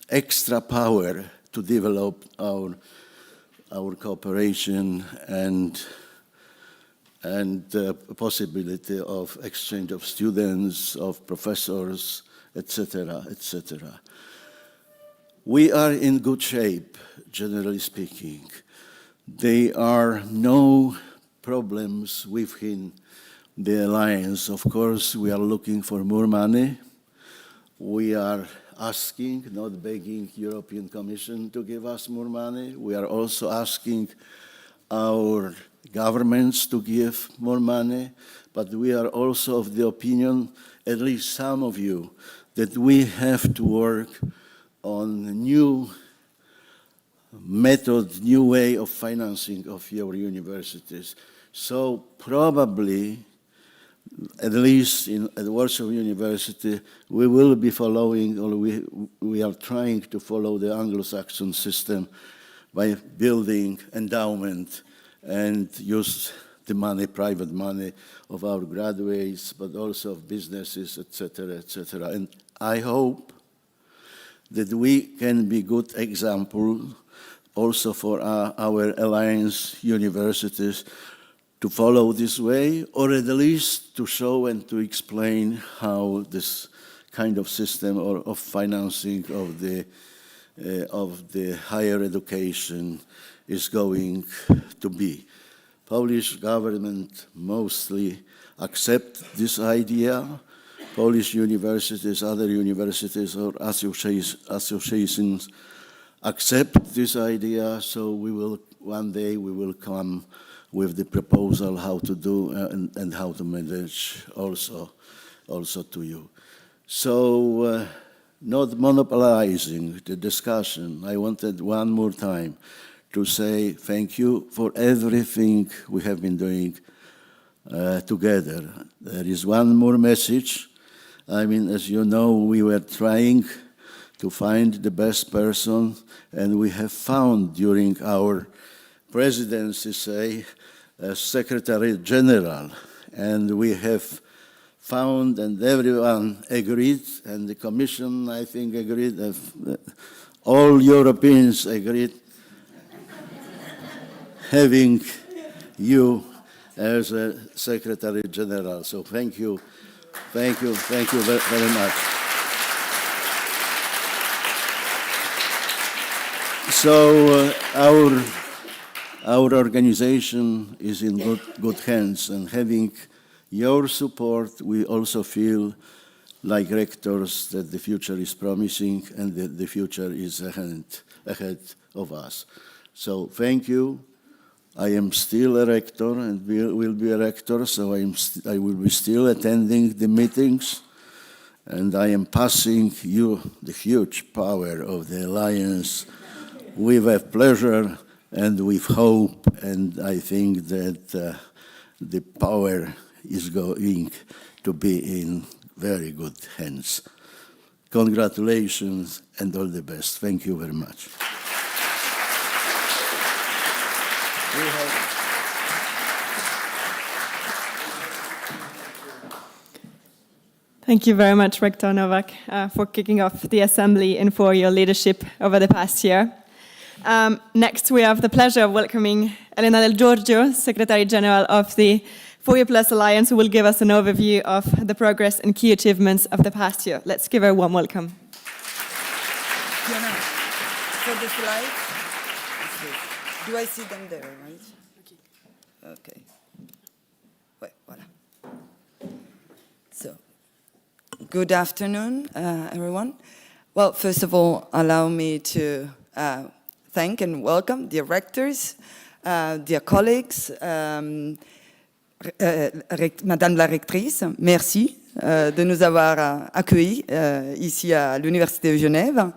extra power to develop our cooperation and the possibility of exchange of students, of professors, etc., etc. We are in good shape, generally speaking. There are no problems within the alliance. Of course, we are looking for more money. We are asking, not begging, European Commission to give us more money. We are also asking our governments to give more money, but we are also of the opinion, at least some of you, that we have to work on a new method, new way of financing of your universities. So probably, at least at Warsaw University, we will be following, or we are trying to follow the Anglo-Saxon system by building endowment and use the money, private money of our graduates, but also of businesses, etc., etc. And I hope that we can be good example also for our alliance universities to follow this way, or at least to show and to explain how this kind of system or of financing of the higher education is going to be. Polish government mostly accept this idea. Polish universities, other universities or associations accept this idea, so one day we will come with the proposal how to do and how to manage also to you. So not monopolizing the discussion, I wanted one more time to say thank you for everything we have been doing together. There is one more message. I mean, as you know, we were trying to find the best person, and we have found during our presidency, say, a Secretary General, and we have found, and everyone agreed, and the Commission, I think, agreed, all Europeans agreed, having you as a Secretary General. So thank you very much. So our organization is in good hands, and having your support, we also feel like rectors that the future is promising and that the future is ahead of us. So thank you. I am still a rector and will be a rector, so I will be still attending the meetings, and I am passing you the huge power of the Alliance with a pleasure and with hope, and I think that the power is going to be in very good hands. Congratulations and all the best. Thank you very much. Thank you very much, Rector Novak, for kicking off the assembly and for your leadership over the past year. Next, we have the pleasure of welcoming Elena Del Giorgio, Secretary General of the 4U+ Alliance, who will give us an overview of the progress and key achievements of the past year. Let's give her a warm welcome. Fiona, for the slides, do I see them there, right? Okay. Wait, voilà. So, good afternoon, everyone. Well, first of all, allow me to thank and welcome dear rectors, dear colleagues, Madame la rectrice, merci de nous avoir accueillis ici à l'Université de Genève.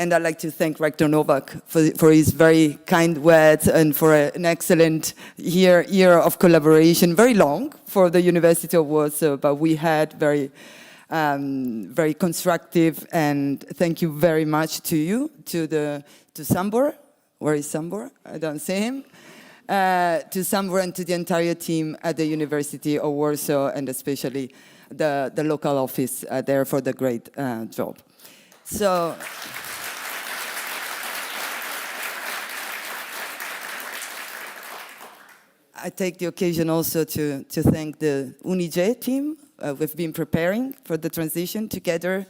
And I'd like to thank Rector Novak for his very kind words and for an excellent year of collaboration, very long for the University of Warsaw, but we had very constructive, and thank you very much to you, to Sambor. Where is Sambor? I don't see him. To Sambor and to the entire team at the University of Warsaw, and especially the local office there for the great job. I take the occasion also to thank the UNIJ team. We've been preparing for the transition together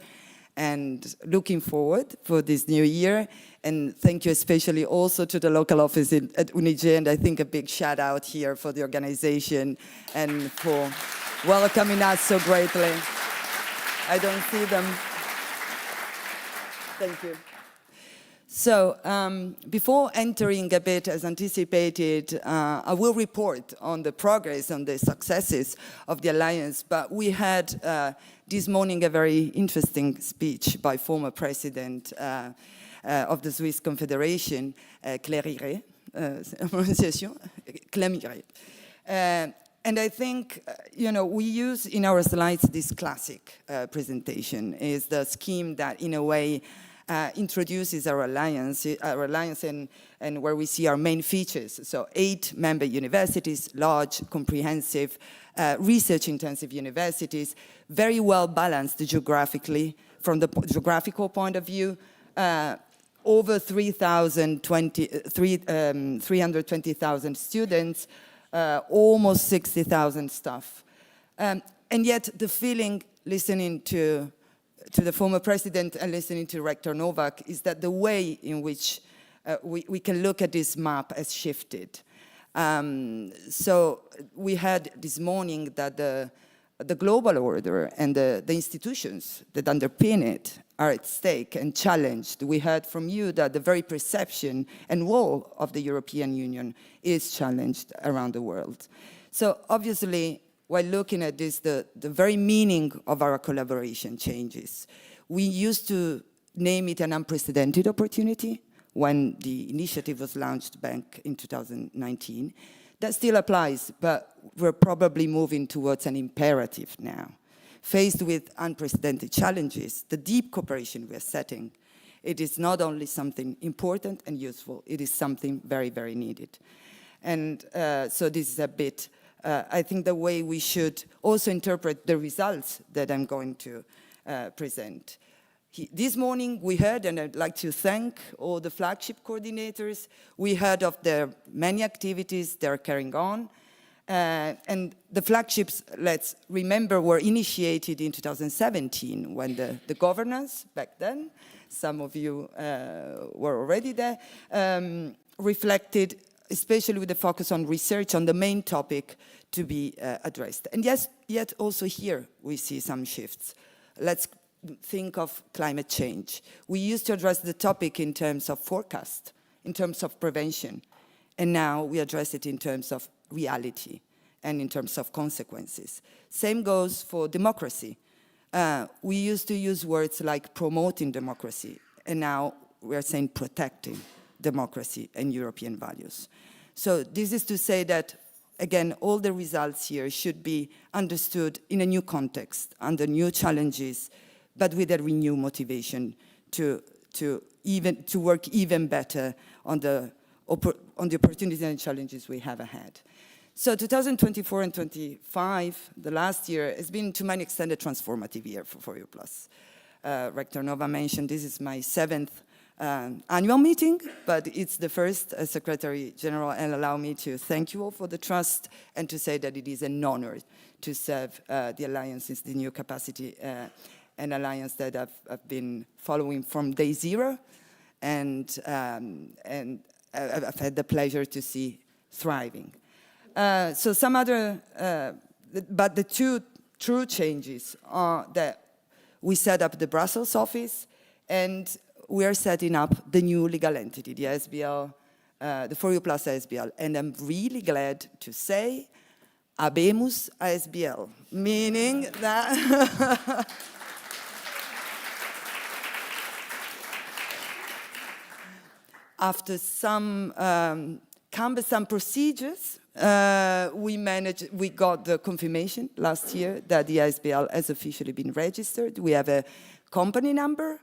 and looking forward for this new year. And thank you especially also to the local office at UNIJ, and I think a big shout out here for the organization and for welcoming us so greatly. I don't see them. Thank you. So before entering a bit as anticipated, I will report on the progress, on the successes of the Alliance, but we had this morning a very interesting speech by former President of the Swiss Confederation, Cléry Ré. And I think, we use in our slides this classic presentation, is the scheme that in a way introduces our alliance and where we see our main features. So 8 member universities, large, comprehensive, research-intensive universities, very well balanced geographically from the geographical point of view, over 320,000 students, almost 60,000 staff. And yet the feeling, listening to the former president and listening to Rector Novak, is that the way in which we can look at this map has shifted. So we had this morning that the global order and the institutions that underpin it are at stake and challenged. We heard from you that the very perception and role of the European Union is challenged around the world. So obviously, while looking at this, the very meaning of our collaboration changes. We used to name it an unprecedented opportunity when the initiative was launched back in 2019. That still applies, but we're probably moving towards an imperative now. Faced with unprecedented challenges, the deep cooperation we're setting, it is not only something important and useful, it is something very, very needed. And so this is a bit, I think, the way we should also interpret the results that I'm going to present. This morning we heard, and I'd like to thank all the flagship coordinators, we heard of their many activities they're carrying on. And the flagships, let's remember, were initiated in 2017 when the governance back then, some of you were already there, reflected, especially with the focus on research, on the main topic to be addressed. And yes, yet also here we see some shifts. Let's think of climate change. We used to address the topic in terms of forecast, in terms of prevention, and now we address it in terms of reality and in terms of consequences. Same goes for democracy. We used to use words like promoting democracy, and now we're saying protecting democracy and European values. So this is to say that, again, all the results here should be understood in a new context, under new challenges, but with a renewed motivation to work even better on the opportunities and challenges we have ahead. So 2024 and 25, the last year, has been to many extent a transformative year for FOR-EU+. Rector Nova mentioned this is my 7th annual meeting, but it's the first as Secretary General, and allow me to thank you all for the trust and to say that it is an honor to serve the Alliance in the new capacity, an alliance that I've been following from day zero, and I've had the pleasure to see thriving. So some other, but the two true changes are that we set up the Brussels office, and we are setting up the new legal entity, the ASBL, the FOR-EU+ ASBL. And I'm really glad to say, Habemus ASBL, meaning that after some cumbersome procedures, we got the confirmation last year that the ASBL has officially been registered. We have a company number,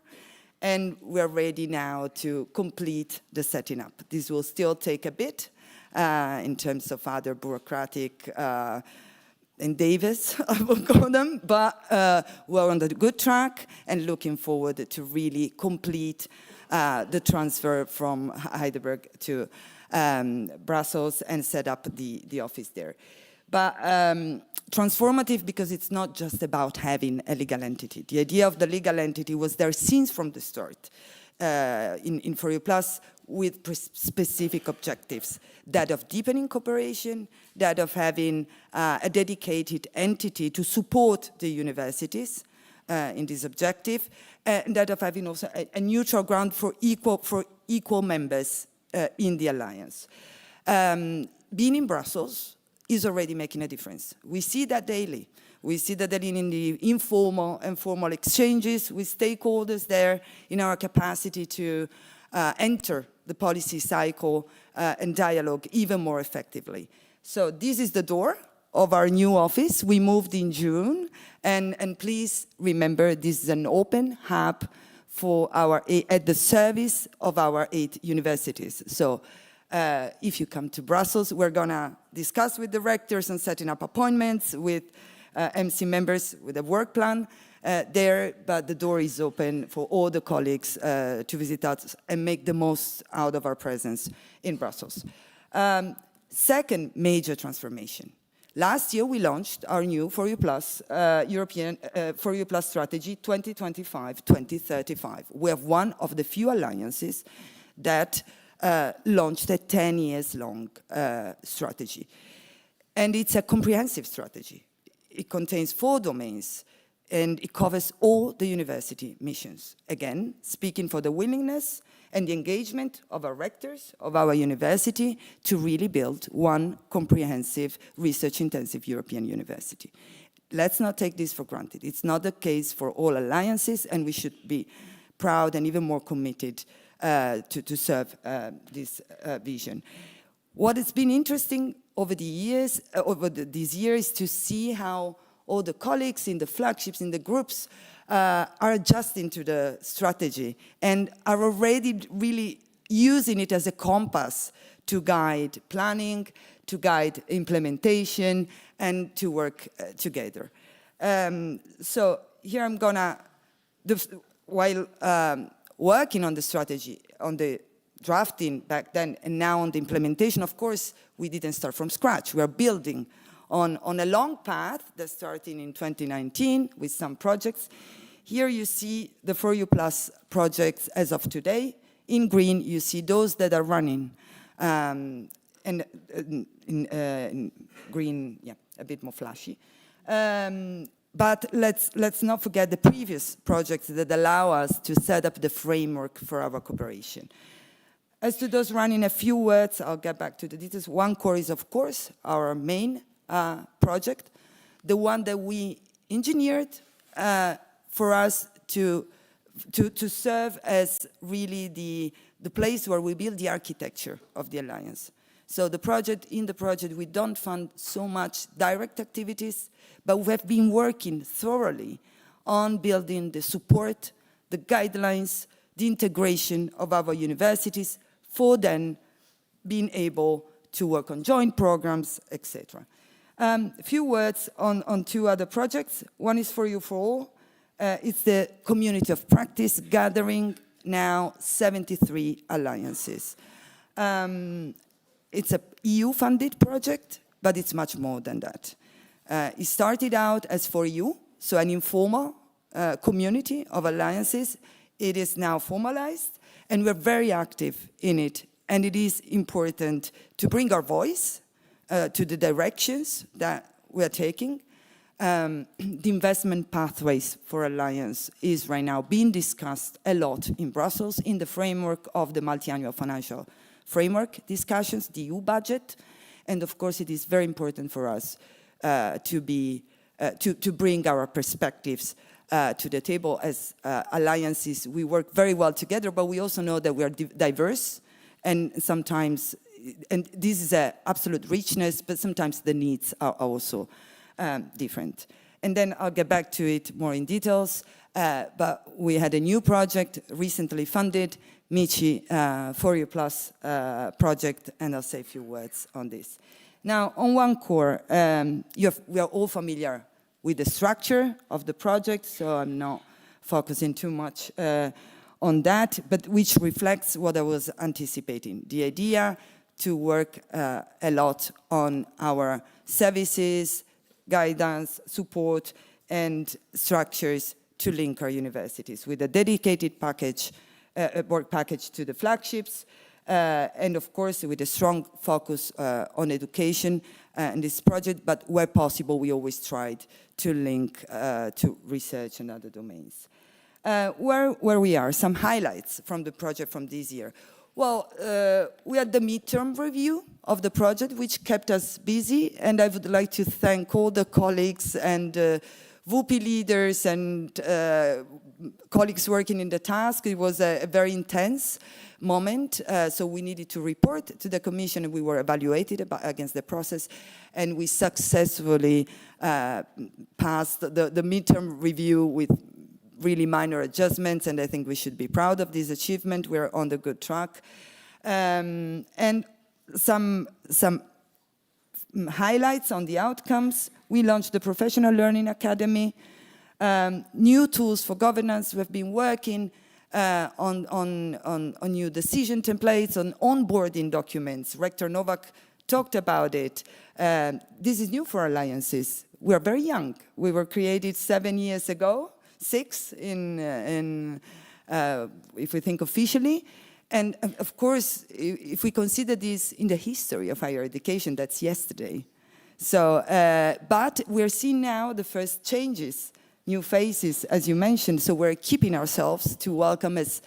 and we're ready now to complete the setting up. This will still take a bit in terms of other bureaucratic endeavors, I will call them, but we're on the good track and looking forward to really complete the transfer from Heidelberg to Brussels and set up the office there. But transformative because it's not just about having a legal entity. The idea of the legal entity was there since from the start in For You Plus with specific objectives, that of deepening cooperation, that of having a dedicated entity to support the universities in this objective, and that of having also a neutral ground for equal members in the alliance. Being in Brussels is already making a difference. We see that daily. We see that in the informal and formal exchanges with stakeholders there, in our capacity to enter the policy cycle and dialogue even more effectively. So this is the door of our new office. We moved in June, and please remember this is an open hub for at the service of our 8 universities. So if you come to Brussels, we're gonna discuss with the rectors and setting up appointments with MC members with a work plan there, but the door is open for all the colleagues to visit us and make the most out of our presence in Brussels. Second major transformation. Last year, we launched our new For You Plus European For You Plus strategy 2025-2035. We have one of the few alliances that launched a 10 years long strategy. And it's a comprehensive strategy. It contains 4 domains, and it covers all the university missions. Again, speaking for the willingness and the engagement of our rectors, of our university, to really build one comprehensive, research-intensive European university. Let's not take this for granted. It's not the case for all alliances, and we should be proud and even more committed to serve this vision. What has been interesting over the years, these years, to see how all the colleagues in the flagships, in the groups, are adjusting to the strategy and are already really using it as a compass to guide planning, to guide implementation, and to work together. So here I'm gonna, while working on the strategy, on the drafting back then, and now on the implementation, of course, we didn't start from scratch. We are building on a long path that started in 2019 with some projects. Here you see the For You Plus projects as of today. In green, you see those that are running. And in green, yeah, a bit more flashy. But let's not forget the previous projects that allow us to set up the framework for our cooperation. As to those running, a few words, I'll get back to the details. OneCore is, of course, our main project, the one that we engineered for us to serve as really the place where we build the architecture of the alliance. So in the project, we don't fund so much direct activities, but we have been working thoroughly on building the support, the guidelines, the integration of our universities for then being able to work on joint programs, etc. A few words on 2 other projects. One is For You For All. It's the community of practice gathering now 73 alliances. It's an EU-funded project, but it's much more than that. It started out as For You, so an informal community of alliances. It is now formalized, and we're very active in it. And it is important to bring our voice to the directions that we are taking. The investment pathways for Alliance is right now being discussed a lot in Brussels in the framework of the multi-annual financial framework discussions, the EU budget. And of course, it is very important for us to bring our perspectives to the table. As alliances, we work very well together, but we also know that we are diverse, and sometimes, and this is an absolute richness, but sometimes the needs are also different. And then I'll get back to it more in details, but we had a new project recently funded, Michi For You Plus project, and I'll say a few words on this. Now, on OneCore, we are all familiar with the structure of the project, so I'm not focusing too much on that, but which reflects what I was anticipating. The idea to work a lot on our services, guidance, support, and structures to link our universities with a dedicated package, work package to the flagships, and of course with a strong focus on education in this project, but where possible we always tried to link to research and other domains. Where we are, some highlights from the project from this year. Well, we had the midterm review of the project, which kept us busy, and I would like to thank all the colleagues and VUPI leaders and colleagues working in the task. It was a very intense moment, so we needed to report to the Commission, and we were evaluated against the process, and we successfully passed the midterm review with really minor adjustments, and I think we should be proud of this achievement. We're on the good track. And some highlights on the outcomes. We launched the Professional Learning Academy, new tools for governance. We've been working on new decision templates, on onboarding documents. Rector Novak talked about it. This is new for alliances. We are very young. We were created 7 years ago. 6 if we think officially. And of course, if we consider this in the history of higher education, that's yesterday. So, but we're seeing now the first changes, new faces, as you mentioned, so we're keeping ourselves to welcome as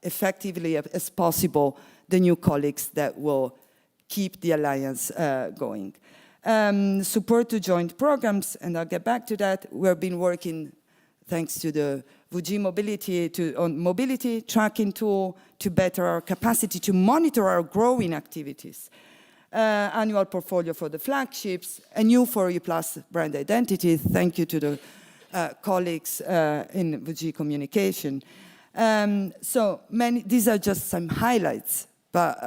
effectively as possible the new colleagues that will keep the alliance going. Support to joint programs, and I'll get back to that. We've been working, thanks to the VUG mobility, on mobility tracking tool to better our capacity to monitor our growing activities. Annual portfolio for the flagships, a new 4U+ brand identity. Thank you to the colleagues in VUG communication. So these are just some highlights, but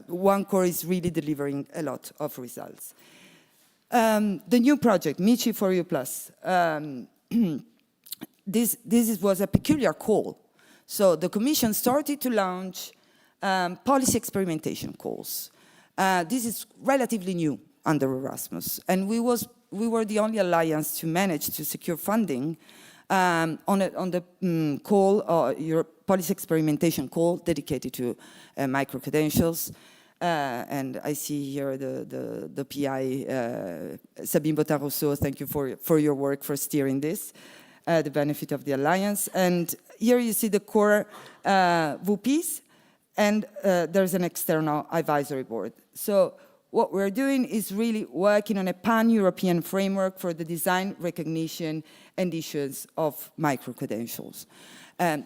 OneCore is really delivering a lot of results. The new project, MICI 4U+, this was a peculiar call. So the Commission started to launch policy experimentation calls. This is relatively new under Erasmus, and we were the only alliance to manage to secure funding on the call, your policy experimentation call dedicated to micro-credentials. And I see here the PI, Sabine Botta-Rousseau, thank you for your work for steering this, the benefit of the alliance. And here you see the core VUPs, and there's an external advisory board. So what we're doing is really working on a pan-European framework for the design, recognition, and issuance of micro-credentials.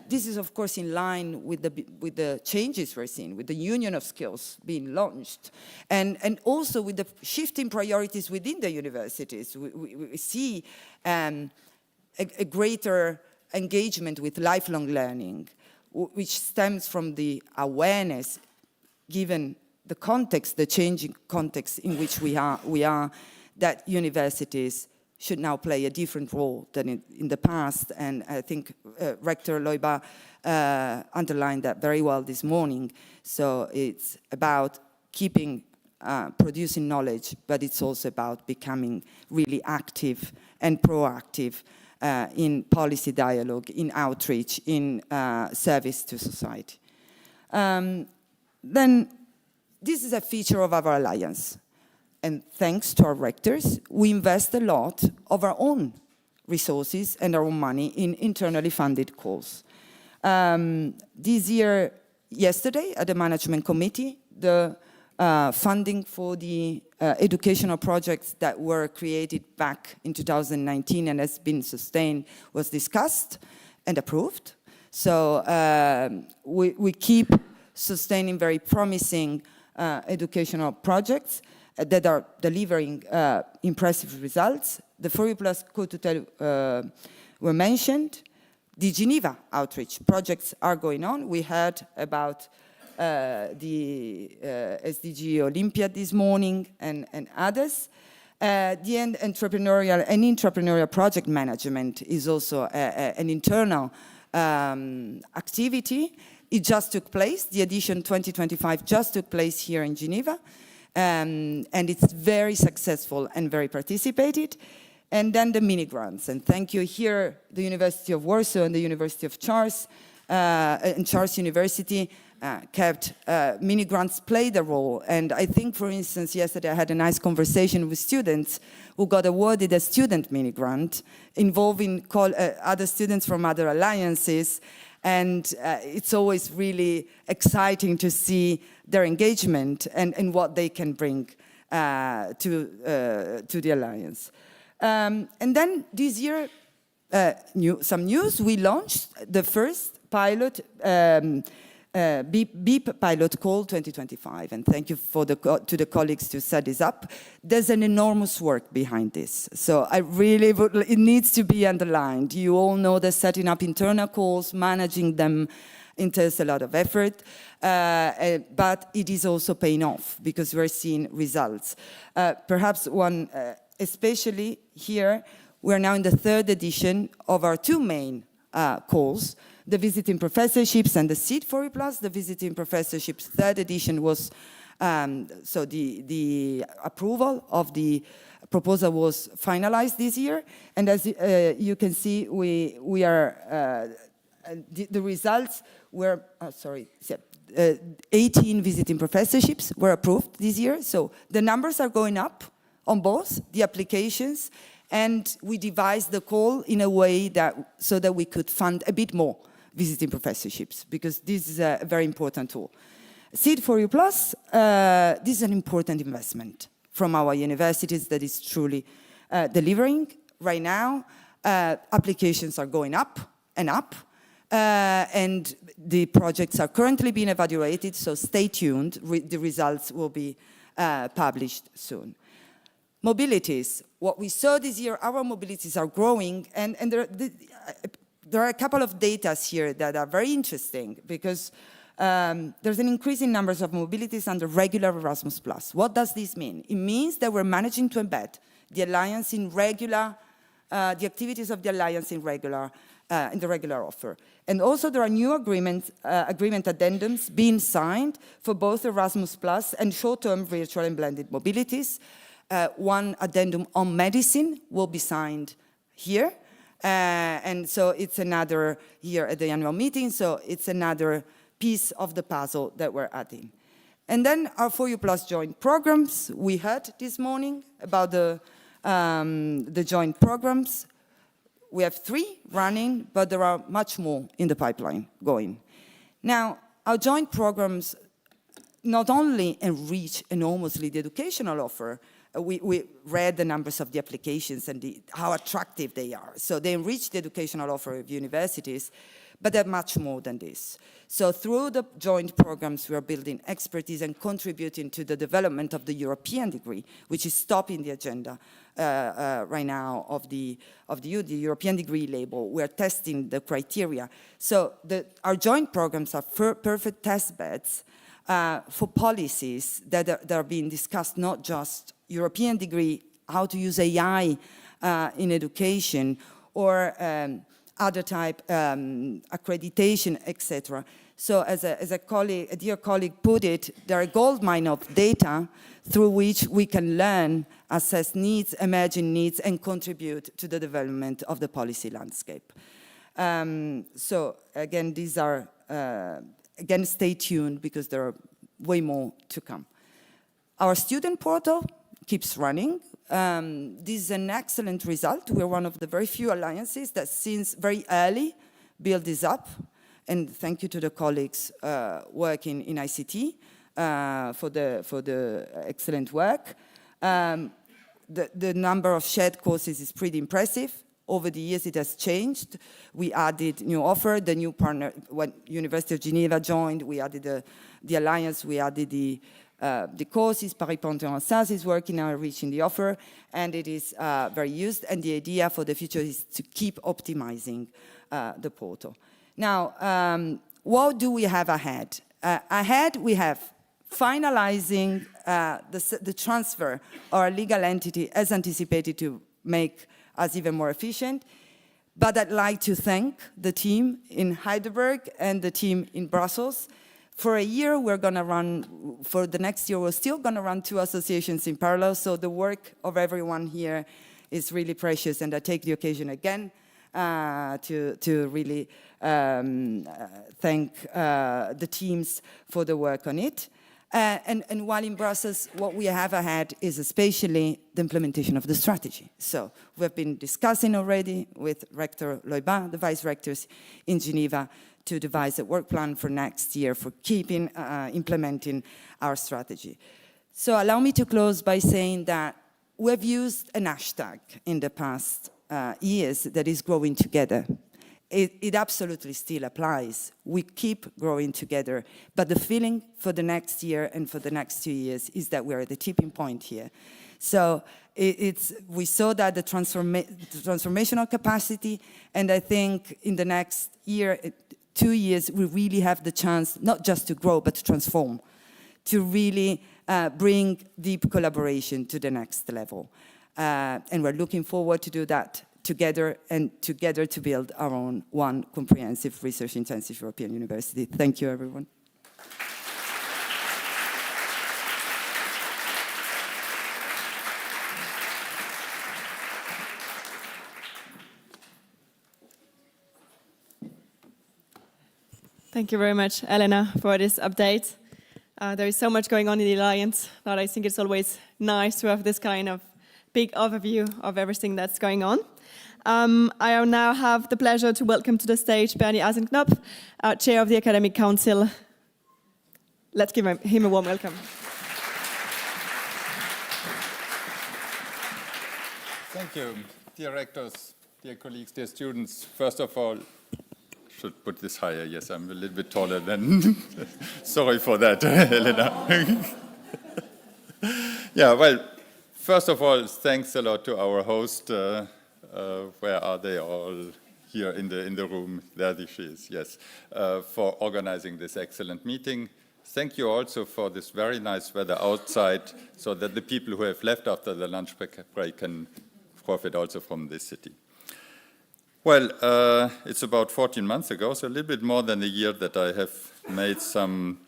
This is, of course, in line with the changes we're seeing, with the Union of Skills being launched, and also with the shifting priorities within the universities. We see a greater engagement with lifelong learning, which stems from the awareness, given the context, the changing context in which we are, that universities should now play a different role than in the past. And I think Rector Loiba underlined that very well this morning. So it's about keeping producing knowledge, but it's also about becoming really active and proactive in policy dialogue, in outreach, in service to society. Then this is a feature of our alliance. And thanks to our rectors, we invest a lot of our own resources and our own money in internally funded calls. This year, yesterday, at the management committee, the funding for the educational projects that were created back in 2019 and has been sustained was discussed and approved. So we keep sustaining very promising educational projects that are delivering impressive results. The 4U+ co-tutel were mentioned. The Geneva outreach projects are going on. We heard about the SDG Olympiad this morning, and others. The entrepreneurial project management is also an internal activity. It just took place. The edition 2025 just took place here in Geneva, and it's very successful and very participated. And then the mini grants. And thank you here, the University of Warsaw and the University of Charles, and Charles University kept mini grants played a role. And I think, for instance, yesterday I had a nice conversation with students who got awarded a student mini grant involving other students from other alliances. And it's always really exciting to see their engagement and what they can bring to the Alliance. And then this year, some news, we launched the first pilot, BEEP Pilot Call 2025. And thank you to the colleagues to set this up. There's an enormous work behind this. So it needs to be underlined. You all know that setting up internal calls, managing them, entails a lot of effort, but it is also paying off because we're seeing results. Perhaps one, especially here, we're now in the 3rd edition of our 2 main calls, the visiting professorships and the Seed4U+. The visiting professorships 3rd edition was, so the approval of the proposal was finalized this year. And as you can see, we are, the results were, 18 visiting professorships were approved this year. So the numbers are going up on both the applications, and we devised the call in a way so that we could fund a bit more visiting professorships, because this is a very important tool. Seed4U+, this is an important investment from our universities that is truly delivering. Right now, applications are going up and up, and the projects are currently being evaluated, so stay tuned. The results will be published soon. Mobilities. What we saw this year, our mobilities are growing, and there are a couple of data here that are very interesting, because there's an increase in numbers of mobilities under regular Erasmus+. What does this mean? It means that we're managing to embed the Alliance in regular, the activities of the Alliance in the regular offer. And also there are new agreement addendums being signed for both Erasmus+ and short-term virtual and blended mobilities. One addendum on medicine will be signed here. And so it's another here at the annual meeting, so it's another piece of the puzzle that we're adding. And then our 4U+ joint programs. We heard this morning about the joint programs. We have 3 running, but there are much more in the pipeline going. Now, our joint programs not only enrich enormously the educational offer, we read the numbers of the applications and how attractive they are. So they enrich the educational offer of universities, but they're much more than this. So through the joint programs, we are building expertise and contributing to the development of the European degree, which is topping the agenda right now of the European degree label. We're testing the criteria. So our joint programs are perfect test beds for policies that are being discussed, not just European degree, how to use AI in education, or other type accreditation, etc. So as a dear colleague put it, they're a goldmine of data through which we can learn, assess needs, imagine needs, and contribute to the development of the policy landscape. So again, these are, again, stay tuned, because there are way more to come. Our student portal keeps running. This is an excellent result. We're one of the very few alliances that since very early built this up. And thank you to the colleagues working in ICT for the excellent work. The number of shared courses is pretty impressive. Over the years, it has changed. We added new offer, the new partner, when University of Geneva joined, we added the alliance, we added the courses. Paris Panthéon-Assas is working on reaching the offer, and it is very used. And the idea for the future is to keep optimizing the portal. Now, what do we have ahead? Ahead, we have finalizing the transfer of our legal entity as anticipated to make us even more efficient. But I'd like to thank the team in Heidelberg and the team in Brussels. For a year, we're going to run, for the next year, we're still going to run 2 associations in parallel. So the work of everyone here is really precious. And I take the occasion again to really thank the teams for the work on it. And while in Brussels, what we have ahead is especially the implementation of the strategy. So we've been discussing already with Rector Loibin, the vice rectors in Geneva, to devise a work plan for next year for implementing our strategy. So allow me to close by saying that we've used an hashtag in the past years that is growing together. It absolutely still applies. We keep growing together, but the feeling for the next year and for the next 2 years is that we're at the tipping point here. So we saw that the transformational capacity, and I think in the next year, 2 years, we really have the chance not just to grow, but to transform, to really bring deep collaboration to the next level. And we're looking forward to do that together to build our own one comprehensive research-intensive European university. Thank you, everyone. Thank you very much, Elena, for this update. There is so much going on in the Alliance that I think it's always nice to have this kind of big overview of everything that's going on. I now have the pleasure to welcome to the stage Bernie Eisenknopf, Chair of the Academic Council. Let's give him a warm welcome. Thank you, dear rectors, dear colleagues, dear students. First of all, should put this higher. Yes, I'm a little bit taller than. Sorry for that, Helena. Yeah, well, first of all, thanks a lot to our host. Where are they all? Here in the room. There she is, yes, for organizing this excellent meeting. Thank you also for this very nice weather outside, so that the people who have left after the lunch break can profit also from this city. Well, it's about 14 months ago, so a little bit more than a year that I have made some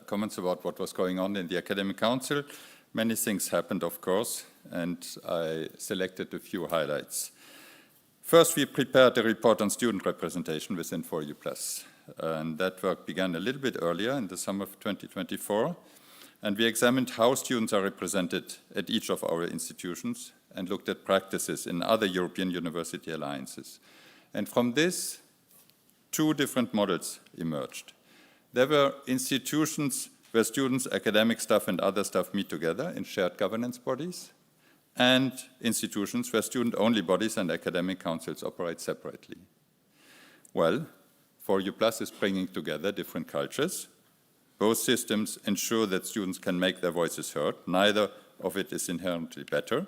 comments about what was going on in the Academic Council. Many things happened, of course, and I selected a few highlights. First, we prepared a report on student representation within 4U+, and that work began a little bit earlier in the summer of 2024, and we examined how students are represented at each of our institutions and looked at practices in other European university alliances. And from this, 2 different models emerged. There were institutions where students, academic staff, and other staff meet together in shared governance bodies, and institutions where student-only bodies and academic councils operate separately. Well, 4U+ is bringing together different cultures. Both systems ensure that students can make their voices heard. Neither of it is inherently better.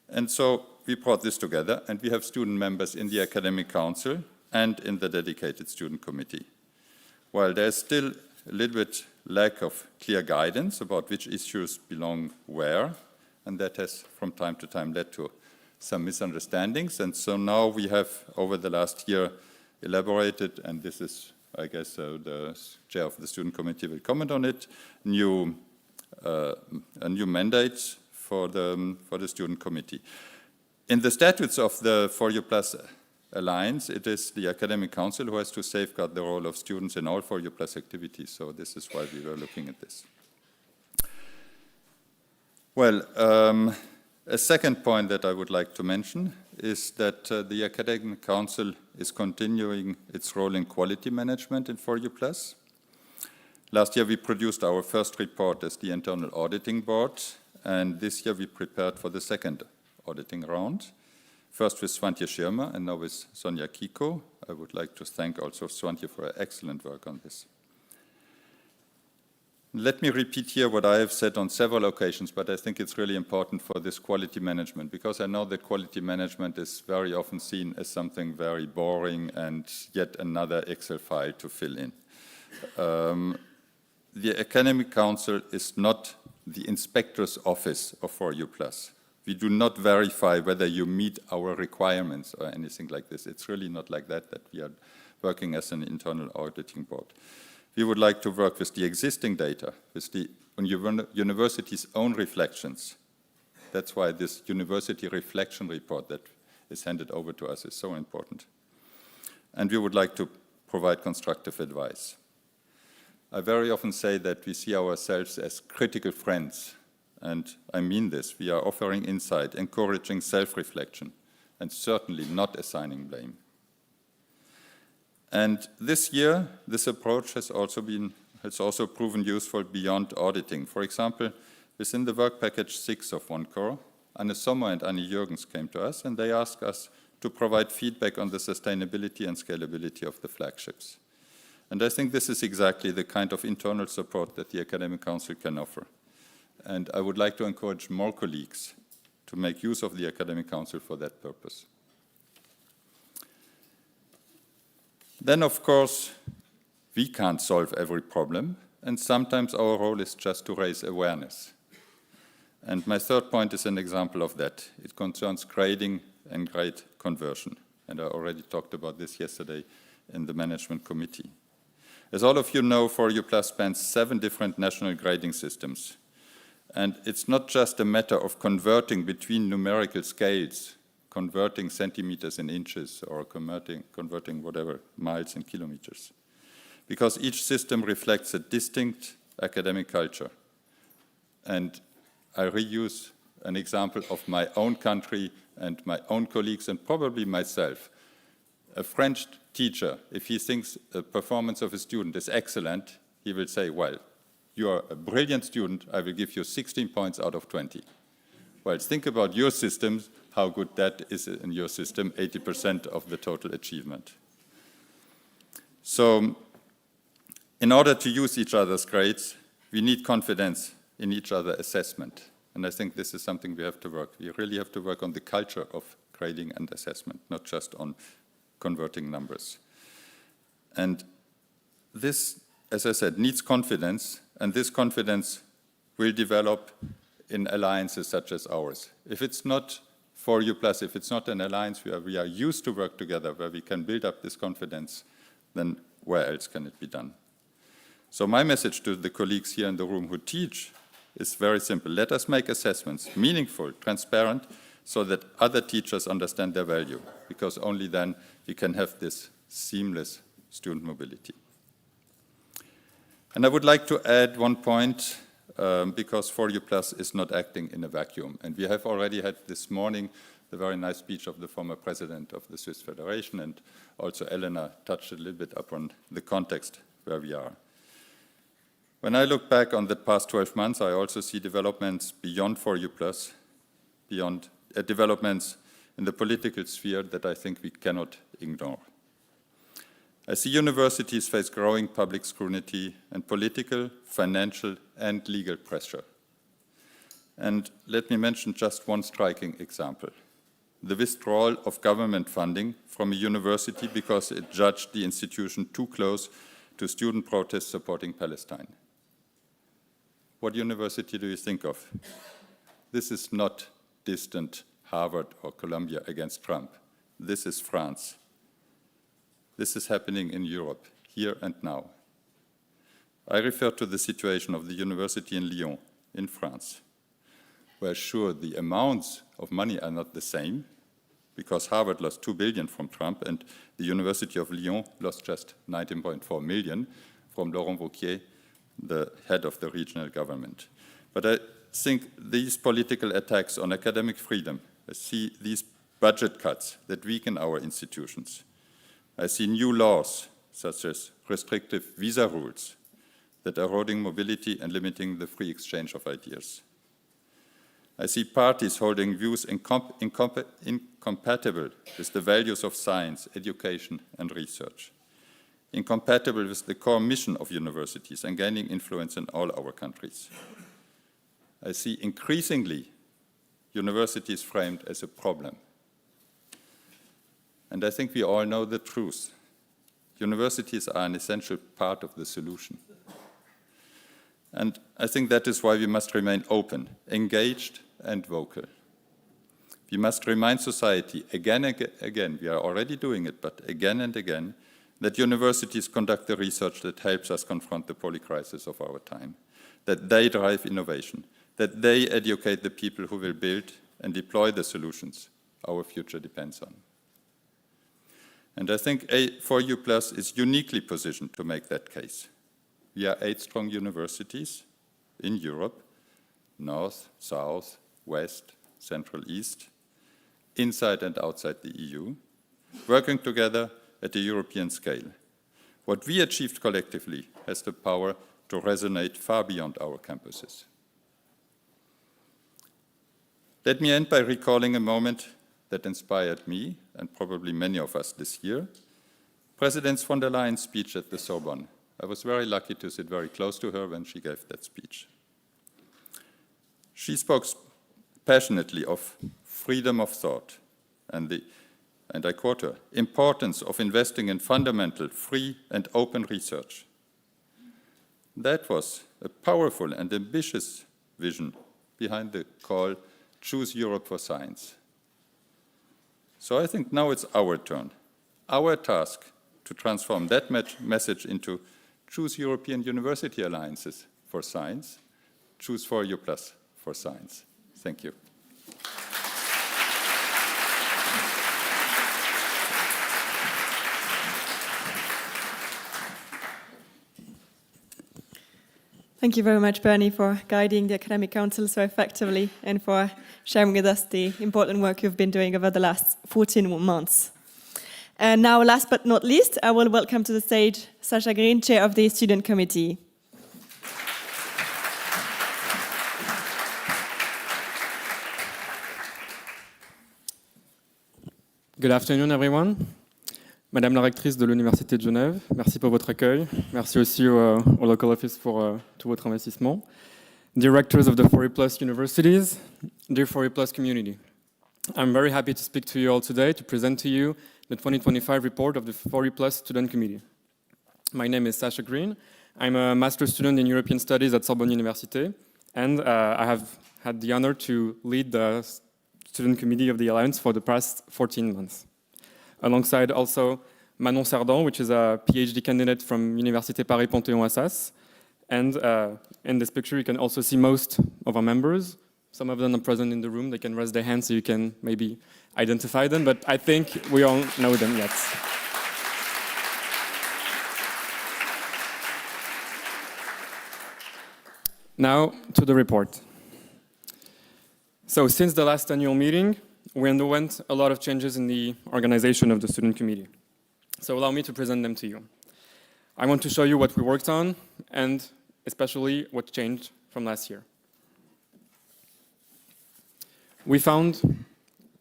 And so we brought this together, and we have student members in the Academic Council and in the dedicated student committee. While there's still a little bit lack of clear guidance about which issues belong where, and that has from time to time led to some misunderstandings. And so now we have, over the last year, elaborated, and this is, I guess, the chair of the student committee will comment on it, a new mandate for the student committee. In the statutes of the 4U+ Alliance, it is the Academic Council who has to safeguard the role of students in all 4U+ activities, so this is why we were looking at this. Well, a second point that I would like to mention is that the Academic Council is continuing its role in quality management in 4U+. Last year we produced our first report as the Internal Auditing Board, and this year we prepared for the second auditing round. First with Swantje Schirmer and now with Sonja Kiko. I would like to thank also Swantje for her excellent work on this. Let me repeat here what I have said on several occasions, but I think it's really important for this quality management, because I know that quality management is very often seen as something very boring and yet another Excel file to fill in. the Academic Council is not the inspector's office of 4U+. We do not verify whether you meet our requirements or anything like this. It's really not like that we are working as an internal auditing board. We would like to work with the existing data, with the university's own reflections. That's why this university reflection report that is handed over to us is so important. And we would like to provide constructive advice. I very often say that we see ourselves as critical friends, and I mean this. We are offering insight, encouraging self-reflection, and certainly not assigning blame. And this year, this approach has also proven useful beyond auditing. For example, within the work package 6 of OneCore, Anne Sommer and Annie Jürgens came to us, and they asked us to provide feedback on the sustainability and scalability of the flagships. And I think this is exactly the kind of internal support that the Academic Council can offer. And I would like to encourage more colleagues to make use of the Academic Council for that purpose. Then, of course, we can't solve every problem, and sometimes our role is just to raise awareness. And my third point is an example of that. It concerns grading and grade conversion. And I already talked about this yesterday in the management committee. As all of you know, 4U+ spans 7 different national grading systems. And it's not just a matter of converting between numerical scales, converting centimeters in inches, or converting whatever, miles in kilometers. Because each system reflects a distinct academic culture. And I reuse an example of my own country and my own colleagues and probably myself. A French teacher, if he thinks the performance of a student is excellent, he will say, well, you are a brilliant student, I will give you 16 points out of 20. Well, think about your systems, how good that is in your system, 80% of the total achievement. So, in order to use each other's grades, we need confidence in each other's assessment. And I think this is something we have to work. We really have to work on the culture of grading and assessment, not just on converting numbers. And this, as I said, needs confidence, and this confidence will develop in alliances such as ours. If it's not 4U+, if it's not an alliance where we are used to work together, where we can build up this confidence, then where else can it be done? So my message to the colleagues here in the room who teach is very simple. Let us make assessments meaningful, transparent, so that other teachers understand their value, because only then we can have this seamless student mobility. And I would like to add one point, because 4U+ is not acting in a vacuum. And we have already had this morning the very nice speech of the former president of the Swiss Federation, and also Elena touched a little bit upon the context where we are. When I look back on the past 12 months, I also see developments beyond 4U+, beyond developments in the political sphere that I think we cannot ignore. I see universities face growing public scrutiny and political, financial, and legal pressure. And let me mention just one striking example: the withdrawal of government funding from a university because it judged the institution too close to student protests supporting Palestine. What university do you think of? This is not distant Harvard or Columbia against Trump. This is France. This is happening in Europe, here and now. I refer to the situation of the university in Lyon, in France, where sure, the amounts of money are not the same, because Harvard lost 2 billion from Trump, and the University of Lyon lost just 19.4 million from Laurent Wauquiez, the head of the regional government. But I think these political attacks on academic freedom, I see these budget cuts that weaken our institutions. I see new laws, such as restrictive visa rules, that are eroding mobility and limiting the free exchange of ideas. I see parties holding views incompatible with the values of science, education, and research, incompatible with the core mission of universities and gaining influence in all our countries. I see increasingly universities framed as a problem. And I think we all know the truth. Universities are an essential part of the solution. And I think that is why we must remain open, engaged, and vocal. We must remind society again and again, we are already doing it, but again and again, that universities conduct the research that helps us confront the polycrisis of our time, that they drive innovation, that they educate the people who will build and deploy the solutions our future depends on. And I think A4U+ is uniquely positioned to make that case. We are 8 strong universities in Europe, North, South, West, Central, East, inside and outside the EU, working together at a European scale. What we achieved collectively has the power to resonate far beyond our campuses. Let me end by recalling a moment that inspired me, and probably many of us this year, President von der Leyen's speech at the Sorbonne. I was very lucky to sit very close to her when she gave that speech. She spoke passionately of freedom of thought, and I quote her, importance of investing in fundamental, free and open research. That was a powerful and ambitious vision behind the call, Choose Europe for Science. So I think now it's our turn, our task to transform that message into Choose European University Alliances for Science, Choose 4U+ for Science. Thank you. Thank you very much, Bernie, for guiding the Academic Council so effectively and for sharing with us the important work you've been doing over the last 14 months. And now, last but not least, I will welcome to the stage Sasha Green, Chair of the Student Committee. Good afternoon, everyone. Madame la rectrice de l'Université de Genève, merci pour votre accueil. Merci aussi au local office pour tout votre investissement. Directors of the 4U+ universities, dear 4U+ community. I'm very happy to speak to you all today to present to you the 2025 report of the 4U+ Student Committee. My name is Sasha Green. I'm a master's student in European Studies at Sorbonne Université, and I have had the honor to lead the Student Committee of the Alliance for the past 14 months. Alongside also Manon Sardon, which is a PhD candidate from Université Paris Panthéon-Assas. And in this picture, you can also see most of our members. Some of them are present in the room. They can raise their hands so you can maybe identify them, but I think we all know them yet. Now to the report. So since the last annual meeting, we underwent a lot of changes in the organization of the student committee. So allow me to present them to you. I want to show you what we worked on and especially what changed from last year. We found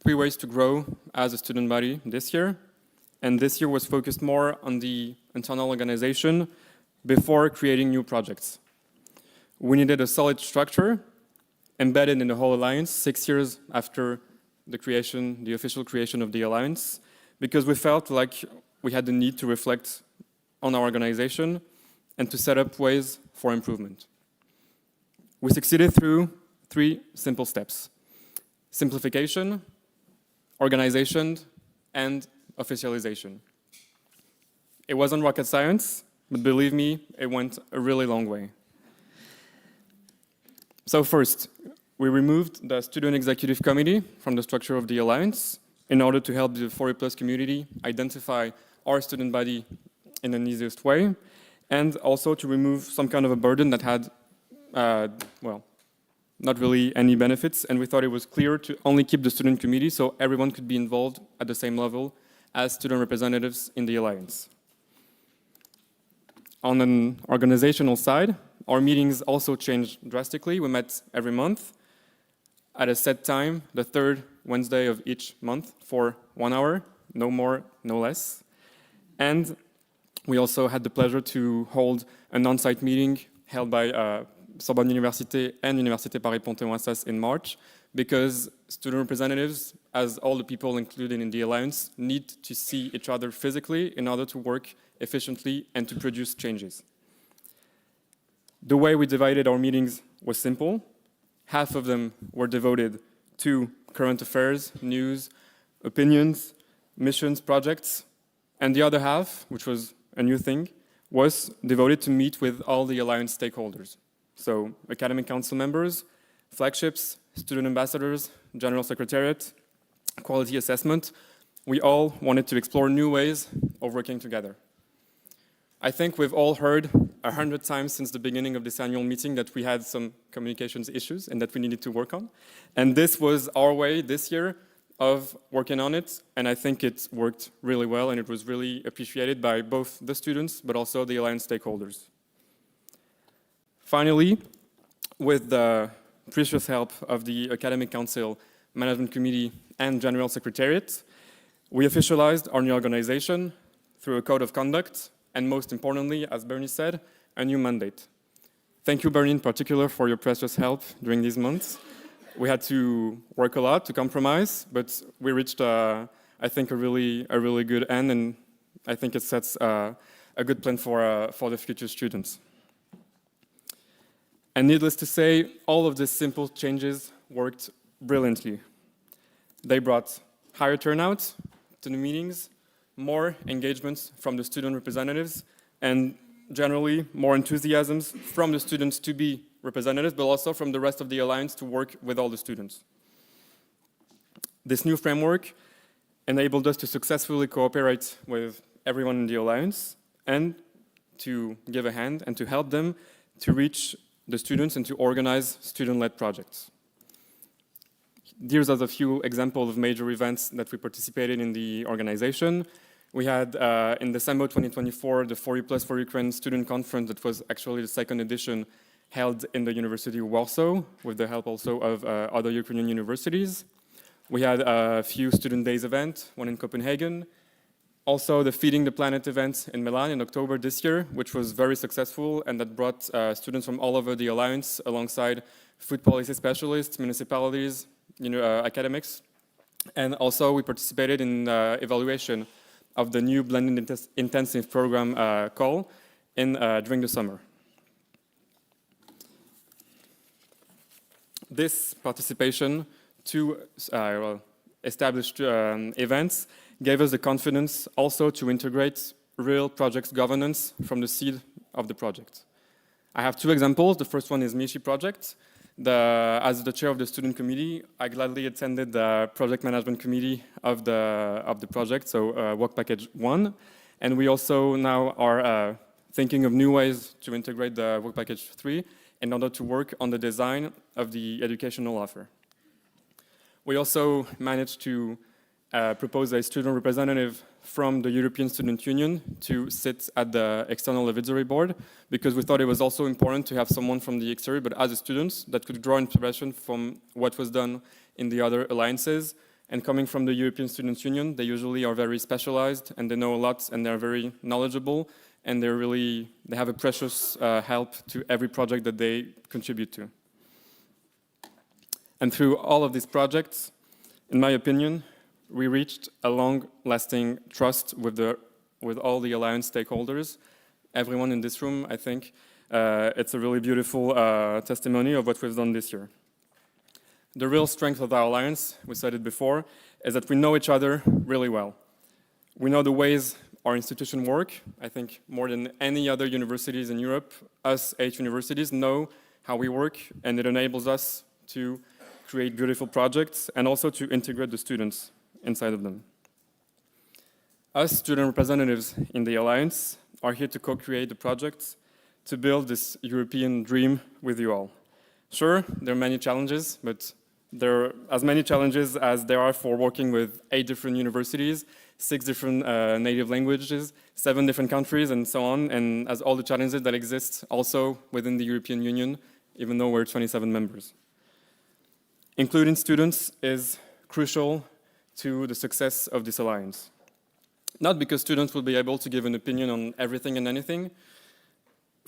3 ways to grow as a student body this year, and this year was focused more on the internal organization before creating new projects. We needed a solid structure embedded in the whole alliance 6 years after the official creation of the alliance, because we felt like we had the need to reflect on our organization and to set up ways for improvement. We succeeded through 3 simple steps: simplification, organization, and officialization. It wasn't rocket science, but believe me, it went a really long way. So first, we removed the Student Executive Committee from the structure of the Alliance in order to help the 4U+ community identify our student body in an easiest way, and also to remove some kind of a burden that had, not really any benefits, and we thought it was clear to only keep the student committee so everyone could be involved at the same level as student representatives in the Alliance. On an organizational side, our meetings also changed drastically. We met every month at a set time, the 3rd Wednesday of each month for 1 hour, no more, no less. And we also had the pleasure to hold an on-site meeting held by Sorbonne Université and Université Paris-Panthéon-Assas in March, because student representatives, as all the people included in the Alliance, need to see each other physically in order to work efficiently and to produce changes. The way we divided our meetings was simple. Half of them were devoted to current affairs, news, opinions, missions, projects, and the other half, which was a new thing, was devoted to meet with all the Alliance stakeholders. So academic council members, flagships, student ambassadors, general secretariat, quality assessment. We all wanted to explore new ways of working together. I think we've all heard 100 times since the beginning of this annual meeting that we had some communications issues and that we needed to work on. And this was our way this year of working on it, and I think it worked really well, and it was really appreciated by both the students but also the Alliance stakeholders. Finally, with the precious help of the Academic Council, Management Committee, and General Secretariat, we officialized our new organization through a code of conduct, and most importantly, as Bernie said, a new mandate. Thank you, Bernie, in particular, for your precious help during these months. We had to work a lot to compromise, but we reached, I think, a really good end, and I think it sets a good plan for the future students. And needless to say, all of these simple changes worked brilliantly. They brought higher turnout to the meetings, more engagements from the student representatives, and generally more enthusiasms from the students to be representatives, but also from the rest of the Alliance to work with all the students. This new framework enabled us to successfully cooperate with everyone in the Alliance and to give a hand and to help them to reach the students and to organize student-led projects. Here's a few examples of major events that we participated in the organization. We had, in December 2024, the 40+ for Ukraine Student Conference that was actually the second edition held in the University of Warsaw, with the help also of other Ukrainian universities. We had a few Student Days events, one in Copenhagen. Also, the Feeding the Planet event in Milan in October this year, which was very successful and that brought students from all over the Alliance alongside food policy specialists, municipalities, academics. And also, we participated in evaluation of the new blended intensive program call during the summer. This participation to established events gave us the confidence also to integrate real project governance from the seed of the project. I have two examples. The first one is Mishi project. As the chair of the student committee, I gladly attended the project management committee of the project, so work package 1. And we also now are thinking of new ways to integrate the work package 3 in order to work on the design of the educational offer. We also managed to propose a student representative from the European Student Union to sit at the external advisory board, because we thought it was also important to have someone from the exterior, but as a student, that could draw inspiration from what was done in the other alliances. And coming from the European Student Union, they usually are very specialized and they know a lot and they're very knowledgeable, and they have a precious help to every project that they contribute to. And through all of these projects, in my opinion, we reached a long-lasting trust with all the Alliance stakeholders. Everyone in this room, I think, it's a really beautiful testimony of what we've done this year. The real strength of our Alliance, we said it before, is that we know each other really well. We know the ways our institution work. I think more than any other universities in Europe, us 8 universities know how we work, and it enables us to create beautiful projects and also to integrate the students inside of them. Us student representatives in the Alliance are here to co-create the projects to build this European dream with you all. Sure, there are many challenges, but there are as many challenges as there are for working with 8 different universities, 6 different native languages, 7 different countries, and so on, and as all the challenges that exist also within the European Union, even though we're 27 members. Including students is crucial to the success of this alliance. Not because students will be able to give an opinion on everything and anything.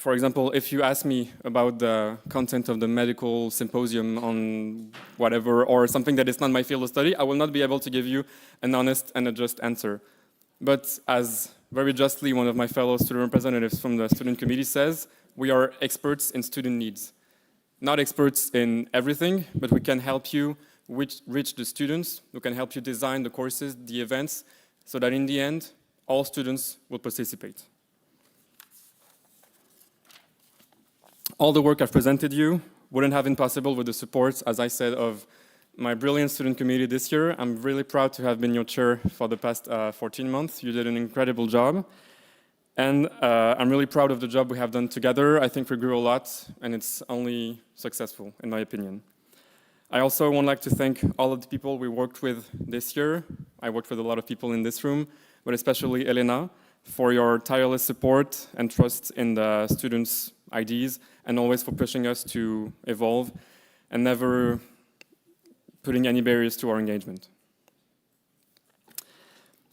for example, if you ask me about the content of the medical symposium on whatever, or something that is not my field of study, I will not be able to give you an honest and a just answer. But as very justly one of my fellow student representatives from the student committee says, we are experts in student needs. Not experts in everything, but we can help you reach the students, we can help you design the courses, the events, so that in the end, all students will participate. All the work I've presented you wouldn't have been possible with the support, as I said, of my brilliant student committee this year. I'm really proud to have been your chair for the past 14 months. You did an incredible job. And I'm really proud of the job we have done together. I think we grew a lot, and it's only successful, in my opinion. I also would like to thank all of the people we worked with this year. I worked with a lot of people in this room, but especially Elena, for your tireless support and trust in the students' ideas, and always for pushing us to evolve and never putting any barriers to our engagement.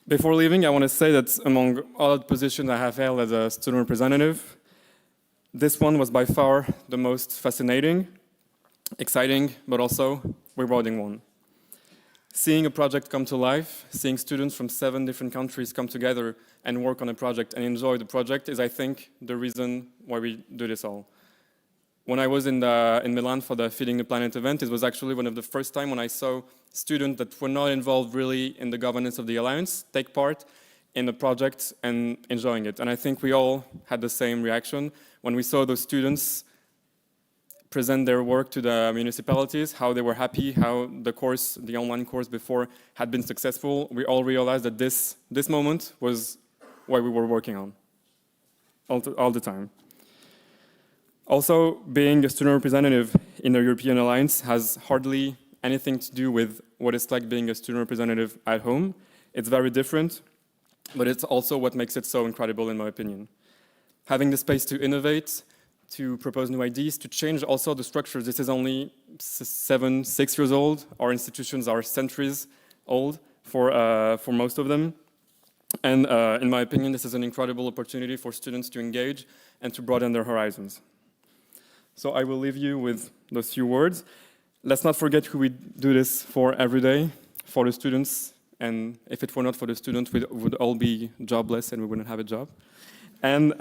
Before leaving, I want to say that among all the positions I have held as a student representative, this one was by far the most fascinating, exciting, but also rewarding one. Seeing a project come to life, seeing students from 7 different countries come together and work on a project and enjoy the project is, I think, the reason why we do this all. When I was in Milan for the Feeding the Planet event, it was actually one of the first time when I saw students that were not involved really in the governance of the Alliance take part in the project and enjoying it. And I think we all had the same reaction when we saw those students present their work to the municipalities, how they were happy, how the course, the online course before, had been successful. We all realized that this moment was what we were working on all the time. Also, being a student representative in the European Alliance has hardly anything to do with what it's like being a student representative at home. It's very different, but it's also what makes it so incredible, in my opinion. Having the space to innovate, to propose new ideas, to change also the structures. This is only 6 years old. Our institutions are centuries old for most of them. And in my opinion, this is an incredible opportunity for students to engage and to broaden their horizons. So I will leave you with those few words. Let's not forget who we do this for every day, for the students. And if it were not for the students, we would all be jobless and we wouldn't have a job. And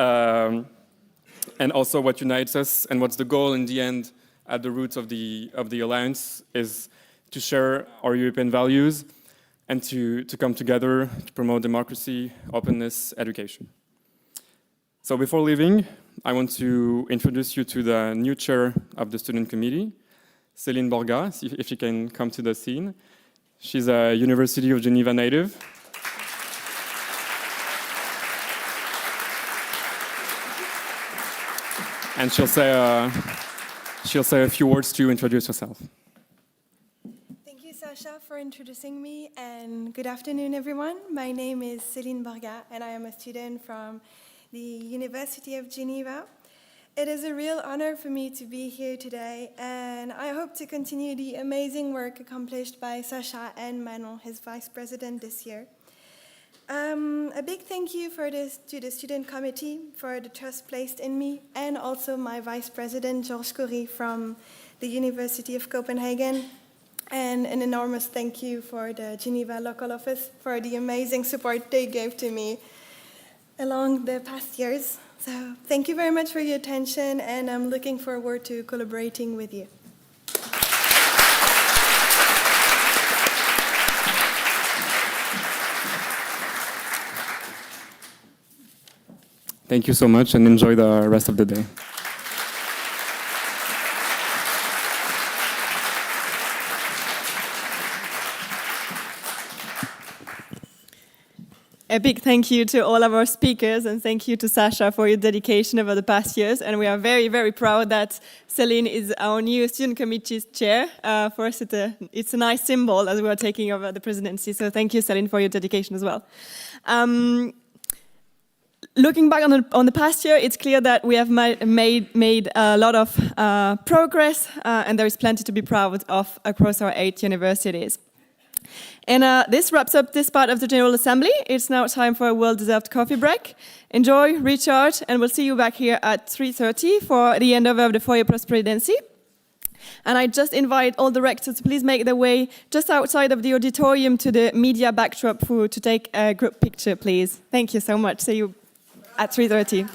also what unites us and what's the goal in the end at the roots of the Alliance is to share our European values and to come together to promote democracy, openness, education. So before leaving, I want to introduce you to the new chair of the student committee, Céline Borga, if she can come to the scene. She's a University of Geneva native. And she'll say a few words to introduce herself. Thank you, Sasha, for introducing me, and good afternoon, everyone. My name is Céline Borga, and I am a student from the University of Geneva. It is a real honor for me to be here today, and I hope to continue the amazing work accomplished by Sasha and Manon, his vice president, this year. A big thank you to the student committee for the trust placed in me, and also my vice president, Georges Coury, from the University of Copenhagen. And an enormous thank you for the Geneva local office for the amazing support they gave to me along the past years. So thank you very much for your attention, and I'm looking forward to collaborating with you. Thank you so much, and enjoy the rest of the day. A big thank you to all of our speakers, and thank you to Sasha for your dedication over the past years. And we are very, very proud that Céline is our new student committee chair. For us, it's a nice symbol as we are taking over the presidency. So thank you, Céline, for your dedication as well. Looking back on the past year, it's clear that we have made a lot of progress, and there is plenty to be proud of across our 8 universities. And this wraps up this part of the General Assembly. It's now time for a well-deserved coffee break. Enjoy, recharge, and we'll see you back here at 3:30 for the handover of the Foyer Plus presidency. And I just invite all the rectors to please make their way just outside of the auditorium to the media backdrop to take a group picture, please. Thank you so much. See you at 3:30.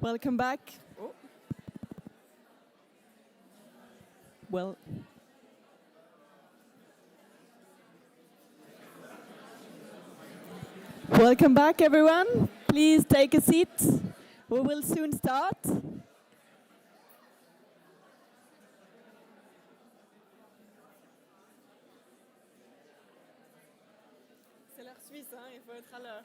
Welcome back. Oh. Well. Welcome back, everyone. Please take a seat. We will soon start. C'est l'heure suisse, hein, il faut être à l'heure.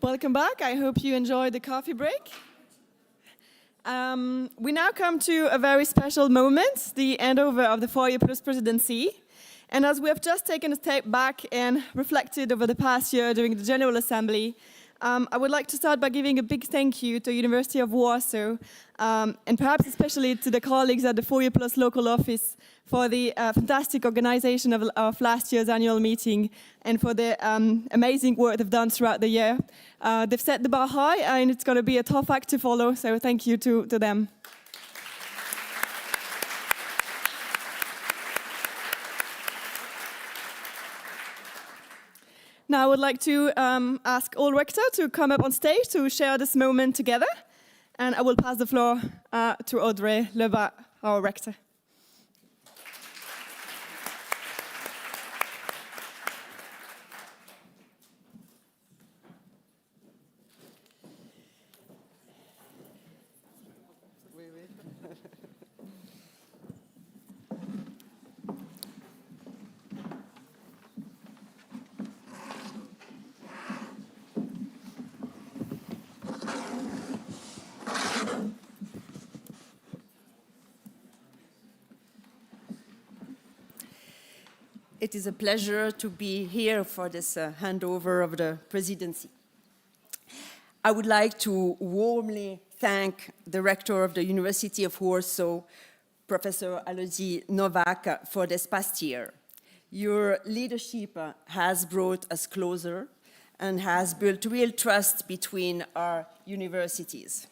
Welcome back. I hope you enjoyed the coffee break. We now come to a very special moment, the handover of the 4 Year Plus presidency. And as we have just taken a step back and reflected over the past year during the General Assembly, I would like to start by giving a big thank you to University of Warsaw, and perhaps especially to the colleagues at the 4 Year Plus local office for the fantastic organization of last year's annual meeting and for the amazing work they've done throughout the year. They've set the bar high and it's going to be a tough act to follow, so thank you to them. Now I would like to ask all rectors to come up on stage to share this moment together. And I will pass the floor to Audrey Lebas, our rector. It is a pleasure to be here for this handover of the presidency. I would like to warmly thank the rector of the University of Warsaw, Professor Alois Novak, for this past year. Your leadership has brought us closer and has built real trust between our universities.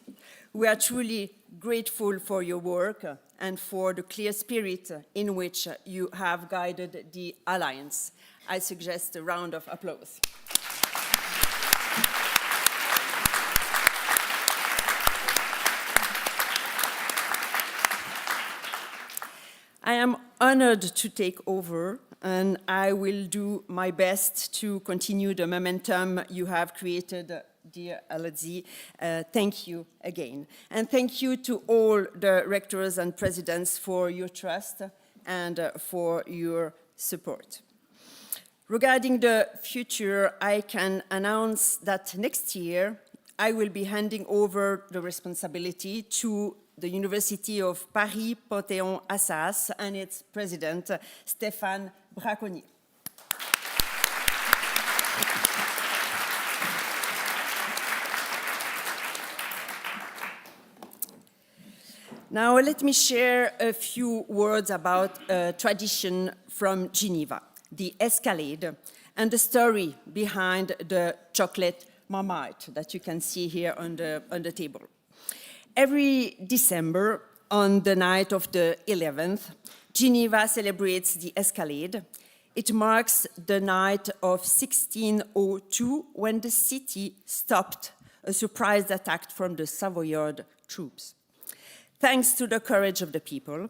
We are truly grateful for your work and for the clear spirit in which you have guided the Alliance. I suggest a round of applause. I am honored to take over, and I will do my best to continue the momentum you have created, dear Elodie. Thank you again. And thank you to all the rectors and presidents for your trust and for your support. Regarding the future, I can announce that next year I will be handing over the responsibility to the University of Paris Panthéon-Assas and its president, Stéphane Braconnier. Now let me share a few words about a tradition from Geneva, the escalade, and the story behind the chocolate marmite that you can see here on the table. Every December, on the night of the 11th, Geneva celebrates the escalade. It marks the night of 1602 when the city stopped a surprise attack from the Savoyard troops. Thanks to the courage of the people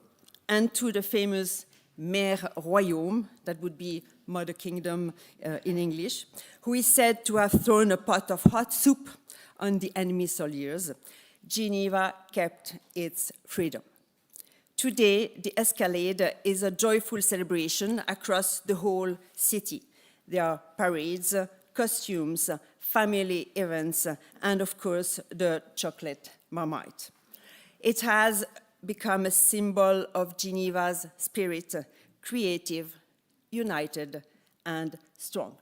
and to the famous Mère Royaume, that would be Mother Kingdom in English, who is said to have thrown a pot of hot soup on the enemy soldiers, Geneva kept its freedom. Today, the escalade is a joyful celebration across the whole city. There are parades, costumes, family events, and of course, the chocolate marmite. It has become a symbol of Geneva's spirit, creative, united, and strong.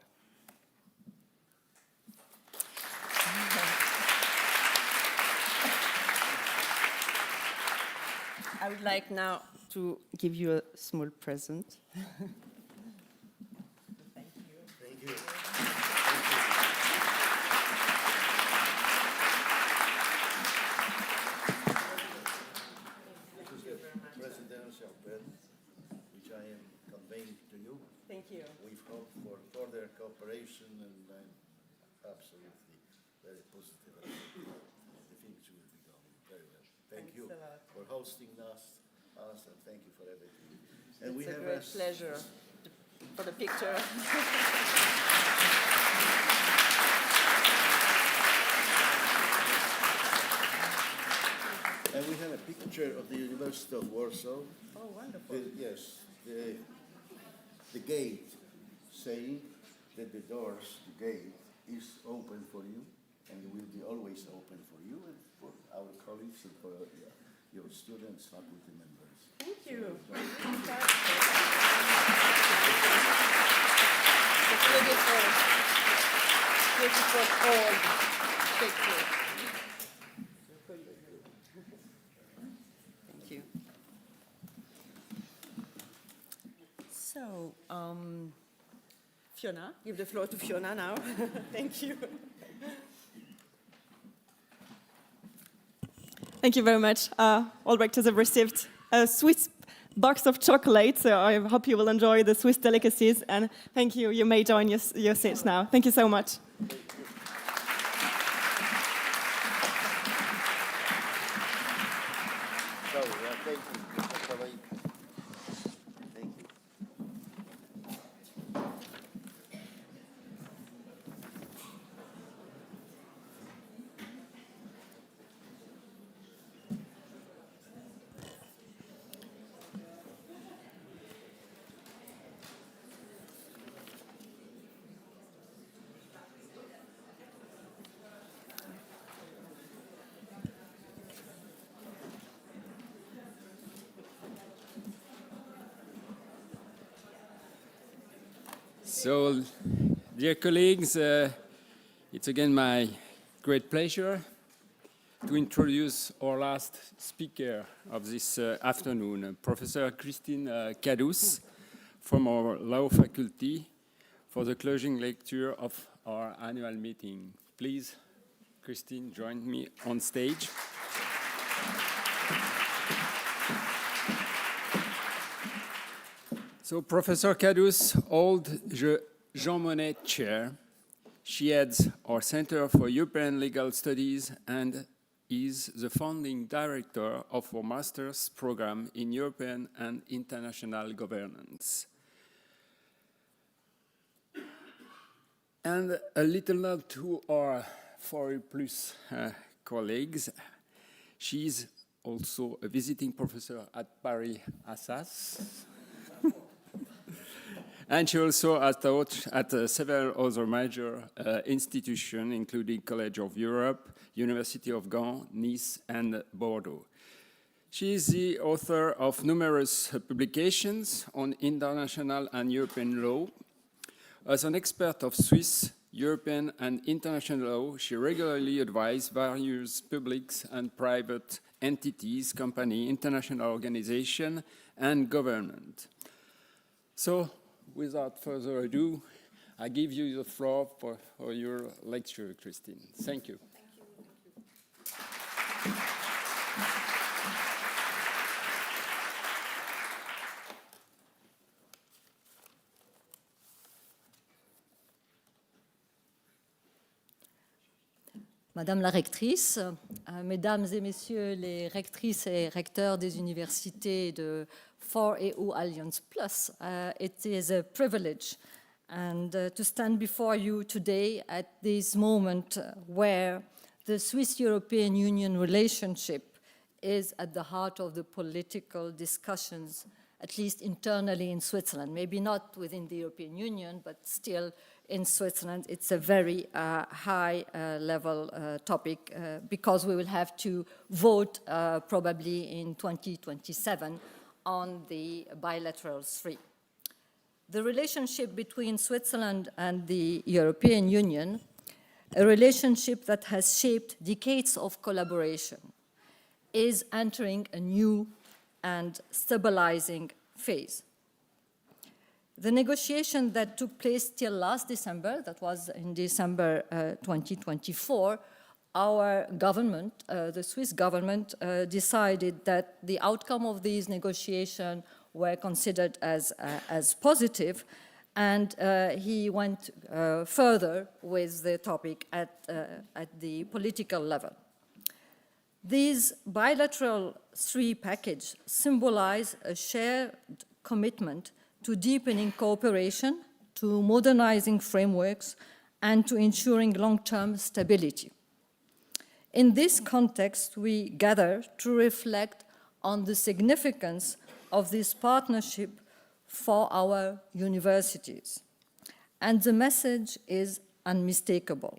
I would like now to give you a small present. Thank you. This is the presidential pen, which I am conveying to you. Thank you. We've hoped for further cooperation, and I'm absolutely very positive about the things will be going very well. Thank Thanks you a lot. for hosting us, and thank you for everything. And It's a great pleasure for the picture. And we have a picture of the University of Warsaw. Oh, wonderful. Yes, the gate saying that the doors, the gate, is open for you and will be always open for you and for our colleagues and for your students, faculty members. Thank you. Beautiful old picture. Thank you. So, Fiona, give the floor to Fiona now. Thank you. Thank you very much. All rectors have received a Swiss box of chocolate, so I hope you will enjoy the Swiss delicacies. And thank you. You may join your seats now. Thank you so much. Thank you. Thank you. So, dear colleagues, it's again my great pleasure to introduce our last speaker of this afternoon, Professor Christine Cadous from our law faculty for the closing lecture of our annual meeting. Please, Christine, join me on stage. So Professor Cadous holds the Jean Monnet Chair. She heads our Center for European Legal Studies and is the founding director of our master's program in European and International Governance. And a little note to our 4E+ colleagues. She's also a visiting professor at Paris Assas. And she also has taught at several other major institutions, including College of Europe, University of Gand, Nice, and Bordeaux. She is the author of numerous publications on international and European law. As an expert of Swiss, European, and international law, she regularly advises various public and private entities, companies, international organizations, and government. So, without further ado, I give you the floor for your lecture, Christine. Thank you. Madame la rectrice, mesdames et messieurs les rectrices et recteurs des universités de 4EU Alliance Plus, it is a privilege to stand before you today at this moment where the Swiss-European Union relationship is at the heart of the political discussions, at least internally in Switzerland. Maybe not within the European Union, but still in Switzerland, it's a very high-level topic because we will have to vote probably in 2027 on the bilaterals free. The relationship between Switzerland and the European Union, a relationship that has shaped decades of collaboration, is entering a new and stabilizing phase. The negotiation that took place till last December, that was in December 2024, our government, the Swiss government, decided that the outcome of these negotiations were considered as positive, and he went further with the topic at the political level. These bilateral three packages symbolize a shared commitment to deepening cooperation, to modernizing frameworks, and to ensuring long-term stability. In this context, we gather to reflect on the significance of this partnership for our universities. And the message is unmistakable.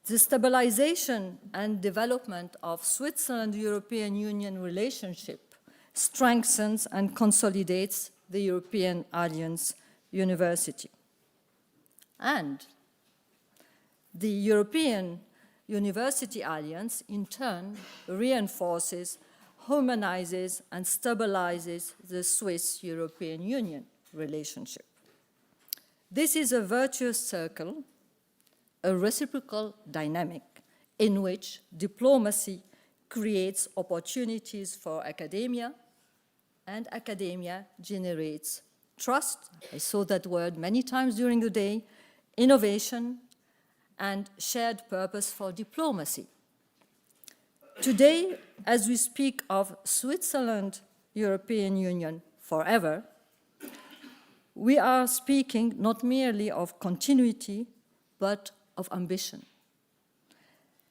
The stabilization and development of Switzerland-European Union relationship strengthens and consolidates the European Alliance University. And the European University Alliance, in turn, reinforces, humanizes, and stabilizes the Swiss-European Union relationship. This is a virtuous circle, a reciprocal dynamic in which diplomacy creates opportunities for academia, and academia generates trust, I saw that word many times during the day, innovation, and shared purpose for diplomacy. Today, as we speak of Switzerland-European Union forever, we are speaking not merely of continuity, but of ambition.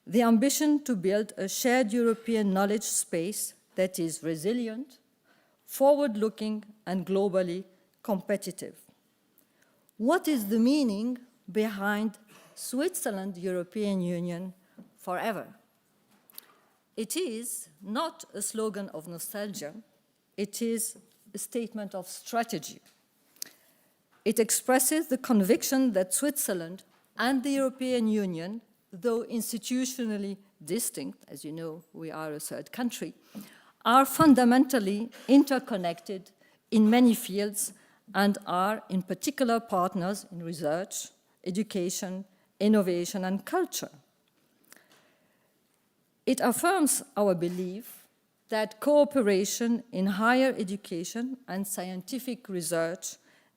The ambition to build a shared European knowledge space that is resilient, forward-looking, and globally competitive. What is the meaning behind Switzerland-European Union forever? It is not a slogan of nostalgia, it is a statement of strategy. It expresses the conviction that Switzerland and the European Union, though institutionally distinct, as you know, we are a third country, are fundamentally interconnected in many fields and are in particular partners in research, education, innovation, and culture. It affirms our belief that cooperation in higher education and scientific research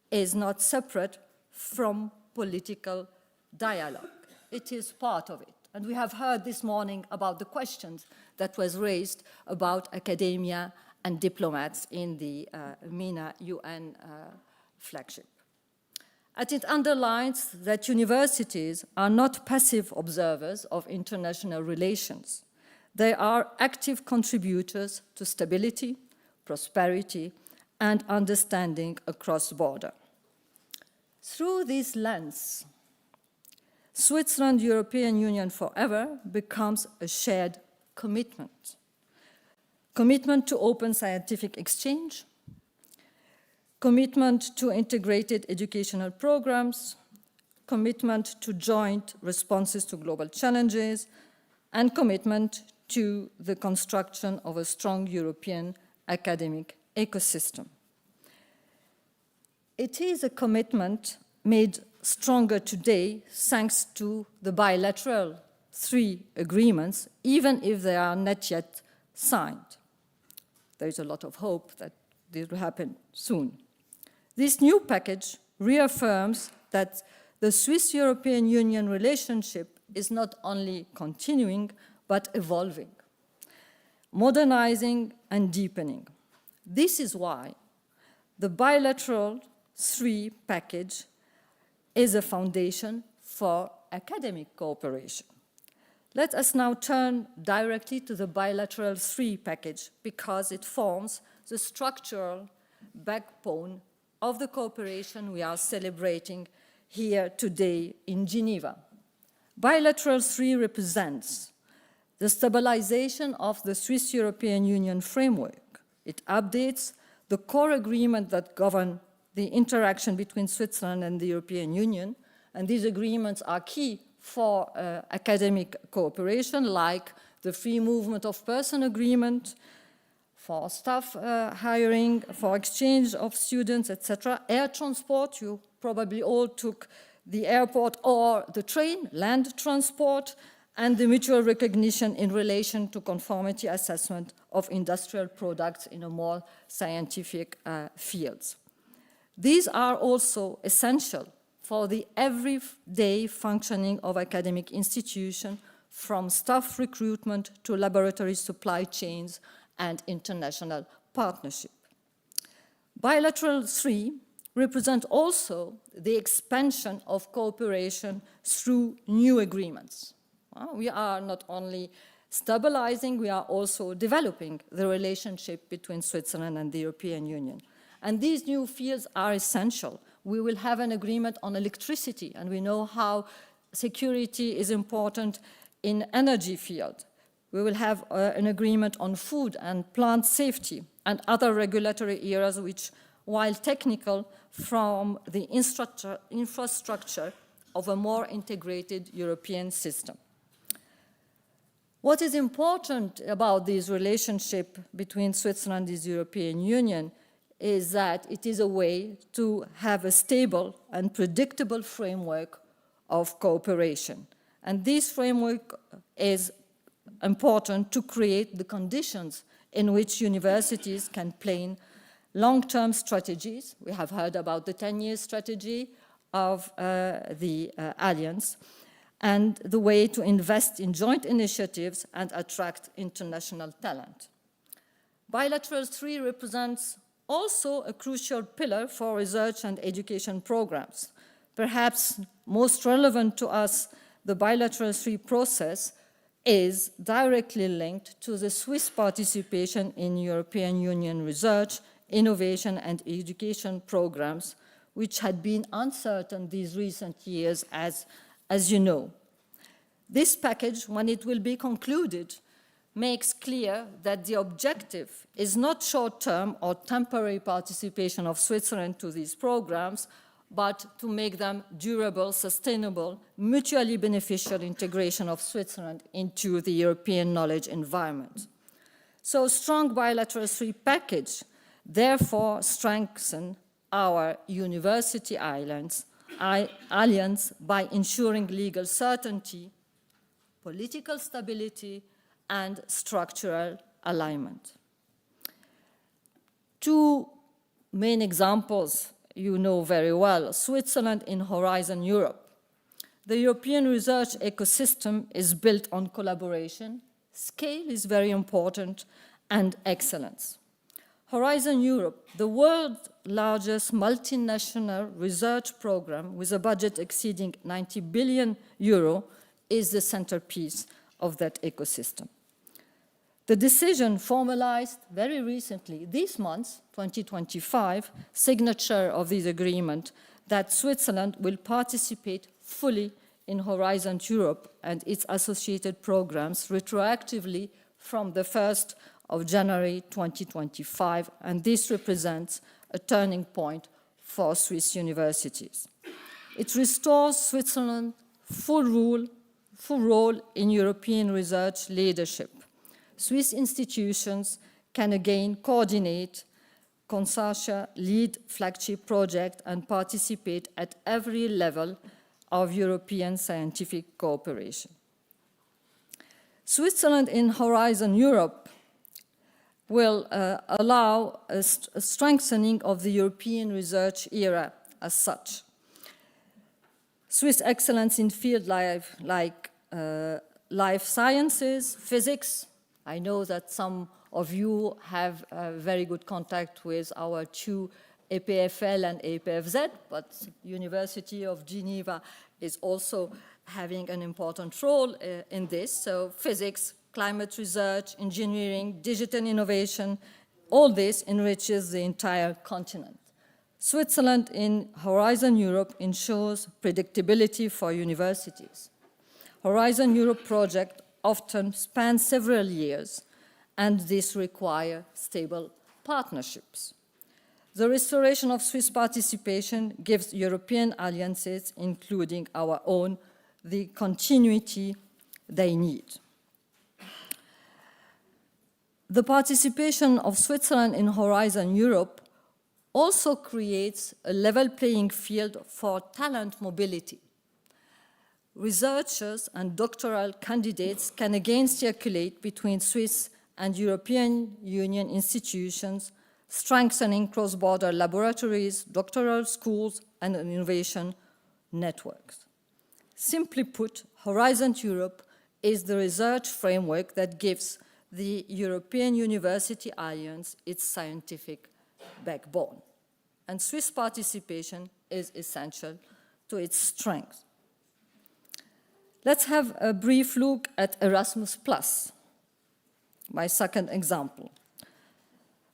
is not separate from political dialogue. It is part of it. And we have heard this morning about the questions that was raised about academia and diplomats in the MENA UN flagship. And it underlines that universities are not passive observers of international relations. They are active contributors to stability, prosperity, and understanding across border. Through this lens, Switzerland-European Union forever becomes a shared commitment. Commitment to open scientific exchange, commitment to integrated educational programs, commitment to joint responses to global challenges, and commitment to the construction of a strong European academic ecosystem. It is a commitment made stronger today thanks to the bilateral 3 agreements, even if they are not yet signed. There is a lot of hope that this will happen soon. This new package reaffirms that the Swiss-European Union relationship is not only continuing, but evolving, modernizing and deepening. This is why the bilateral 3 package is a foundation for academic cooperation. Let us now turn directly to the bilateral 3 package because it forms the structural backbone of the cooperation we are celebrating here today in Geneva. Bilateral 3 represents the stabilization of the Swiss-European Union framework. It updates the core agreement that govern the interaction between Switzerland and the European Union, and these agreements are key for academic cooperation, like the free movement of person agreement, for staff hiring, for exchange of students, etc. Air transport, you probably all took the airport or the train, land transport, and the mutual recognition in relation to conformity assessment of industrial products in a more scientific fields. These are also essential for the everyday functioning of academic institutions, from staff recruitment to laboratory supply chains and international partnership. Bilateral 3 represent also the expansion of cooperation through new agreements. We are not only stabilizing, we are also developing the relationship between Switzerland and the European Union. And these new fields are essential. We will have an agreement on electricity, and we know how security is important in energy field. We will have an agreement on food and plant safety and other regulatory areas which, while technical, form the infrastructure of a more integrated European system. What is important about this relationship between Switzerland and the European Union is that it is a way to have a stable and predictable framework of cooperation. And this framework is important to create the conditions in which universities can plan long-term strategies. We have heard about the 10-year strategy of the Alliance, and the way to invest in joint initiatives and attract international talent. Bilateral 3 represents also a crucial pillar for research and education programs. Perhaps most relevant to us, the Bilateral 3 process is directly linked to the Swiss participation in European Union research, innovation and education programs, which had been uncertain these recent years, as you know. This package, when it will be concluded, makes clear that the objective is not short-term or temporary participation of Switzerland to these programs, but to make them durable, sustainable, mutually beneficial integration of Switzerland into the European knowledge environment. So strong Bilateral 3 package therefore strengthen our university alliance by ensuring legal certainty, political stability, and structural alignment. Two main examples you know very well: Switzerland in Horizon Europe. The European research ecosystem is built on collaboration, scale is very important, and excellence. Horizon Europe, the world's largest multinational research program with a budget exceeding 90 billion euro, is the centerpiece of that ecosystem. The decision formalized very recently, this month, 2025, signature of this agreement, that Switzerland will participate fully in Horizon Europe and its associated programs retroactively from the 1st of January 2025, and this represents a turning point for Swiss universities. It restores Switzerland's full role in European research leadership. Swiss institutions can again coordinate consortia, lead flagship projects, and participate at every level of European scientific cooperation. Switzerland in Horizon Europe will allow a strengthening of the European research era as such. Swiss excellence in fields like life sciences, physics. I know that some of you have very good contact with our two EPFL and EPFZ, but University of Geneva is also having an important role in this. So physics, climate research, engineering, digital innovation, all this enriches the entire continent. Switzerland in Horizon Europe ensures predictability for universities. Horizon Europe project often span several years, and this requires stable partnerships. The restoration of Swiss participation gives European alliances, including our own, the continuity they need. The participation of Switzerland in Horizon Europe also creates a level playing field for talent mobility. Researchers and doctoral candidates can again circulate between Swiss and European Union institutions, strengthening cross-border laboratories, doctoral schools, and innovation networks. Simply put, Horizon Europe is the research framework that gives the European University Alliance its scientific backbone. And Swiss participation is essential to its strength. Let's have a brief look at Erasmus+, my second example.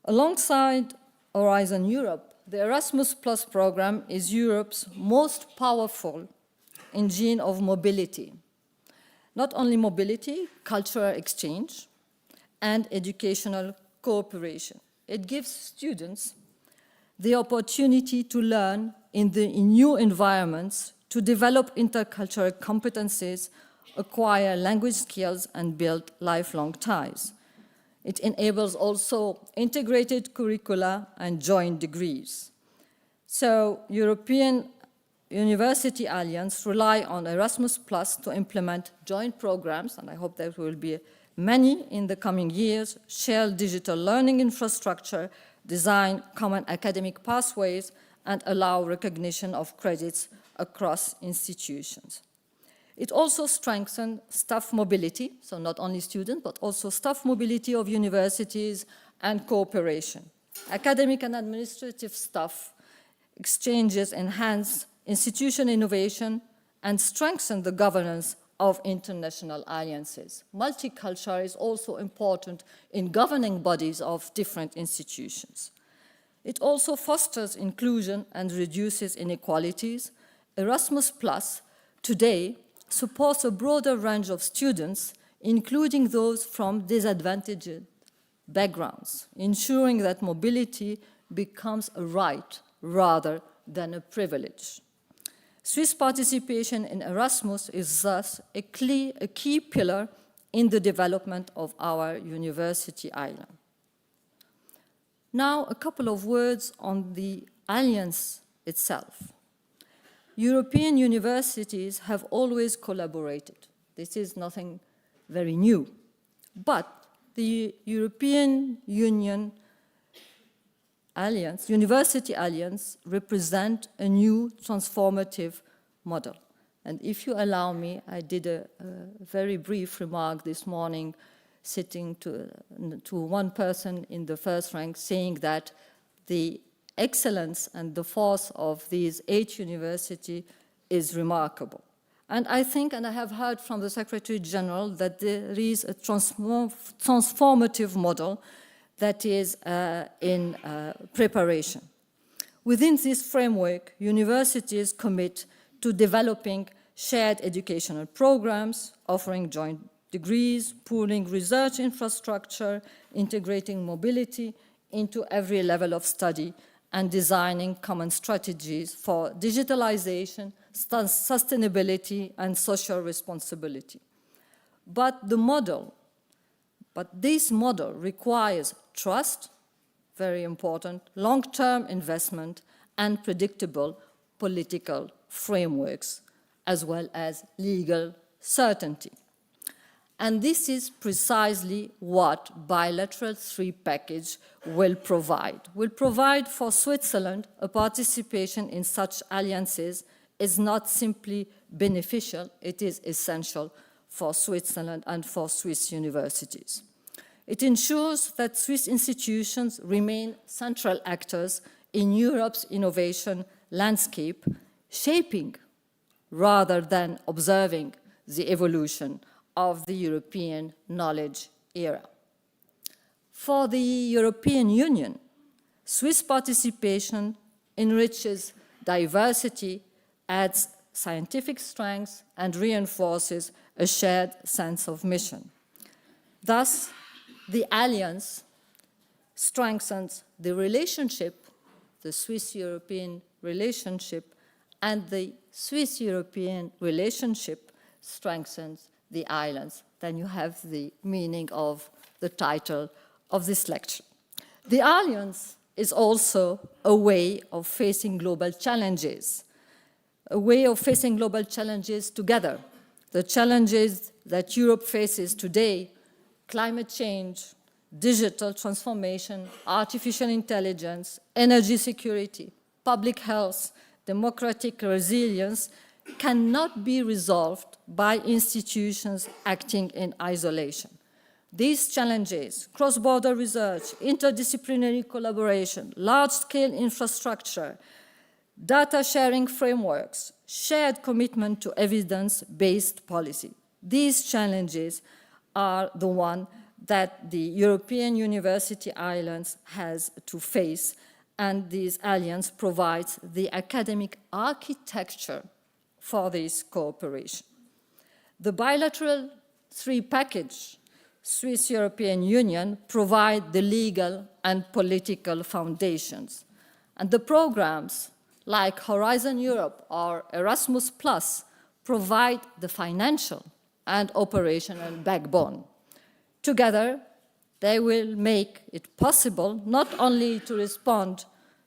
Alongside Horizon Europe, the Erasmus Plus program is Europe's most powerful engine of mobility. Not only mobility, cultural exchange, and educational cooperation. It gives students the opportunity to learn in new environments, to develop intercultural competencies, acquire language skills, and build lifelong ties. It enables also integrated curricula and joint degrees. So European University Alliance rely on Erasmus Plus to implement joint programs, and I hope there will be many in the coming years, share digital learning infrastructure, design common academic pathways, and allow recognition of credits across institutions. It also strengthens staff mobility, so not only students, but also staff mobility of universities and cooperation. Academic and administrative staff exchanges enhance institution innovation and strengthen the governance of international alliances. Multicultural is also important in governing bodies of different institutions. It also fosters inclusion and reduces inequalities. Erasmus Plus today supports a broader range of students, including those from disadvantaged backgrounds, ensuring that mobility becomes a right rather than a privilege. Swiss participation in Erasmus is thus a key pillar in the development of our university island. Now, a couple of words on the alliance itself. European universities have always collaborated. This is nothing very new. But the European Union Alliance, University Alliance, represent a new transformative model. And if you allow me, I did a very brief remark this morning, sitting to one person in the first rank, saying that the excellence and the force of these 8 universities is remarkable. And I think, and I have heard from the Secretary General, that there is a transformative model that is in preparation. Within this framework, universities commit to developing shared educational programs, offering joint degrees, pooling research infrastructure, integrating mobility into every level of study, and designing common strategies for digitalization, sustainability, and social responsibility. But this model requires trust, very important, long-term investment, and predictable political frameworks, as well as legal certainty. And this is precisely what Bilateral 3 package will provide. Will provide for Switzerland a participation in such alliances is not simply beneficial, it is essential for Switzerland and for Swiss universities. It ensures that Swiss institutions remain central actors in Europe's innovation landscape, shaping rather than observing the evolution of the European knowledge era. For the European Union, Swiss participation enriches diversity, adds scientific strength, and reinforces a shared sense of mission. Thus, the alliance strengthens the relationship, the Swiss-European relationship, and the Swiss-European relationship strengthens the islands. Then you have the meaning of the title of this lecture. The Alliance is also a way of facing global challenges, a way of facing global challenges together. The challenges that Europe faces today, climate change, digital transformation, artificial intelligence, energy security, public health, democratic resilience, cannot be resolved by institutions acting in isolation. These challenges, cross-border research, interdisciplinary collaboration, large-scale infrastructure, data sharing frameworks, shared commitment to evidence-based policy. These challenges are the one that the European University Alliance has to face, and this alliance provides the academic architecture for this cooperation. The bilateral 3 package, Swiss-European Union, provide the legal and political foundations. And the programs like Horizon Europe or Erasmus+ provide the financial and operational backbone. Together, they will make it possible not only to respond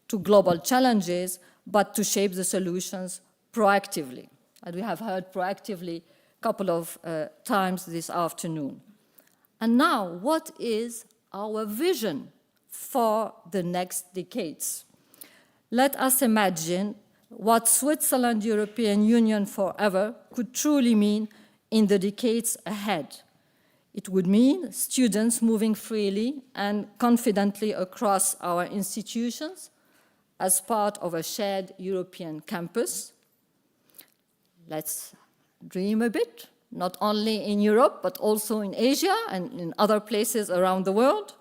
to global challenges, but to shape the solutions proactively. And we have heard proactively a couple of times this afternoon. And now, what is our vision for the next decades? Let us imagine what Switzerland European Union forever could truly mean in the decades ahead. It would mean students moving freely and confidently across our institutions as part of a shared European campus. Let's dream a bit, not only in Europe, but also in Asia and in other places around the world.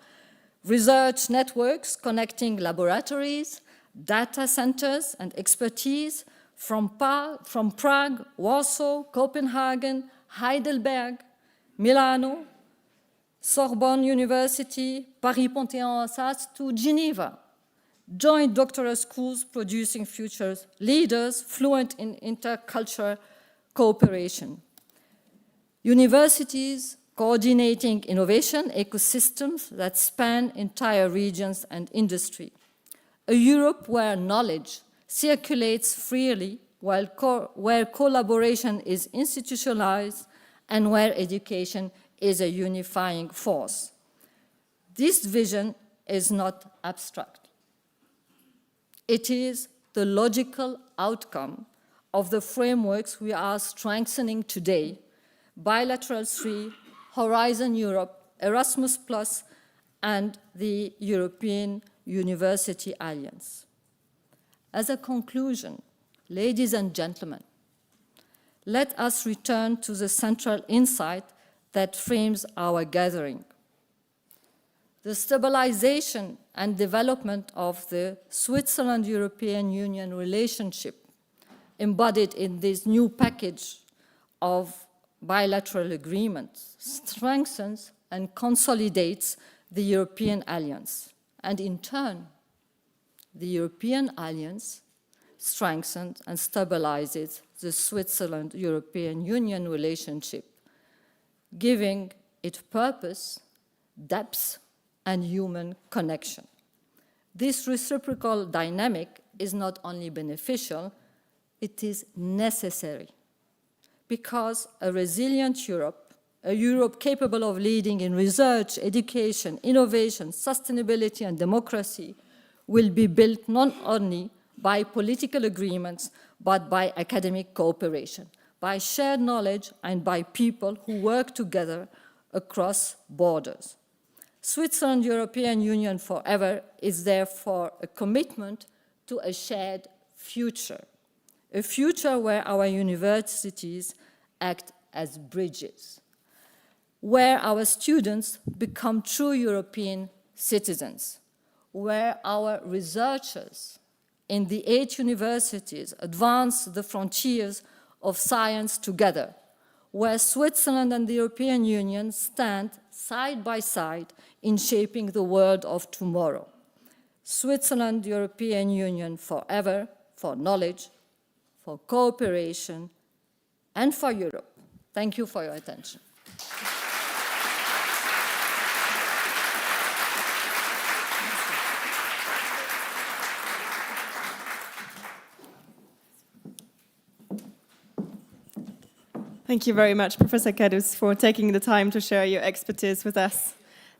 Research networks connecting laboratories, data centers, and expertise from Prague, Warsaw, Copenhagen, Heidelberg, Milano, Sorbonne University, Paris Panthéon-Assas to Geneva. Joint doctoral schools producing future leaders fluent in intercultural cooperation. Universities coordinating innovation ecosystems that span entire regions and industry. A Europe where knowledge circulates freely, where collaboration is institutionalized, and where education is a unifying force. This vision is not abstract. It is the logical outcome of the frameworks we are strengthening today: Bilateral 3, Horizon Europe, Erasmus+, and the European University Alliance. As a conclusion, ladies and gentlemen, let us return to the central insight that frames our gathering. The stabilization and development of the Switzerland-European Union relationship embodied in this new package of bilateral agreements strengthens and consolidates the European Alliance. And in turn, the European Alliance strengthens and stabilizes the Switzerland-European Union relationship, giving it purpose, depth, and human connection. This reciprocal dynamic is not only beneficial, it is necessary, because a resilient Europe, a Europe capable of leading in research, education, innovation, sustainability, and democracy, will be built not only by political agreements, but by academic cooperation, by shared knowledge, and by people who work together across borders. Switzerland-European Union forever is therefore a commitment to a shared future, a future where our universities act as bridges, where our students become true European citizens, where our researchers in the 8 universities advance the frontiers of science together, where Switzerland and the European Union stand side by side in shaping the world of tomorrow. Switzerland, European Union forever, for knowledge, for cooperation, and for Europe. Thank you for your attention. Thank you very much, Professor Cadus, for taking the time to share your expertise with us.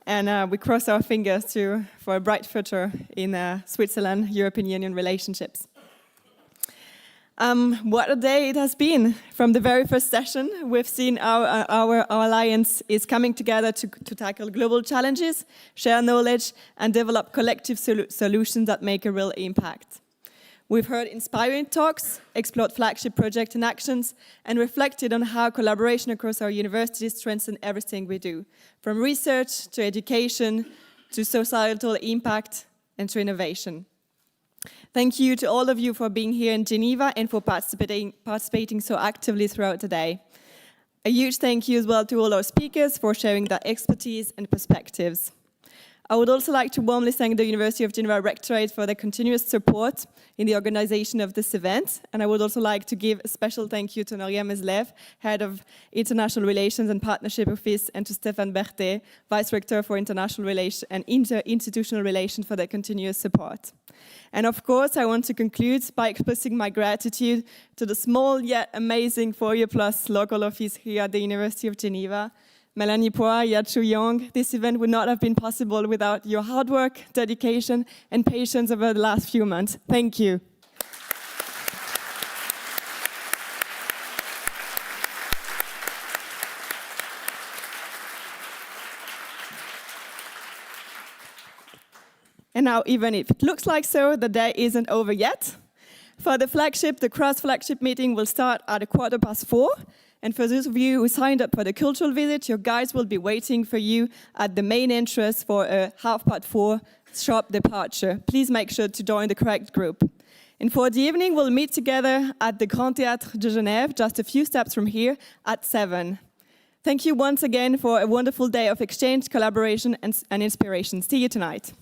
And we cross our fingers for a bright future in Switzerland-European Union relationships. What a day it has been. From the very first session, we've seen our alliance is coming together to tackle global challenges, share knowledge, and develop collective solutions that make a real impact. We've heard inspiring talks, explored flagship projects and actions, and reflected on how collaboration across our universities strengthens everything we do, from research to education to societal impact and to innovation. Thank you to all of you for being here in Geneva and for participating so actively throughout the day. A huge thank you as well to all our speakers for sharing their expertise and perspectives. I would also like to warmly thank the University of Geneva Rectorate for their continuous support in the organization of this event. And I would also like to give a special thank you to Noria Meslev, Head of International Relations and Partnership Office, and to Stéphane Berthet, Vice Rector for International Relations and Interinstitutional Relations for their continuous support. And of course, I want to conclude by expressing my gratitude to the small yet amazing 4-year-plus local office here at the University of Geneva. Melanie Poir, Yachu Young, this event would not have been possible without your hard work, dedication, and patience over the last few months. Thank you. And now, even if it looks like so, the day isn't over yet. For the flagship, the cross-flagship meeting will start at 4:15. And for those of you who signed up for the cultural visit, your guides will be waiting for you at the main entrance for a 4:30 sharp departure. Please make sure to join the correct group. And for the evening, we'll meet together at the Grand Théâtre de Genève, just a few steps from here, at 7. Thank you once again for a wonderful day of exchange, collaboration, and inspiration. See you tonight.